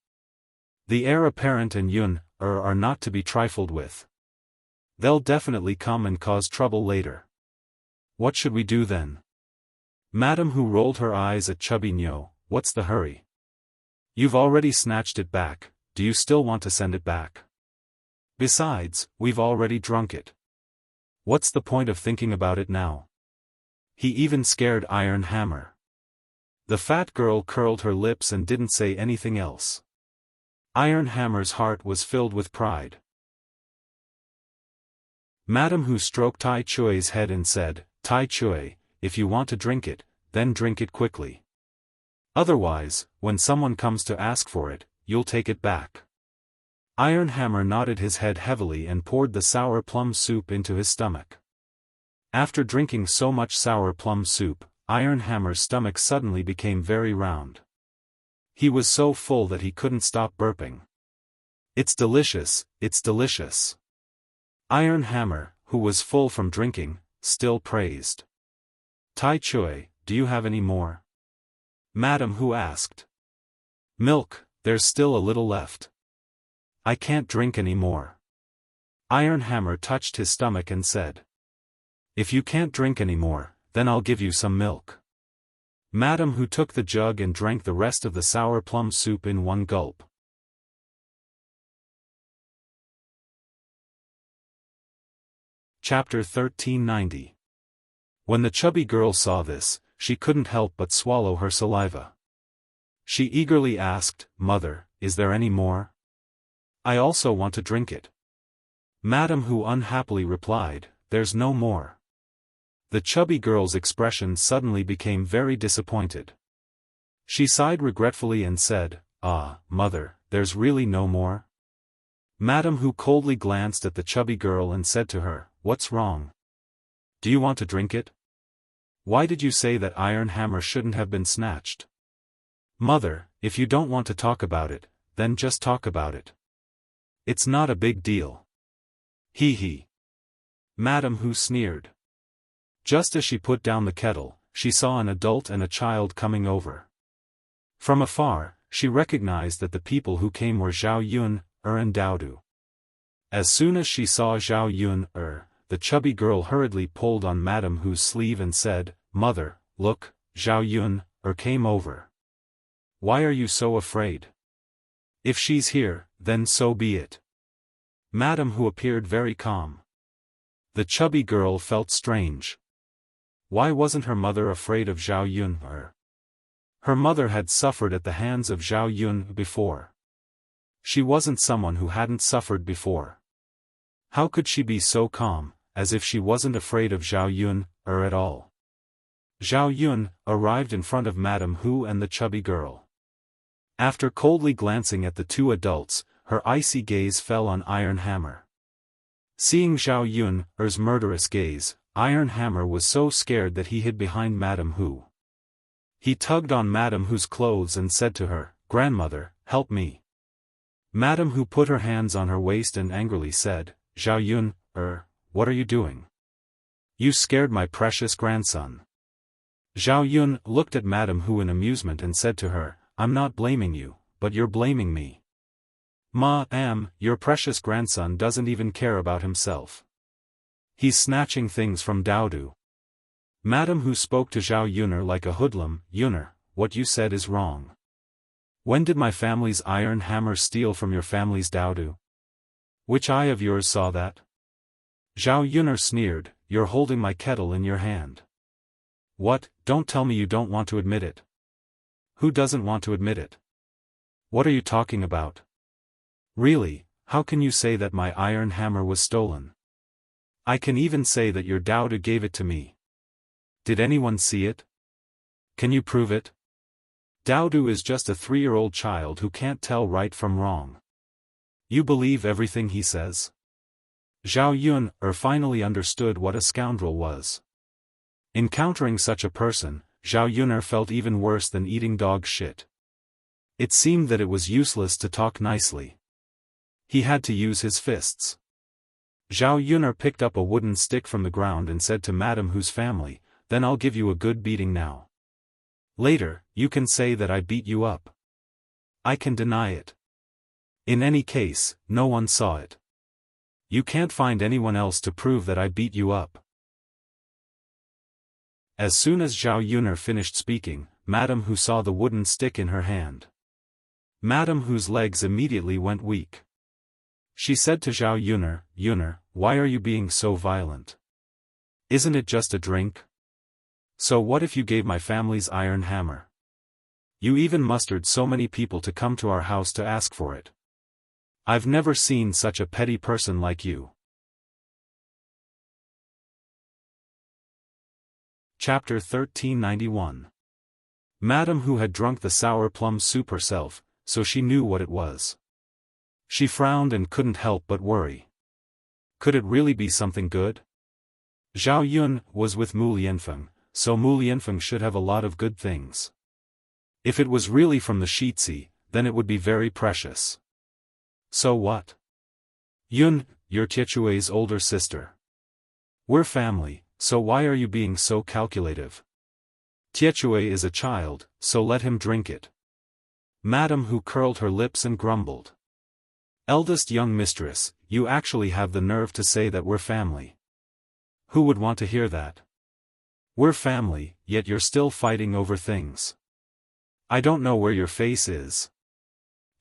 The heir apparent and Yun are not to be trifled with. They'll definitely come and cause trouble later. What should we do then?" Madame Hu rolled her eyes at chubby Nyo. "What's the hurry? You've already snatched it back, do you still want to send it back? Besides, we've already drunk it. What's the point of thinking about it now?" He even scared Iron Hammer. The fat girl curled her lips and didn't say anything else. Iron Hammer's heart was filled with pride. Madame Hu stroked Tai Chui's head and said, "Tai Chui, if you want to drink it, then drink it quickly. Otherwise, when someone comes to ask for it, you'll take it back." Iron Hammer nodded his head heavily and poured the sour plum soup into his stomach. After drinking so much sour plum soup, Iron Hammer's stomach suddenly became very round. He was so full that he couldn't stop burping. "It's delicious, it's delicious." Iron Hammer, who was full from drinking, still praised. "Tai Chui, do you have any more?" Madame Hu asked. "Milk, there's still a little left. I can't drink any more." Iron Hammer touched his stomach and said, "If you can't drink any more, then I'll give you some milk." Madame Hu took the jug and drank the rest of the sour plum soup in one gulp. Chapter 1390. When the chubby girl saw this, she couldn't help but swallow her saliva. She eagerly asked, "Mother, is there any more? I also want to drink it." Madame Hu unhappily replied, "There's no more." The chubby girl's expression suddenly became very disappointed. She sighed regretfully and said, "Ah, mother, there's really no more?" Madame Hu coldly glanced at the chubby girl and said to her, "What's wrong? Do you want to drink it? Why did you say that Iron Hammer shouldn't have been snatched?" "Mother, if you don't want to talk about it, then just talk about it. It's not a big deal." "Hee hee." Madame Hu sneered. Just as she put down the kettle, she saw an adult and a child coming over. From afar, she recognized that the people who came were Zhao Yun, and Daodu. As soon as she saw Zhao Yun, the chubby girl hurriedly pulled on Madame Hu's sleeve and said, "Mother, look, Zhao Yun, came over. Why are you so afraid? If she's here, then so be it." Madame Hu appeared very calm. The chubby girl felt strange. Why wasn't her mother afraid of Zhao Yun? Her mother had suffered at the hands of Zhao Yun before. She wasn't someone who hadn't suffered before. How could she be so calm, as if she wasn't afraid of Zhao Yun, at all? Zhao Yun arrived in front of Madame Hu and the chubby girl. After coldly glancing at the two adults, her icy gaze fell on Iron Hammer. Seeing Zhao Yun's murderous gaze, Iron Hammer was so scared that he hid behind Madame Hu. He tugged on Madame Hu's clothes and said to her, "Grandmother, help me." Madame Hu put her hands on her waist and angrily said, "Zhao Yun, what are you doing? You scared my precious grandson." Zhao Yun looked at Madame Hu in amusement and said to her, "I'm not blaming you, but you're blaming me. Your precious grandson doesn't even care about himself. He's snatching things from Daodu." Madame Hu spoke to Zhao Yun like a hoodlum. "Yun, what you said is wrong. When did my family's iron hammer steal from your family's Daodu? Which eye of yours saw that?" Zhao Yun sneered, "You're holding my kettle in your hand." "What, don't tell me you don't want to admit it." "Who doesn't want to admit it? What are you talking about? Really, how can you say that my iron hammer was stolen? I can even say that your Daodu gave it to me. Did anyone see it? Can you prove it?" Daodu is just a 3-year-old child who can't tell right from wrong. You believe everything he says? Zhao Yun finally understood what a scoundrel was. Encountering such a person, Zhao Yun felt even worse than eating dog shit. It seemed that it was useless to talk nicely. He had to use his fists. Zhao Yun picked up a wooden stick from the ground and said to Madame Hu's family, "Then I'll give you a good beating now. Later, you can say that I beat you up. I can deny it. In any case, no one saw it. You can't find anyone else to prove that I beat you up." As soon as Zhao Yun finished speaking, Madame Hu saw the wooden stick in her hand. Madame Hu's legs immediately went weak. She said to Zhao Yun, "Yun, why are you being so violent? Isn't it just a drink? So what if you gave my family's iron hammer? You even mustered so many people to come to our house to ask for it. I've never seen such a petty person like you." Chapter 1391. Madame Hu had drunk the sour plum soup herself, so she knew what it was. She frowned and couldn't help but worry. Could it really be something good? Zhao Yun was with Mu Lianfeng, so Mu Lianfeng should have a lot of good things. If it was really from the Shitzi, then it would be very precious. So what? Yun, you're Tietue's older sister. We're family, so why are you being so calculative? Tietue is a child, so let him drink it. Madame Hu curled her lips and grumbled. Eldest young mistress, you actually have the nerve to say that we're family. Who would want to hear that? We're family, yet you're still fighting over things. I don't know where your face is.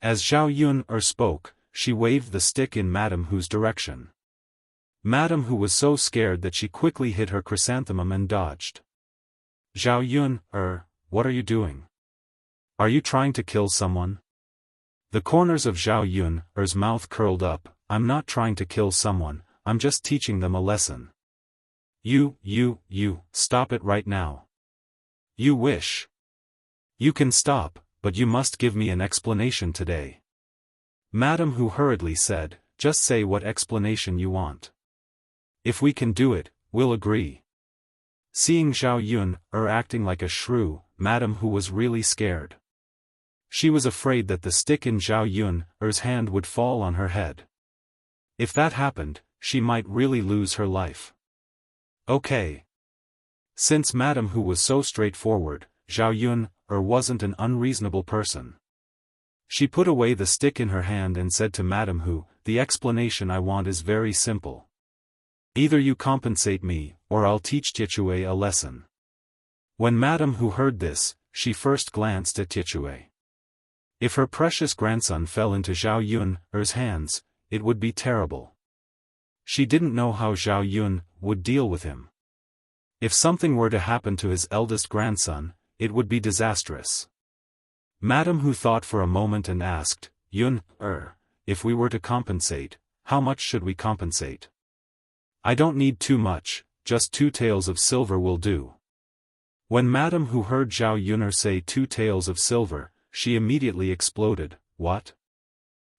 As Zhao Yun spoke, she waved the stick in Madame Hu's direction. Madame Hu was so scared that she quickly hid her chrysanthemum and dodged. Zhao Yun, what are you doing? Are you trying to kill someone? The corners of Zhao Yun's mouth curled up. I'm not trying to kill someone, I'm just teaching them a lesson. You, stop it right now. You wish. You can stop, but you must give me an explanation today. Madame Hu hurriedly said, just say what explanation you want. If we can do it, we'll agree. Seeing Zhao Yun acting like a shrew, Madame Hu was really scared. She was afraid that the stick in Zhao Yun's hand would fall on her head. If that happened, she might really lose her life. Okay. Since Madame Hu was so straightforward, Zhao Yun wasn't an unreasonable person. She put away the stick in her hand and said to Madame Hu, the explanation I want is very simple. Either you compensate me, or I'll teach Tietue a lesson. When Madame Hu heard this, she first glanced at Tietue. If her precious grandson fell into Zhao Yun's hands, it would be terrible. She didn't know how Zhao Yun would deal with him. If something were to happen to his eldest grandson, it would be disastrous. Madame Hu thought for a moment and asked, Yun, if we were to compensate, how much should we compensate? I don't need too much, just 2 taels of silver will do. When Madame Hu heard Zhao Yun say 2 taels of silver, she immediately exploded. What?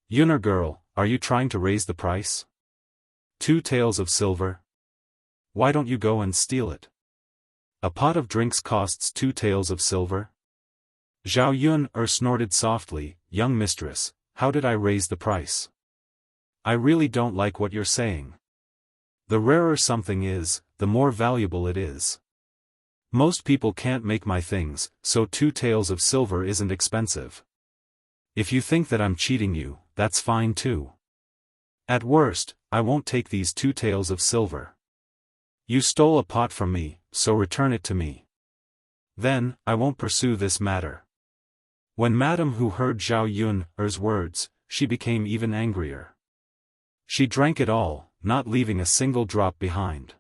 Yun girl, are you trying to raise the price? 2 taels of silver? Why don't you go and steal it? A pot of drinks costs 2 taels of silver? Zhao Yun snorted softly, young mistress, how did I raise the price? I really don't like what you're saying. The rarer something is, the more valuable it is. Most people can't make my things, so 2 taels of silver isn't expensive. If you think that I'm cheating you, that's fine too. At worst, I won't take these 2 taels of silver. You stole a pot from me, so return it to me. Then, I won't pursue this matter. When Madame Hu heard Zhao Yun's words, she became even angrier. She drank it all, not leaving a single drop behind.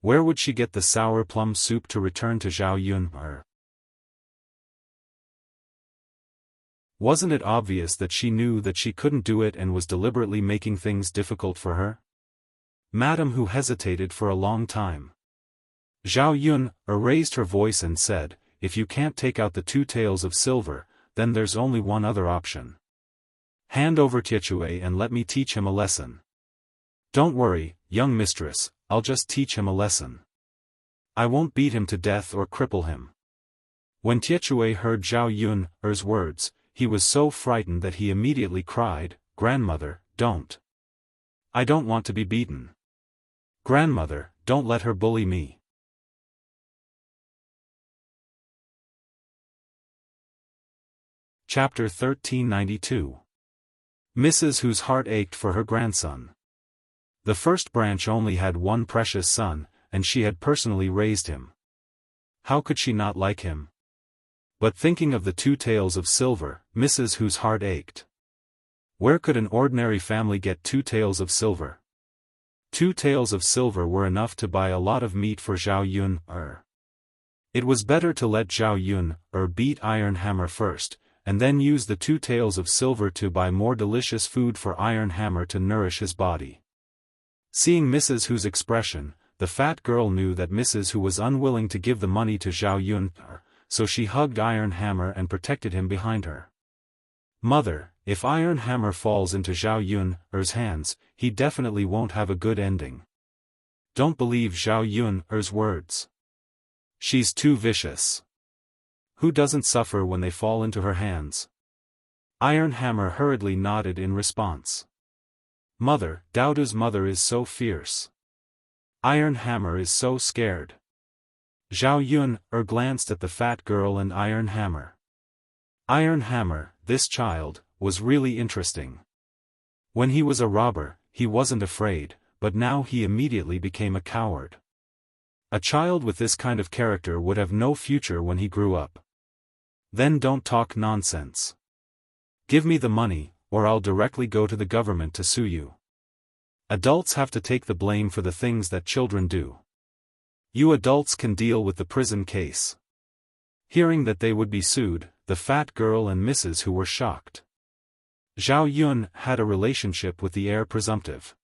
Where would she get the sour plum soup to return to Zhao Yun? Wasn't it obvious that she knew that she couldn't do it and was deliberately making things difficult for her? Madame Hu hesitated for a long time. Zhao Yun raised her voice and said, if you can't take out the 2 taels of silver, then there's only one other option. Hand over Tietue and let me teach him a lesson. Don't worry, young mistress, I'll just teach him a lesson. I won't beat him to death or cripple him. When Tietue heard Zhao Yun's words, he was so frightened that he immediately cried, Grandmother, don't. I don't want to be beaten. Grandmother, don't let her bully me. Chapter 1392. Mrs. Hu's heart ached for her grandson. The first branch only had one precious son, and she had personally raised him. How could she not like him? But thinking of the 2 taels of silver, Mrs. Hu's heart ached. Where could an ordinary family get 2 taels of silver? 2 taels of silver were enough to buy a lot of meat for Zhao Yun. It was better to let Zhao Yun beat Iron Hammer first, and then use the 2 taels of silver to buy more delicious food for Iron Hammer to nourish his body. Seeing Mrs. Hu's expression, the fat girl knew that Mrs. Hu was unwilling to give the money to Zhao Yun, so she hugged Iron Hammer and protected him behind her. Mother, if Iron Hammer falls into Zhao Yun's hands, he definitely won't have a good ending. Don't believe Zhao Yun's words. She's too vicious. Who doesn't suffer when they fall into her hands? Iron Hammer hurriedly nodded in response. Mother, Daodu's mother is so fierce. Iron Hammer is so scared. Zhao Yun glanced at the fat girl and Iron Hammer. Iron Hammer, this child, was really interesting. When he was a robber, he wasn't afraid, but now he immediately became a coward. A child with this kind of character would have no future when he grew up. Then don't talk nonsense. Give me the money, or I'll directly go to the government to sue you. Adults have to take the blame for the things that children do. You adults can deal with the prison case. Hearing that they would be sued, the fat girl and Mrs. Hu were shocked. Zhao Yun had a relationship with the heir presumptive.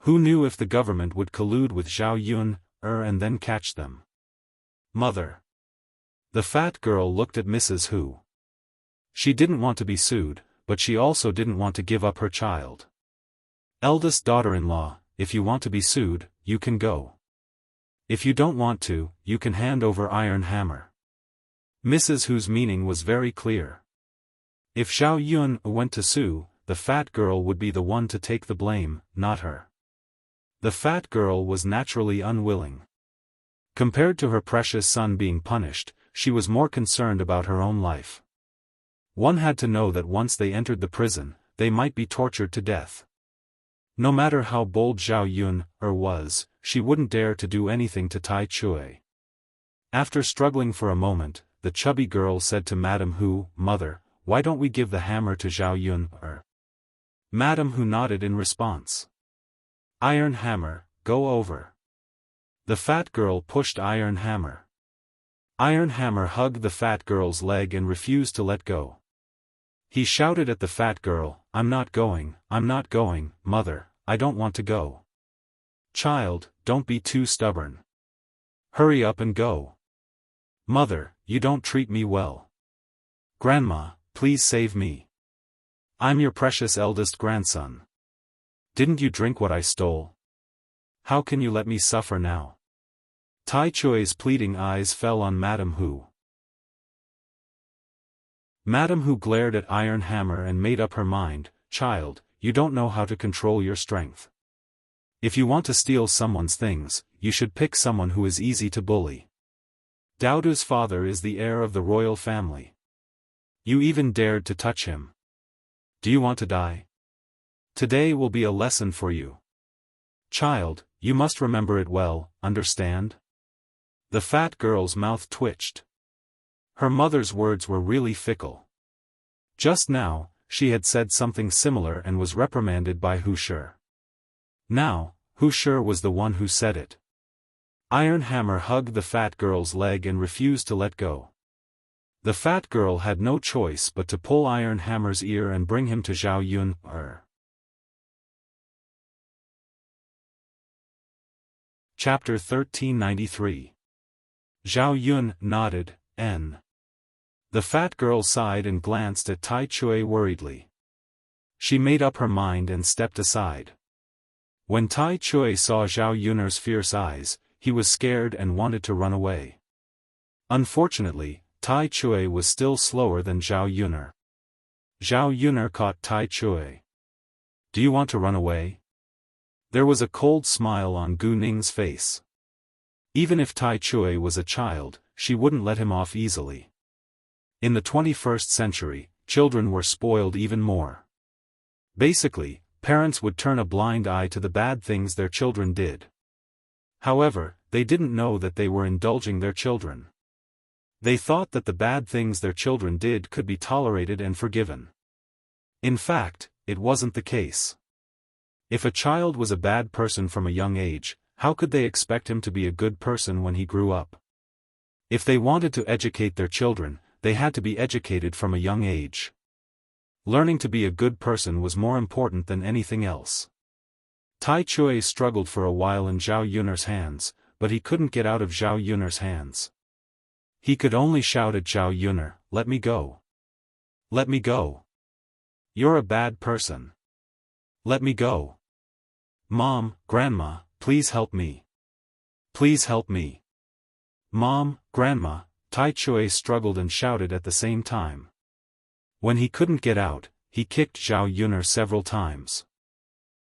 Who knew if the government would collude with Zhao Yun and then catch them? Mother. The fat girl looked at Mrs. Hu. She didn't want to be sued, but she also didn't want to give up her child. Eldest daughter-in-law, if you want to be sued, you can go. If you don't want to, you can hand over Iron Hammer. Mrs. Hu's meaning was very clear. If Zhao Yun went to sue, the fat girl would be the one to take the blame, not her. The fat girl was naturally unwilling. Compared to her precious son being punished, she was more concerned about her own life. One had to know that once they entered the prison, they might be tortured to death. No matter how bold Zhao Yun was, she wouldn't dare to do anything to Tai Chui. After struggling for a moment, the chubby girl said to Madame Hu, Mother, why don't we give the hammer to Zhao Yun? Madame Hu nodded in response. Iron Hammer, go over. The fat girl pushed Iron Hammer. Iron Hammer hugged the fat girl's leg and refused to let go. He shouted at the fat girl, I'm not going, Mother, I don't want to go. Child, don't be too stubborn. Hurry up and go. Mother, you don't treat me well. Grandma, please save me. I'm your precious eldest grandson. Didn't you drink what I stole? How can you let me suffer now? Tai Chui's pleading eyes fell on Madame Hu. Madame Hu glared at Iron Hammer and made up her mind, "Child, you don't know how to control your strength. If you want to steal someone's things, you should pick someone who is easy to bully. Daodu's father is the heir of the royal family. You even dared to touch him. Do you want to die? Today will be a lesson for you. Child, you must remember it well, understand?" The fat girl's mouth twitched. Her mother's words were really fickle. Just now, she had said something similar and was reprimanded by Hu Shi. Now, Hu Shi was the one who said it. Iron Hammer hugged the fat girl's leg and refused to let go. The fat girl had no choice but to pull Iron Hammer's ear and bring him to Zhao Yun. Chapter 1393. Zhao Yun nodded, N. The fat girl sighed and glanced at Tai Chui worriedly. She made up her mind and stepped aside. When Tai Chui saw Zhao Yun's fierce eyes, he was scared and wanted to run away. Unfortunately, Tai Chui was still slower than Zhao Yun. Zhao Yun caught Tai Chui. "Do you want to run away?" There was a cold smile on Gu Ning's face. Even if Tai Chui was a child, she wouldn't let him off easily. In the 21st century, children were spoiled even more. Basically, parents would turn a blind eye to the bad things their children did. However, they didn't know that they were indulging their children. They thought that the bad things their children did could be tolerated and forgiven. In fact, it wasn't the case. If a child was a bad person from a young age, how could they expect him to be a good person when he grew up? If they wanted to educate their children, they had to be educated from a young age. Learning to be a good person was more important than anything else. Tai Chui struggled for a while in Zhao Yun's hands, but he couldn't get out of Zhao Yun's hands. He could only shout at Zhao Yun, "Let me go. Let me go. You're a bad person. Let me go. Mom, Grandma, please help me. Please help me. Mom, Grandma." Tai Chui struggled and shouted at the same time. When he couldn't get out, he kicked Zhao Yun several times.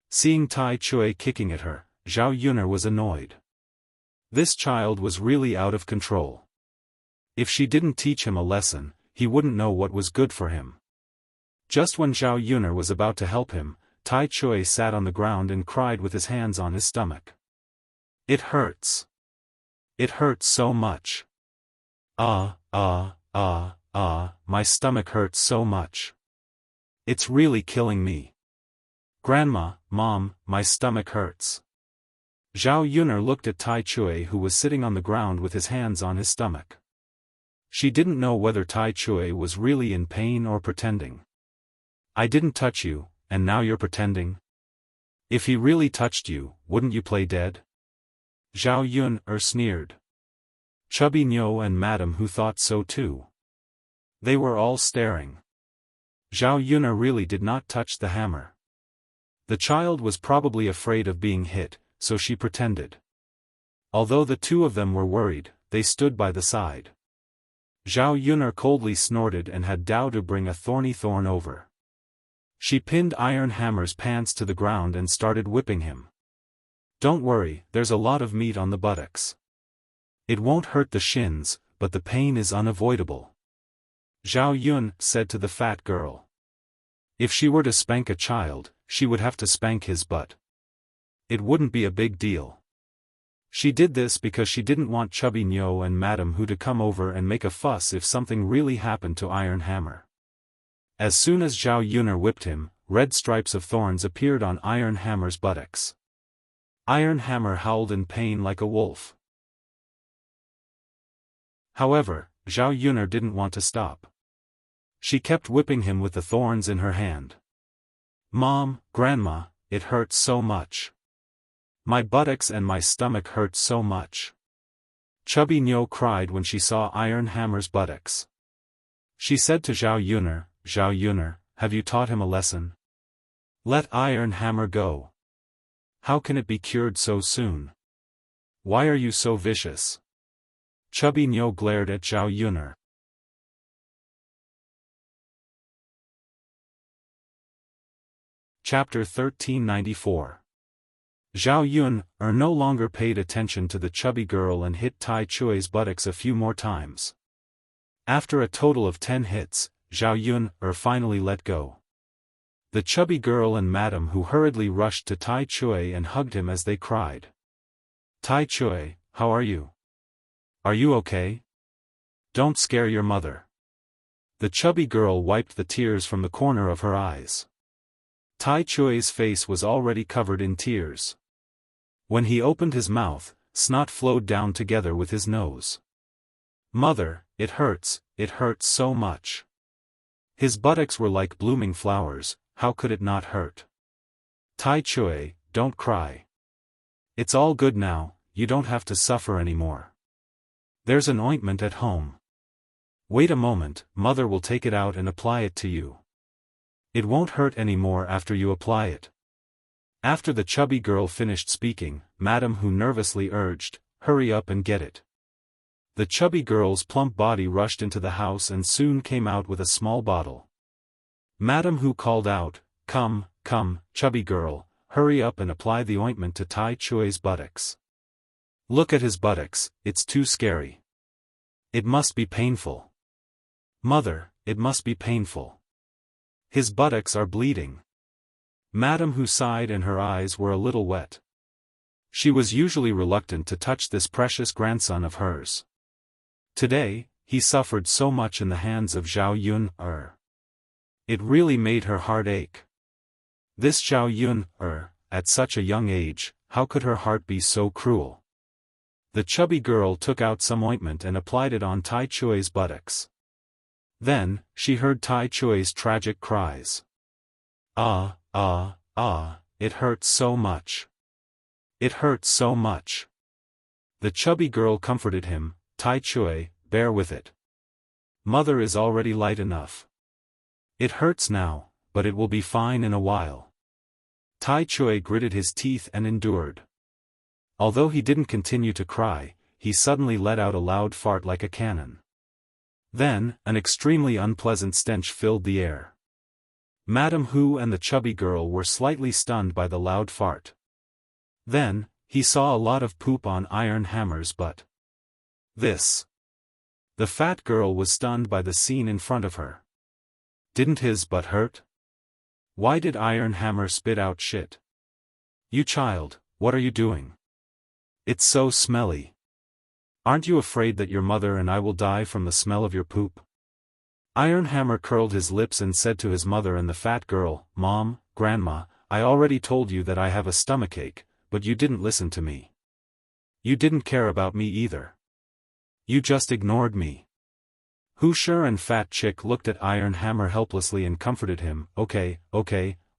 Seeing Tai Chui kicking at her, Zhao Yun was annoyed. This child was really out of control. If she didn't teach him a lesson, he wouldn't know what was good for him. Just when Zhao Yun was about to help him, Tai Chui sat on the ground and cried with his hands on his stomach. "It hurts. It hurts so much. My stomach hurts so much. It's really killing me. Grandma, Mom, my stomach hurts." Zhao Yun looked at Tai Chui who was sitting on the ground with his hands on his stomach. She didn't know whether Tai Chui was really in pain or pretending. "I didn't touch you, and now you're pretending? If he really touched you, wouldn't you play dead?" Zhao Yun sneered. Chubby Nyo and Madame Hu thought so too. They were all staring. Zhao Yun really did not touch the hammer. The child was probably afraid of being hit, so she pretended. Although the two of them were worried, they stood by the side. Zhao Yun coldly snorted and had Daodu bring a thorny thorn over. She pinned Iron Hammer's pants to the ground and started whipping him. "Don't worry, there's a lot of meat on the buttocks. It won't hurt the shins, but the pain is unavoidable," Zhao Yun said to the fat girl. If she were to spank a child, she would have to spank his butt. It wouldn't be a big deal. She did this because she didn't want Chubby Nyo and Madame Hu to come over and make a fuss if something really happened to Iron Hammer. As soon as Zhao Yun whipped him, red stripes of thorns appeared on Iron Hammer's buttocks. Iron Hammer howled in pain like a wolf. However, Zhao Yun didn't want to stop. She kept whipping him with the thorns in her hand. "Mom, Grandma, it hurts so much. My buttocks and my stomach hurt so much." Chubby Nyo cried when she saw Iron Hammer's buttocks. She said to Zhao Yun, "Zhao Yun, have you taught him a lesson? Let Iron Hammer go. How can it be cured so soon? Why are you so vicious? Chubby Nyo glared at Zhao Yuner. Chapter 1394. Zhao Yun no longer paid attention to the chubby girl and hit Tai Chui's buttocks a few more times. After a total of 10 hits, Zhao Yun finally let go. The chubby girl and Madame Hu hurriedly rushed to Tai Chui and hugged him as they cried. Tai Chui, how are you? Are you okay? Don't scare your mother. The chubby girl wiped the tears from the corner of her eyes. Tai Chui's face was already covered in tears. When he opened his mouth, snot flowed down together with his nose. Mother, it hurts so much. His buttocks were like blooming flowers, how could it not hurt? Tai Chui, don't cry. It's all good now, you don't have to suffer anymore. There's an ointment at home. Wait a moment, mother will take it out and apply it to you. It won't hurt anymore after you apply it. After the chubby girl finished speaking, Madame Hu nervously urged, hurry up and get it. The chubby girl's plump body rushed into the house and soon came out with a small bottle. Madame Hu called out, come, chubby girl, hurry up and apply the ointment to Tai Chui's buttocks. Look at his buttocks, it's too scary. It must be painful. Mother, it must be painful. His buttocks are bleeding. Madame Hu sighed and her eyes were a little wet. She was usually reluctant to touch this precious grandson of hers. Today, he suffered so much in the hands of Zhao Yun. It really made her heart ache. This Zhao Yun, at such a young age, how could her heart be so cruel? The chubby girl took out some ointment and applied it on Tai Chui's buttocks. Then, she heard Tai Chui's tragic cries. It hurts so much. It hurts so much. The chubby girl comforted him, Tai Chui, bear with it. Mother is already light enough. It hurts now, but it will be fine in a while. Tai Chui gritted his teeth and endured. Although he didn't continue to cry, he suddenly let out a loud fart like a cannon. Then, an extremely unpleasant stench filled the air. Madame Hu and the chubby girl were slightly stunned by the loud fart. Then, he saw a lot of poop on Iron Hammer's butt. This. The fat girl was stunned by the scene in front of her. Didn't his butt hurt? Why did Iron Hammer spit out shit? You child, what are you doing? It's so smelly. Aren't you afraid that your mother and I will die from the smell of your poop? Iron Hammer curled his lips and said to his mother and the fat girl, Mom, Grandma, I already told you that I have a stomachache, but you didn't listen to me. You didn't care about me either. You just ignored me. Wuxia and Fat Chick looked at Iron Hammer helplessly and comforted him. Okay,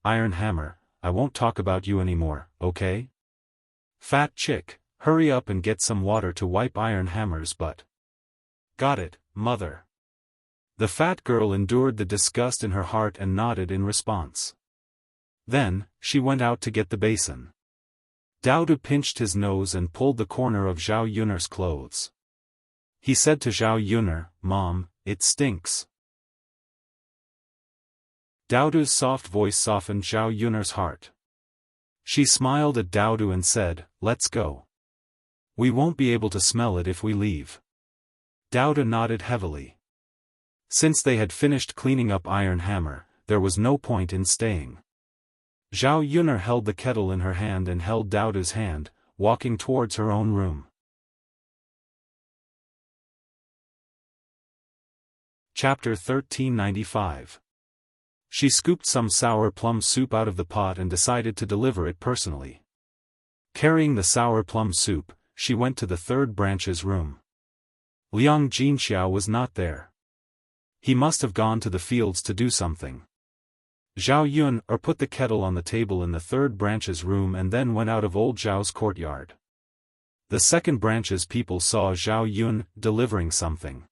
Iron Hammer, I won't talk about you anymore, okay? Fat Chick, hurry up and get some water to wipe Iron Hammer's butt. Got it, mother. The fat girl endured the disgust in her heart and nodded in response. Then, she went out to get the basin. Daodu pinched his nose and pulled the corner of Zhao Yuner's clothes. He said to Zhao Yuner, Mom, it stinks. Daodu's soft voice softened Zhao Yuner's heart. She smiled at Daodu and said, let's go. We won't be able to smell it if we leave. Daodu nodded heavily. Since they had finished cleaning up Iron Hammer, there was no point in staying. Zhao Yuner held the kettle in her hand and held Daodu's hand, walking towards her own room. Chapter 1395. She scooped some sour plum soup out of the pot and decided to deliver it personally. Carrying the sour plum soup, she went to the third branch's room. Liang Jinxiao was not there. He must have gone to the fields to do something. Zhao Yun put the kettle on the table in the third branch's room and then went out of old Zhao's courtyard. The second branch's people saw Zhao Yun delivering something.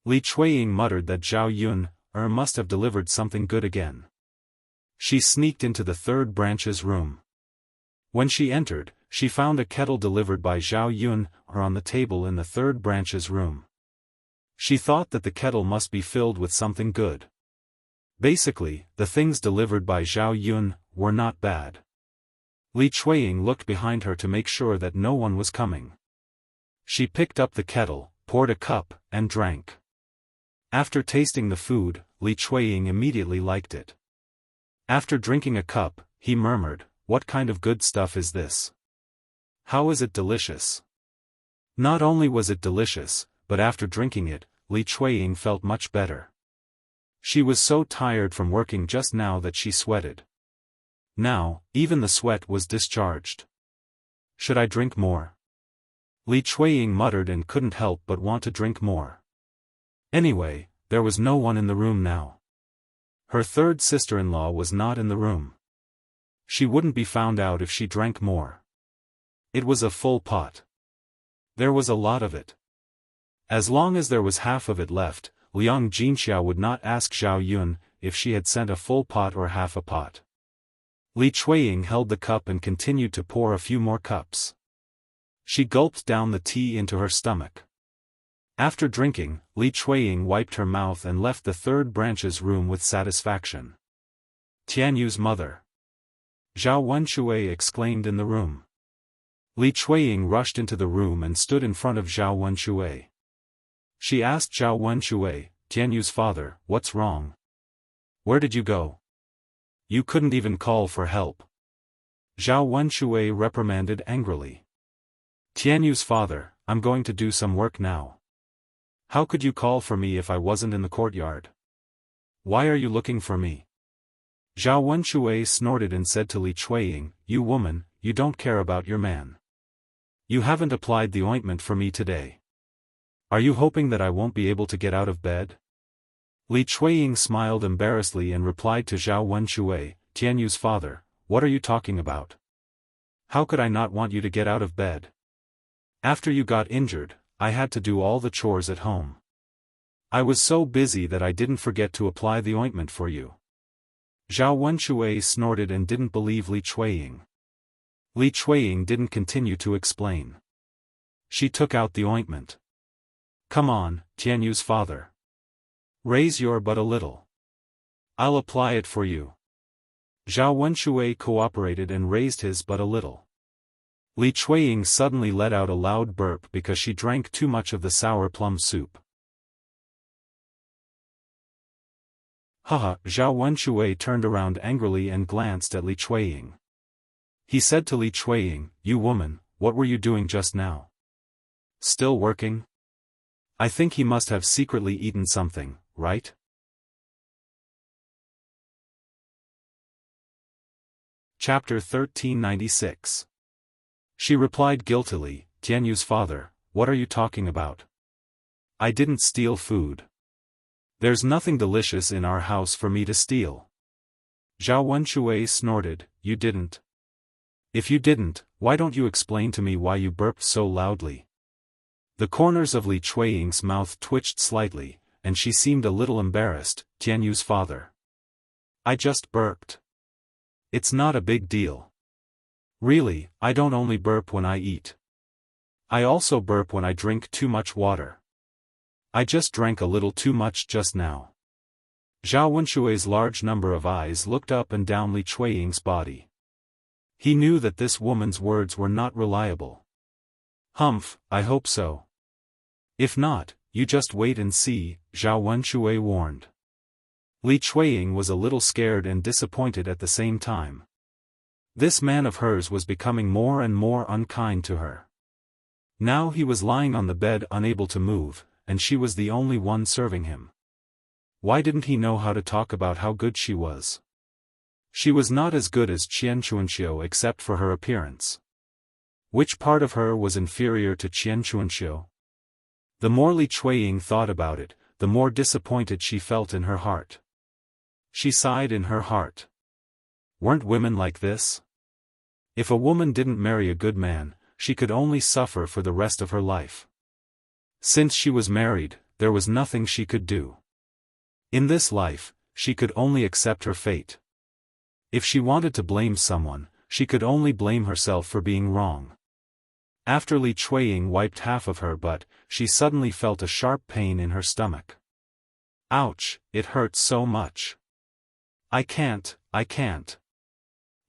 Li Chuiying muttered that Zhao Yun must have delivered something good again. She sneaked into the third branch's room. When she entered, she found a kettle delivered by Zhao Yun on the table in the third branch's room. She thought that the kettle must be filled with something good. Basically, the things delivered by Zhao Yun were not bad. Li Chuiying looked behind her to make sure that no one was coming. She picked up the kettle, poured a cup, and drank. After tasting the food, Li Chuiying immediately liked it. After drinking a cup, he murmured, "What kind of good stuff is this? How is it delicious?" Not only was it delicious, but after drinking it, Li Chuiying felt much better. She was so tired from working just now that she sweated. Now, even the sweat was discharged. "Should I drink more?" Li Chuiying muttered and couldn't help but want to drink more. Anyway, there was no one in the room now. Her third sister-in-law was not in the room. She wouldn't be found out if she drank more. It was a full pot. There was a lot of it. As long as there was half of it left, Liang Jinxia would not ask Zhao Yun if she had sent a full pot or half a pot. Li Chuiying held the cup and continued to pour a few more cups. She gulped down the tea into her stomach. After drinking, Li Chuiying wiped her mouth and left the third branch's room with satisfaction. "Tianyu's mother!" Zhao Wenshui exclaimed in the room. Li Chuiying rushed into the room and stood in front of Zhao Wenshui. She asked Zhao Wenshui, "Tianyu's father, what's wrong? Where did you go? You couldn't even call for help." Zhao Wenshui reprimanded angrily. "Tianyu's father, I'm going to do some work now. How could you call for me if I wasn't in the courtyard? Why are you looking for me?" Zhao Wenshui snorted and said to Li Chuiying, "You woman, you don't care about your man. You haven't applied the ointment for me today. Are you hoping that I won't be able to get out of bed?" Li Chuiying smiled embarrassedly and replied to Zhao Wenshui, "Tianyu's father, what are you talking about? How could I not want you to get out of bed? After you got injured, I had to do all the chores at home. I was so busy that I didn't forget to apply the ointment for you." Zhao Wenshui snorted and didn't believe Li Chuiying. Li Chuiying didn't continue to explain. She took out the ointment. "Come on, Tianyu's father. Raise your butt a little. I'll apply it for you." Zhao Wenshui cooperated and raised his butt a little. Li Chuiying suddenly let out a loud burp because she drank too much of the sour plum soup. "Haha!" Zhao Wenshui turned around angrily and glanced at Li Chuiying. He said to Li Chuiying, "You woman, what were you doing just now? Still working? I think he must have secretly eaten something, right?" Chapter 1396. She replied guiltily, "Tianyu's father, what are you talking about? I didn't steal food. There's nothing delicious in our house for me to steal." Zhao Wenshui snorted, "You didn't? If you didn't, why don't you explain to me why you burped so loudly?" The corners of Li Chuiying's mouth twitched slightly, and she seemed a little embarrassed. "Tianyu's father. I just burped. It's not a big deal. Really, I don't only burp when I eat. I also burp when I drink too much water. I just drank a little too much just now." Zhao Wenshui's large number of eyes looked up and down Li Chuiying's body. He knew that this woman's words were not reliable. "Humph, I hope so. If not, you just wait and see," Zhao Wenshui warned. Li Chuiying was a little scared and disappointed at the same time. This man of hers was becoming more and more unkind to her. Now he was lying on the bed unable to move, and she was the only one serving him. Why didn't he know how to talk about how good she was? She was not as good as Qian Chuanxiu except for her appearance. Which part of her was inferior to Qian Chuanxiu? The more Li Chuiying thought about it, the more disappointed she felt in her heart. She sighed in her heart. Weren't women like this? If a woman didn't marry a good man, she could only suffer for the rest of her life. Since she was married, there was nothing she could do. In this life, she could only accept her fate. If she wanted to blame someone, she could only blame herself for being wrong. After Li Chuiying wiped half of her butt, she suddenly felt a sharp pain in her stomach. Ouch, it hurts so much. I can't.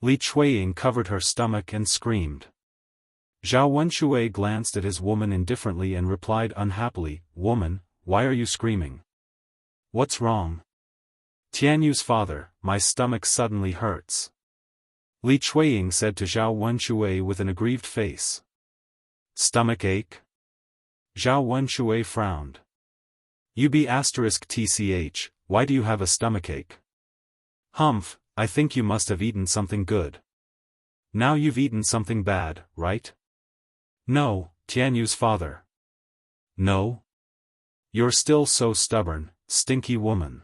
Li Chuiying covered her stomach and screamed. Zhao Wenshui glanced at his woman indifferently and replied unhappily, "Woman, why are you screaming? What's wrong?" "Tianyu's father, my stomach suddenly hurts," Li Chuiying said to Zhao Wenshui with an aggrieved face. "Stomach ache?" Zhao Wenshui frowned. "TCH, why do you have a stomachache?" "Humph, I think you must have eaten something good. Now you've eaten something bad, right?" "No, Tianyu's father." "No? You're still so stubborn, stinky woman.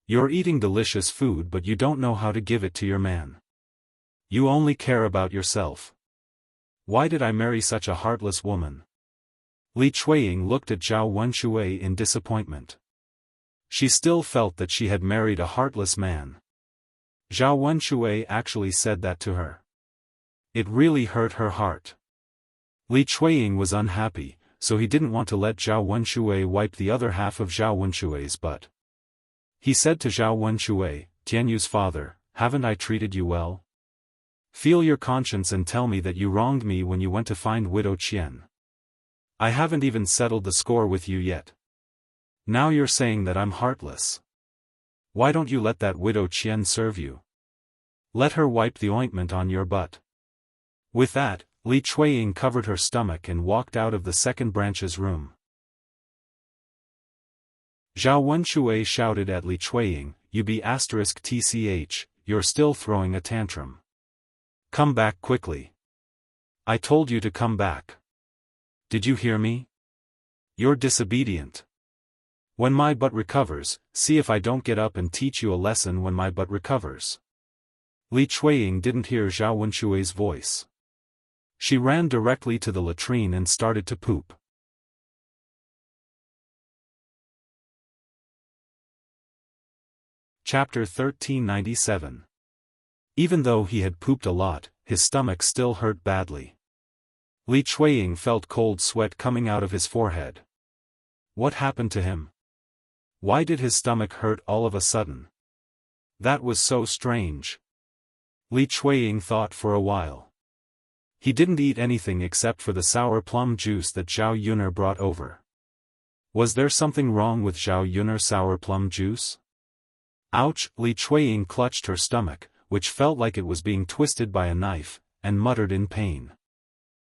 You're eating delicious food but you don't know how to give it to your man. You only care about yourself. Why did I marry such a heartless woman?" Li Chuiying looked at Zhao Wenshui in disappointment. She still felt that she had married a heartless man. Zhao Wenshui actually said that to her. It really hurt her heart. Li Chuiying was unhappy, so he didn't want to let Zhao Wenshui wipe the other half of Zhao Wenshui's butt. He said to Zhao Wenshui, "Tianyu's father, haven't I treated you well? Feel your conscience and tell me that you wronged me when you went to find Widow Qian. I haven't even settled the score with you yet. Now you're saying that I'm heartless. Why don't you let that Widow Qian serve you? Let her wipe the ointment on your butt." With that, Li Chuiying covered her stomach and walked out of the second branch's room. Zhao Wenshui shouted at Li Chuiying, "TCH, you're still throwing a tantrum. Come back quickly. I told you to come back. Did you hear me? You're disobedient. When my butt recovers, see if I don't get up and teach you a lesson when my butt recovers." Li Chuiying didn't hear Zhao Wenshui's voice. She ran directly to the latrine and started to poop. Chapter 1397. Even though he had pooped a lot, his stomach still hurt badly. Li Chuiying felt cold sweat coming out of his forehead. What happened to him? Why did his stomach hurt all of a sudden? That was so strange. Li Chuiying thought for a while. He didn't eat anything except for the sour plum juice that Zhao Yuner brought over. Was there something wrong with Zhao Yuner's sour plum juice? Ouch! Li Chuiying clutched her stomach, which felt like it was being twisted by a knife, and muttered in pain.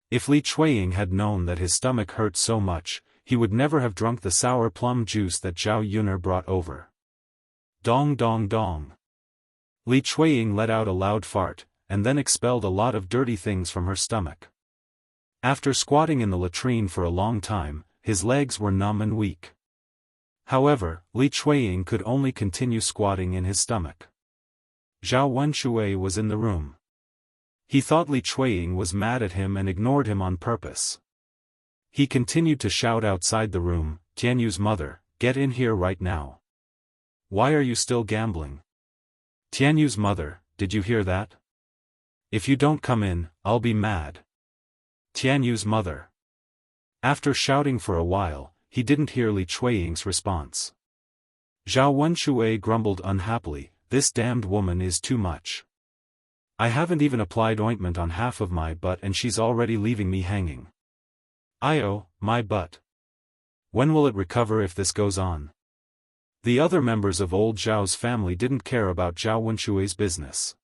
If Li Chuiying had known that his stomach hurt so much, he would never have drunk the sour plum juice that Zhao Yuner brought over. Dong dong dong. Li Chuiying let out a loud fart, and then expelled a lot of dirty things from her stomach. After squatting in the latrine for a long time, his legs were numb and weak. However, Li Chuiying could only continue squatting in his stomach. Zhao Wenshui was in the room. He thought Li Chuiying was mad at him and ignored him on purpose. He continued to shout outside the room, "Tianyu's mother, get in here right now. Why are you still gambling? Tianyu's mother, did you hear that? If you don't come in, I'll be mad. Tianyu's mother." After shouting for a while, he didn't hear Li Chuiying's response. Zhao Wenshui grumbled unhappily, "This damned woman is too much. I haven't even applied ointment on half of my butt and she's already leaving me hanging. Io, my butt. When will it recover if this goes on?" The other members of old Zhao's family didn't care about Zhao Wenshui's business.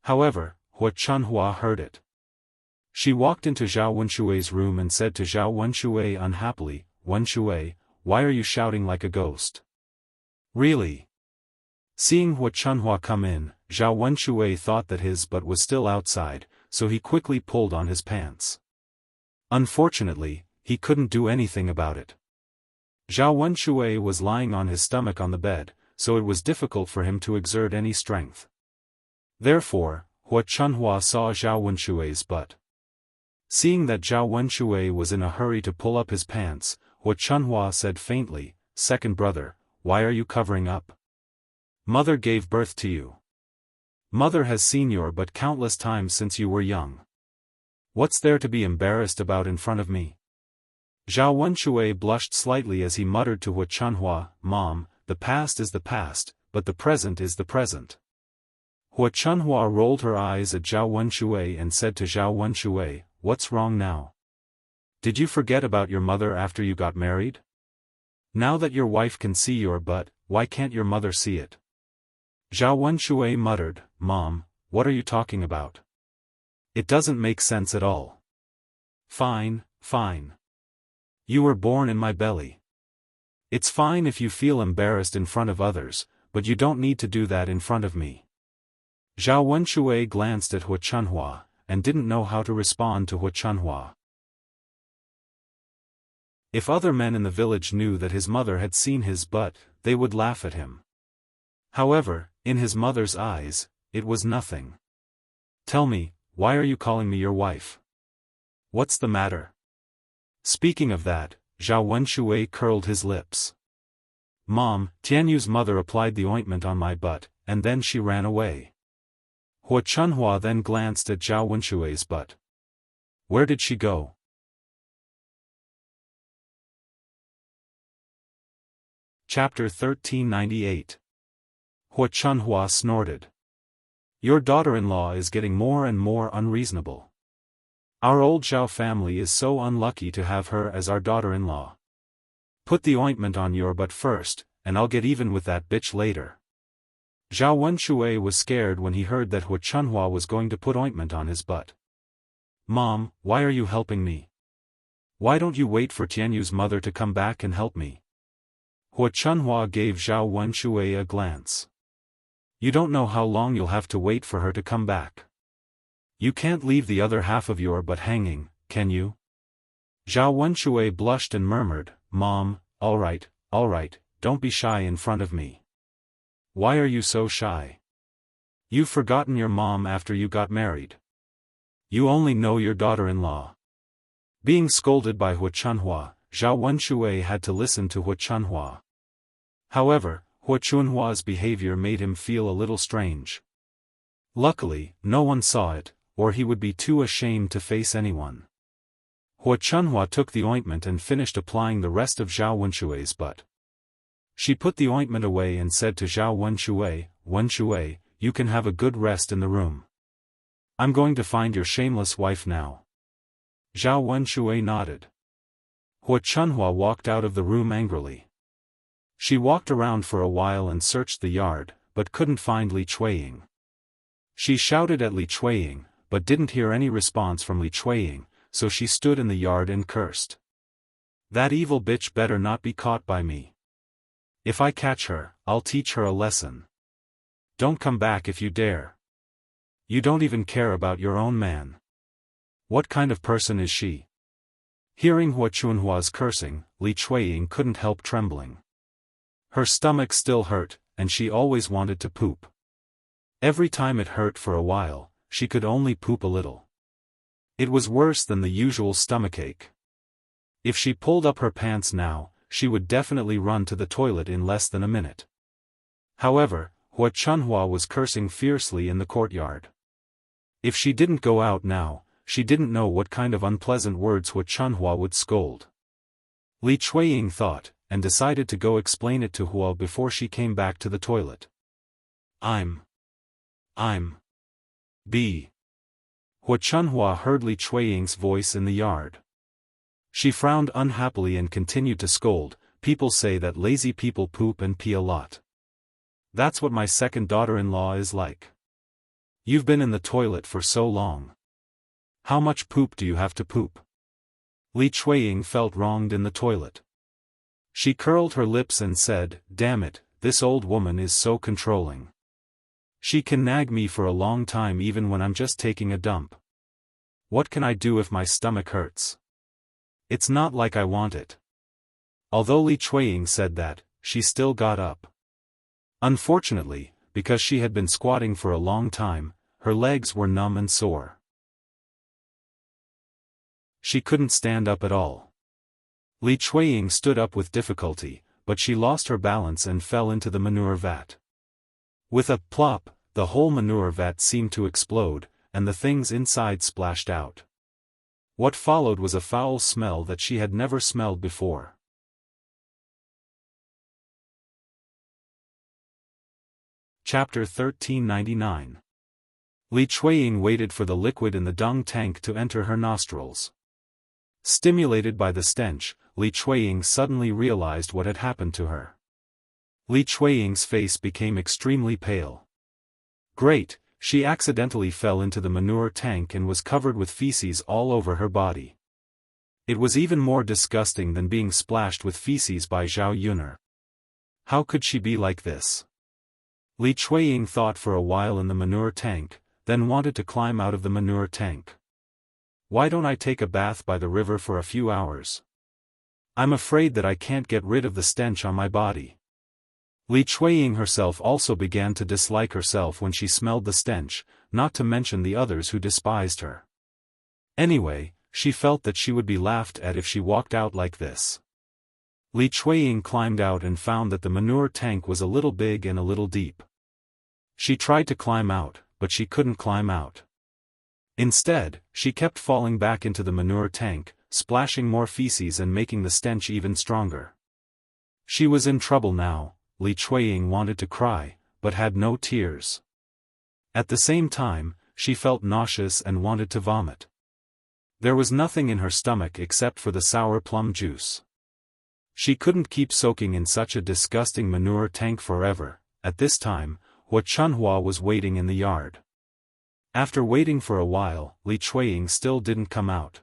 However, Hua Chunhua heard it. She walked into Zhao Wenshui's room and said to Zhao Wenshui unhappily, "Wenshui, why are you shouting like a ghost?" "Really?" Seeing Hua Chunhua come in, Zhao Wenshui thought that his butt was still outside, so he quickly pulled on his pants. Unfortunately, he couldn't do anything about it. Zhao Wenshui was lying on his stomach on the bed, so it was difficult for him to exert any strength. Therefore, Hua Chunhua saw Zhao Wenshui's butt. Seeing that Zhao Wenshui was in a hurry to pull up his pants, Hua Chunhua said faintly, "Second brother, why are you covering up? Mother gave birth to you. Mother has seen your butt countless times since you were young. What's there to be embarrassed about in front of me? Zhao Wenxue blushed slightly as he muttered to Hu Chunhua, Mom, the past is the past, but the present is the present. Hu Chunhua rolled her eyes at Zhao Wenxue and said to Zhao Wenxue, What's wrong now? Did you forget about your mother after you got married? Now that your wife can see your butt, why can't your mother see it? Zhao Wenxue muttered, Mom, what are you talking about? It doesn't make sense at all. Fine, fine. You were born in my belly. It's fine if you feel embarrassed in front of others, but you don't need to do that in front of me. Zhao Wenxue glanced at Hu Chunhua, and didn't know how to respond to Hu Chunhua. If other men in the village knew that his mother had seen his butt, they would laugh at him. However, in his mother's eyes, it was nothing. Tell me, why are you calling me your wife? What's the matter? Speaking of that, Zhao Wenxue curled his lips. Mom, Tianyu's mother applied the ointment on my butt, and then she ran away. Hu Chunhua then glanced at Zhao Wenshui's butt. Where did she go? Chapter 1398. Hu Chunhua snorted. Your daughter-in-law is getting more and more unreasonable. Our old Zhao family is so unlucky to have her as our daughter-in-law. Put the ointment on your butt first, and I'll get even with that bitch later. Zhao Wenxue was scared when he heard that Hu Chunhua was going to put ointment on his butt. Mom, why are you helping me? Why don't you wait for Tianyu's mother to come back and help me? Hu Chunhua gave Zhao Wenxue a glance. You don't know how long you'll have to wait for her to come back. You can't leave the other half of your butt hanging, can you? Zhao Wenxue blushed and murmured, Mom, all right, don't be shy in front of me. Why are you so shy? You've forgotten your mom after you got married. You only know your daughter-in-law. Being scolded by Hu Chunhua, Zhao Wenxue had to listen to Hu Chunhua. However, Hu Chunhua's behavior made him feel a little strange. Luckily, no one saw it, or he would be too ashamed to face anyone. Hu Chunhua took the ointment and finished applying the rest of Zhao Wenshue's butt. She put the ointment away and said to Zhao Wenxue, Wenxue, you can have a good rest in the room. I'm going to find your shameless wife now. Zhao Wenxue nodded. Hu Chunhua walked out of the room angrily. She walked around for a while and searched the yard, but couldn't find Li Chuiying. She shouted at Li Chuiying, but didn't hear any response from Li Chuiying, so she stood in the yard and cursed. That evil bitch better not be caught by me. If I catch her, I'll teach her a lesson. Don't come back if you dare. You don't even care about your own man. What kind of person is she? Hearing Hu Chunhua's cursing, Li Chuiying couldn't help trembling. Her stomach still hurt, and she always wanted to poop. Every time it hurt for a while, she could only poop a little. It was worse than the usual stomachache. If she pulled up her pants now, she would definitely run to the toilet in less than a minute. However, Hu Chunhua was cursing fiercely in the courtyard. If she didn't go out now, she didn't know what kind of unpleasant words Hu Chunhua would scold. Li Chuiying thought, and decided to go explain it to Hua before she came back to the toilet. I'm B. Hu Chunhua heard Li Chuiying's voice in the yard. She frowned unhappily and continued to scold, people say that lazy people poop and pee a lot. That's what my second daughter-in-law is like. You've been in the toilet for so long. How much poop do you have to poop? Li Chuiying felt wronged in the toilet. She curled her lips and said, damn it, this old woman is so controlling. She can nag me for a long time even when I'm just taking a dump. What can I do if my stomach hurts? It's not like I want it. Although Li Chuiying said that, she still got up. Unfortunately, because she had been squatting for a long time, her legs were numb and sore. She couldn't stand up at all. Li Chuiying stood up with difficulty, but she lost her balance and fell into the manure vat. With a plop, the whole manure vat seemed to explode, and the things inside splashed out. What followed was a foul smell that she had never smelled before. Chapter 1399. Li Chuiying waited for the liquid in the dung tank to enter her nostrils. Stimulated by the stench, Li Chuiying suddenly realized what had happened to her. Li Chuiying's face became extremely pale. Great, she accidentally fell into the manure tank and was covered with feces all over her body. It was even more disgusting than being splashed with feces by Zhao Yuner. How could she be like this? Li Chuiying thought for a while in the manure tank, then wanted to climb out of the manure tank. Why don't I take a bath by the river for a few hours? I'm afraid that I can't get rid of the stench on my body. Li Chuiying herself also began to dislike herself when she smelled the stench, not to mention the others who despised her. Anyway, she felt that she would be laughed at if she walked out like this. Li Chuiying climbed out and found that the manure tank was a little big and a little deep. She tried to climb out, but she couldn't climb out. Instead, she kept falling back into the manure tank, splashing more feces and making the stench even stronger. She was in trouble now. Li Chuiying wanted to cry, but had no tears. At the same time, she felt nauseous and wanted to vomit. There was nothing in her stomach except for the sour plum juice. She couldn't keep soaking in such a disgusting manure tank forever. At this time, Hua Chunhua was waiting in the yard. After waiting for a while, Li Chuiying still didn't come out.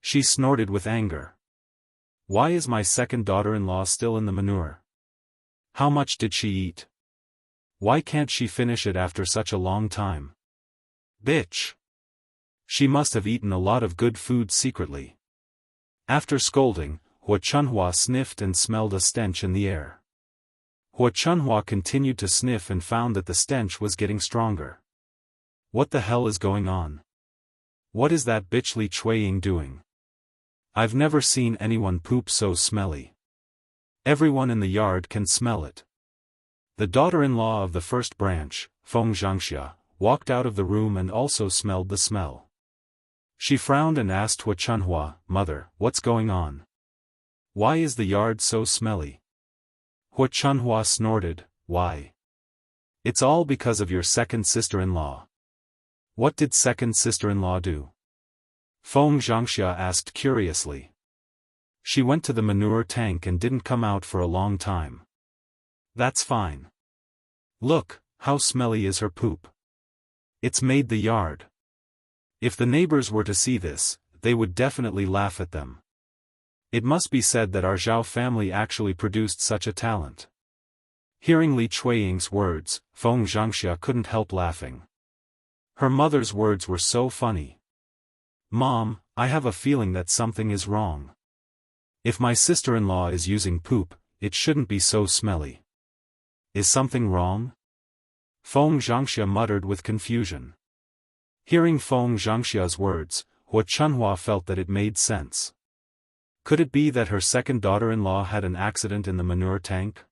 She snorted with anger. Why is my second daughter-in-law still in the manure? How much did she eat? Why can't she finish it after such a long time? Bitch! She must have eaten a lot of good food secretly. After scolding, Hua Chunhua sniffed and smelled a stench in the air. Hua Chunhua continued to sniff and found that the stench was getting stronger. What the hell is going on? What is that bitch Li Chuiying doing? I've never seen anyone poop so smelly. Everyone in the yard can smell it. The daughter-in-law of the first branch, Feng Zhangxia, walked out of the room and also smelled the smell. She frowned and asked Hua Chunhua, "Mother, what's going on? Why is the yard so smelly?" Hua Chunhua snorted, "Why? It's all because of your second sister-in-law." "What did second sister-in-law do?" Feng Zhangxia asked curiously. "She went to the manure tank and didn't come out for a long time." "That's fine. Look, how smelly is her poop. It's made the yard." If the neighbors were to see this, they would definitely laugh at them. It must be said that our Zhao family actually produced such a talent. Hearing Li Chuiying's words, Feng Zhangxia couldn't help laughing. Her mother's words were so funny. "Mom, I have a feeling that something is wrong. If my sister-in-law is using poop, it shouldn't be so smelly. Is something wrong?" Feng Zhangxia muttered with confusion. Hearing Feng Zhangxia's words, Hua Chunhua felt that it made sense. Could it be that her second daughter-in-law had an accident in the manure tank?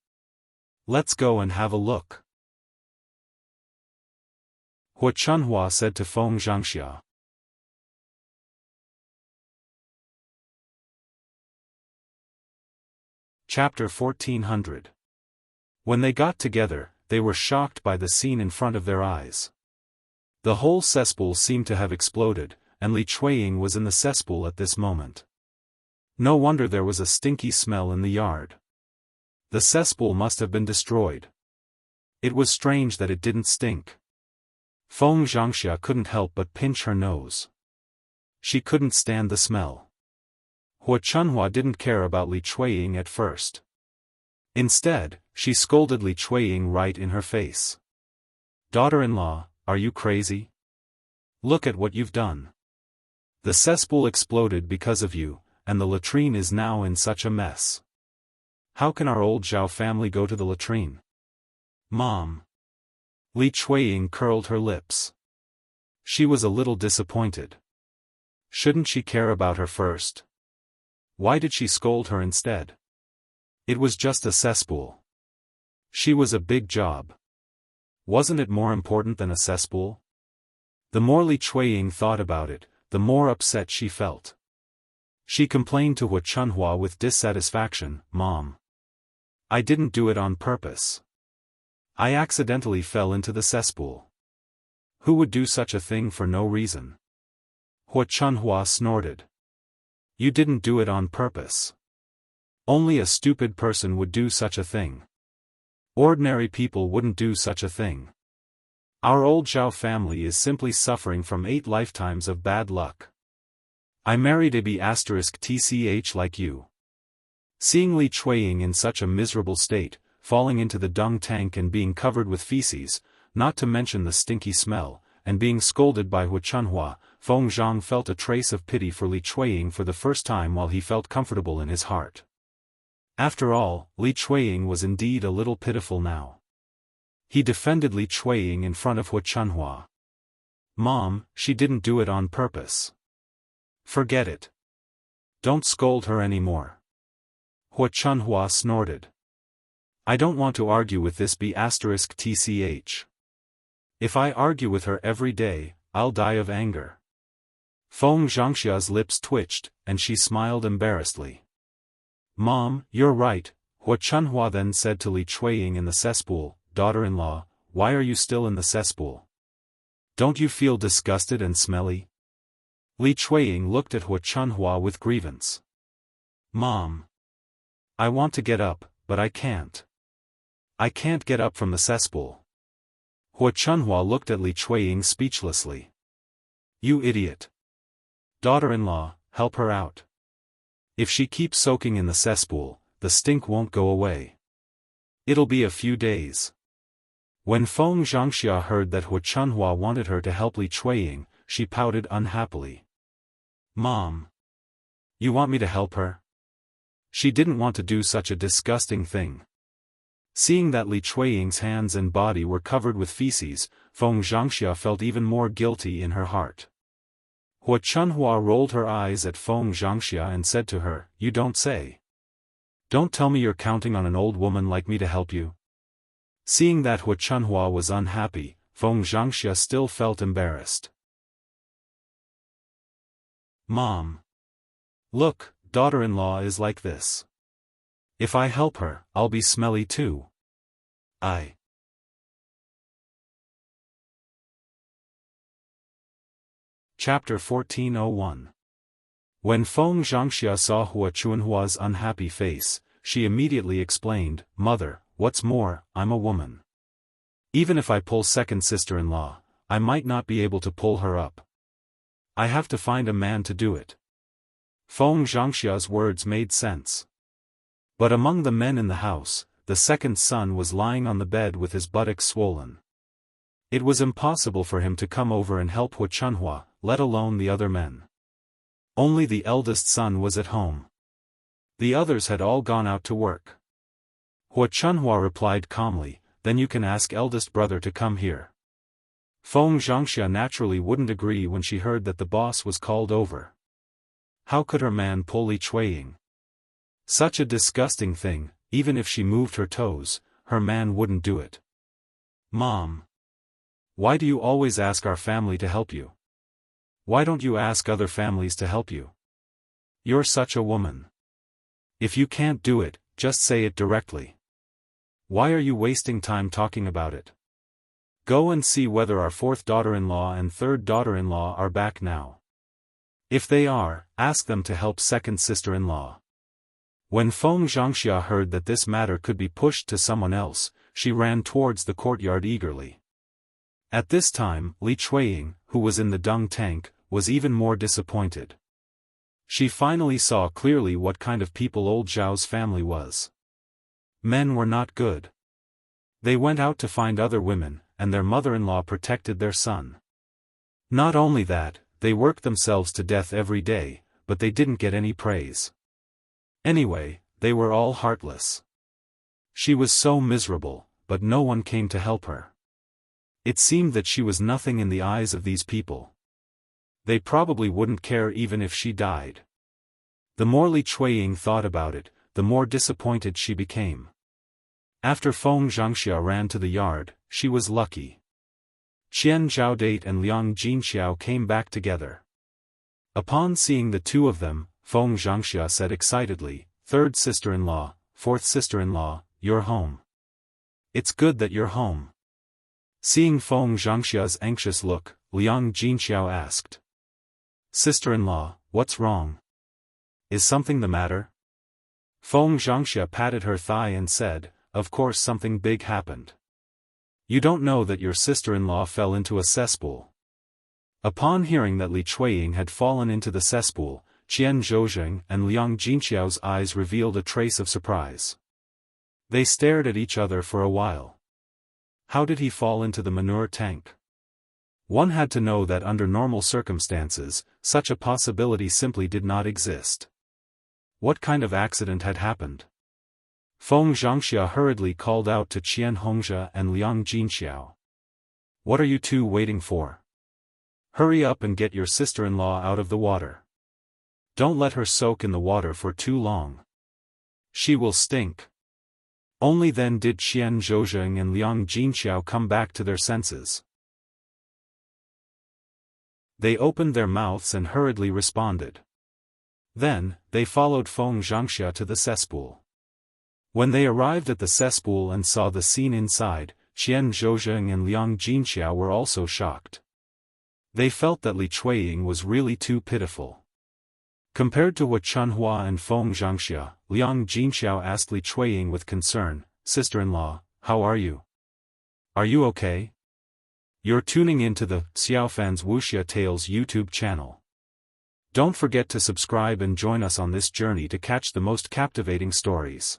"Let's go and have a look," Hua Chunhua said to Feng Zhangxia. Chapter 1400. When they got together, they were shocked by the scene in front of their eyes. The whole cesspool seemed to have exploded, and Li Chuiying was in the cesspool at this moment. No wonder there was a stinky smell in the yard. The cesspool must have been destroyed. It was strange that it didn't stink. Feng Zhangxia couldn't help but pinch her nose. She couldn't stand the smell. Hua Chunhua didn't care about Li Chuiying at first. Instead, she scolded Li Chuiying right in her face. "Daughter-in-law, are you crazy? Look at what you've done. The cesspool exploded because of you, and the latrine is now in such a mess. How can our old Zhao family go to the latrine?" "Mom." Li Chuiying curled her lips. She was a little disappointed. Shouldn't she care about her first? Why did she scold her instead? It was just a cesspool. She was a big job. Wasn't it more important than a cesspool? The more Li Chuiying thought about it, the more upset she felt. She complained to Hu Chunhua with dissatisfaction, "Mom. I didn't do it on purpose. I accidentally fell into the cesspool. Who would do such a thing for no reason?" Hu Chunhua snorted. "You didn't do it on purpose. Only a stupid person would do such a thing. Ordinary people wouldn't do such a thing. Our old Zhao family is simply suffering from 8 lifetimes of bad luck. I married a B***tch like you." Seeing Li Chuiying in such a miserable state, falling into the dung tank and being covered with feces, not to mention the stinky smell, and being scolded by Hu Chunhua, Feng Zhang felt a trace of pity for Li Chuiying for the first time while he felt comfortable in his heart. After all, Li Chuiying was indeed a little pitiful now. He defended Li Chuiying in front of Hu Chunhua. "Mom, she didn't do it on purpose. Forget it. Don't scold her anymore." Hu Chunhua snorted. "I don't want to argue with this B***tch. If I argue with her every day, I'll die of anger." Feng Zhangxia's lips twitched, and she smiled embarrassedly. "Mom, you're right," Hu Chunhua then said to Li Chuiying in the cesspool, "Daughter-in-law, why are you still in the cesspool? Don't you feel disgusted and smelly?" Li Chuiying looked at Hu Chunhua with grievance. "Mom. I want to get up, but I can't. I can't get up from the cesspool." Hu Chunhua looked at Li Chuiying speechlessly. "You idiot. Daughter-in-law, help her out. If she keeps soaking in the cesspool, the stink won't go away. It'll be a few days." When Feng Zhangxia heard that Hu Chunhua wanted her to help Li Chuiying, she pouted unhappily. "Mom. You want me to help her? She didn't want to do such a disgusting thing." Seeing that Li Chuiying's hands and body were covered with feces, Feng Zhangxia felt even more guilty in her heart. Hu Chunhua rolled her eyes at Feng Zhangxia and said to her, "You don't say. Don't tell me you're counting on an old woman like me to help you." Seeing that Hu Chunhua was unhappy, Feng Zhangxia still felt embarrassed. "Mom. Look, daughter-in-law is like this. If I help her, I'll be smelly too. I." Chapter 1401. When Feng Zhangxia saw Hu Chunhua's unhappy face, she immediately explained, "Mother, what's more, I'm a woman. Even if I pull second sister-in-law, I might not be able to pull her up. I have to find a man to do it." Feng Zhangxia's words made sense. But among the men in the house, the second son was lying on the bed with his buttocks swollen. It was impossible for him to come over and help Hu Chunhua, let alone the other men. Only the eldest son was at home. The others had all gone out to work. Hu Chunhua replied calmly, "Then you can ask eldest brother to come here." Feng Zhangxia naturally wouldn't agree when she heard that the boss was called over. How could her man pull Li Chuiying? Such a disgusting thing, even if she moved her toes, her man wouldn't do it. "Mom. Why do you always ask our family to help you? Why don't you ask other families to help you? You're such a woman. If you can't do it, just say it directly. Why are you wasting time talking about it? Go and see whether our fourth daughter-in-law and third daughter-in-law are back now. If they are, ask them to help second sister-in-law." When Feng Zhangxia heard that this matter could be pushed to someone else, she ran towards the courtyard eagerly. At this time, Li Chuiying, who was in the dung tank, was even more disappointed. She finally saw clearly what kind of people old Zhao's family was. Men were not good. They went out to find other women, and their mother-in-law protected their son. Not only that, they worked themselves to death every day, but they didn't get any praise. Anyway, they were all heartless. She was so miserable, but no one came to help her. It seemed that she was nothing in the eyes of these people. They probably wouldn't care even if she died. The more Li Chuiying thought about it, the more disappointed she became. After Feng Zhangxia ran to the yard, she was lucky. Qian Zhaodate and Liang Jinxiao came back together. Upon seeing the two of them, Feng Zhangxia said excitedly, "Third sister-in-law, fourth sister-in-law, you're home. It's good that you're home." Seeing Feng Zhangxia's anxious look, Liang Jinxiao asked, "Sister-in-law, what's wrong? Is something the matter?" Feng Zhangxia patted her thigh and said, "Of course something big happened. You don't know that your sister-in-law fell into a cesspool." Upon hearing that Li Chuiying had fallen into the cesspool, Qian Zhouzheng and Liang Jinxiao's eyes revealed a trace of surprise. They stared at each other for a while. How did he fall into the manure tank? One had to know that under normal circumstances, such a possibility simply did not exist. What kind of accident had happened? Feng Zhangxia hurriedly called out to Qian Hongxia and Liang Jinxiao. "What are you two waiting for? Hurry up and get your sister-in-law out of the water. Don't let her soak in the water for too long. She will stink." Only then did Qian Zhouzheng and Liang Jinxiao come back to their senses. They opened their mouths and hurriedly responded. Then, they followed Feng Zhangxia to the cesspool. When they arrived at the cesspool and saw the scene inside, Qian Zhouzheng and Liang Jinxiao were also shocked. They felt that Li Chuiying was really too pitiful. Compared to what Chunhua and Feng Zhangxia, Liang Jinxiao asked Li Chuiying with concern, "Sister-in-law, how are you? Are you okay?" You're tuning into the Xiaofan's Wuxia Tales YouTube channel. Don't forget to subscribe and join us on this journey to catch the most captivating stories.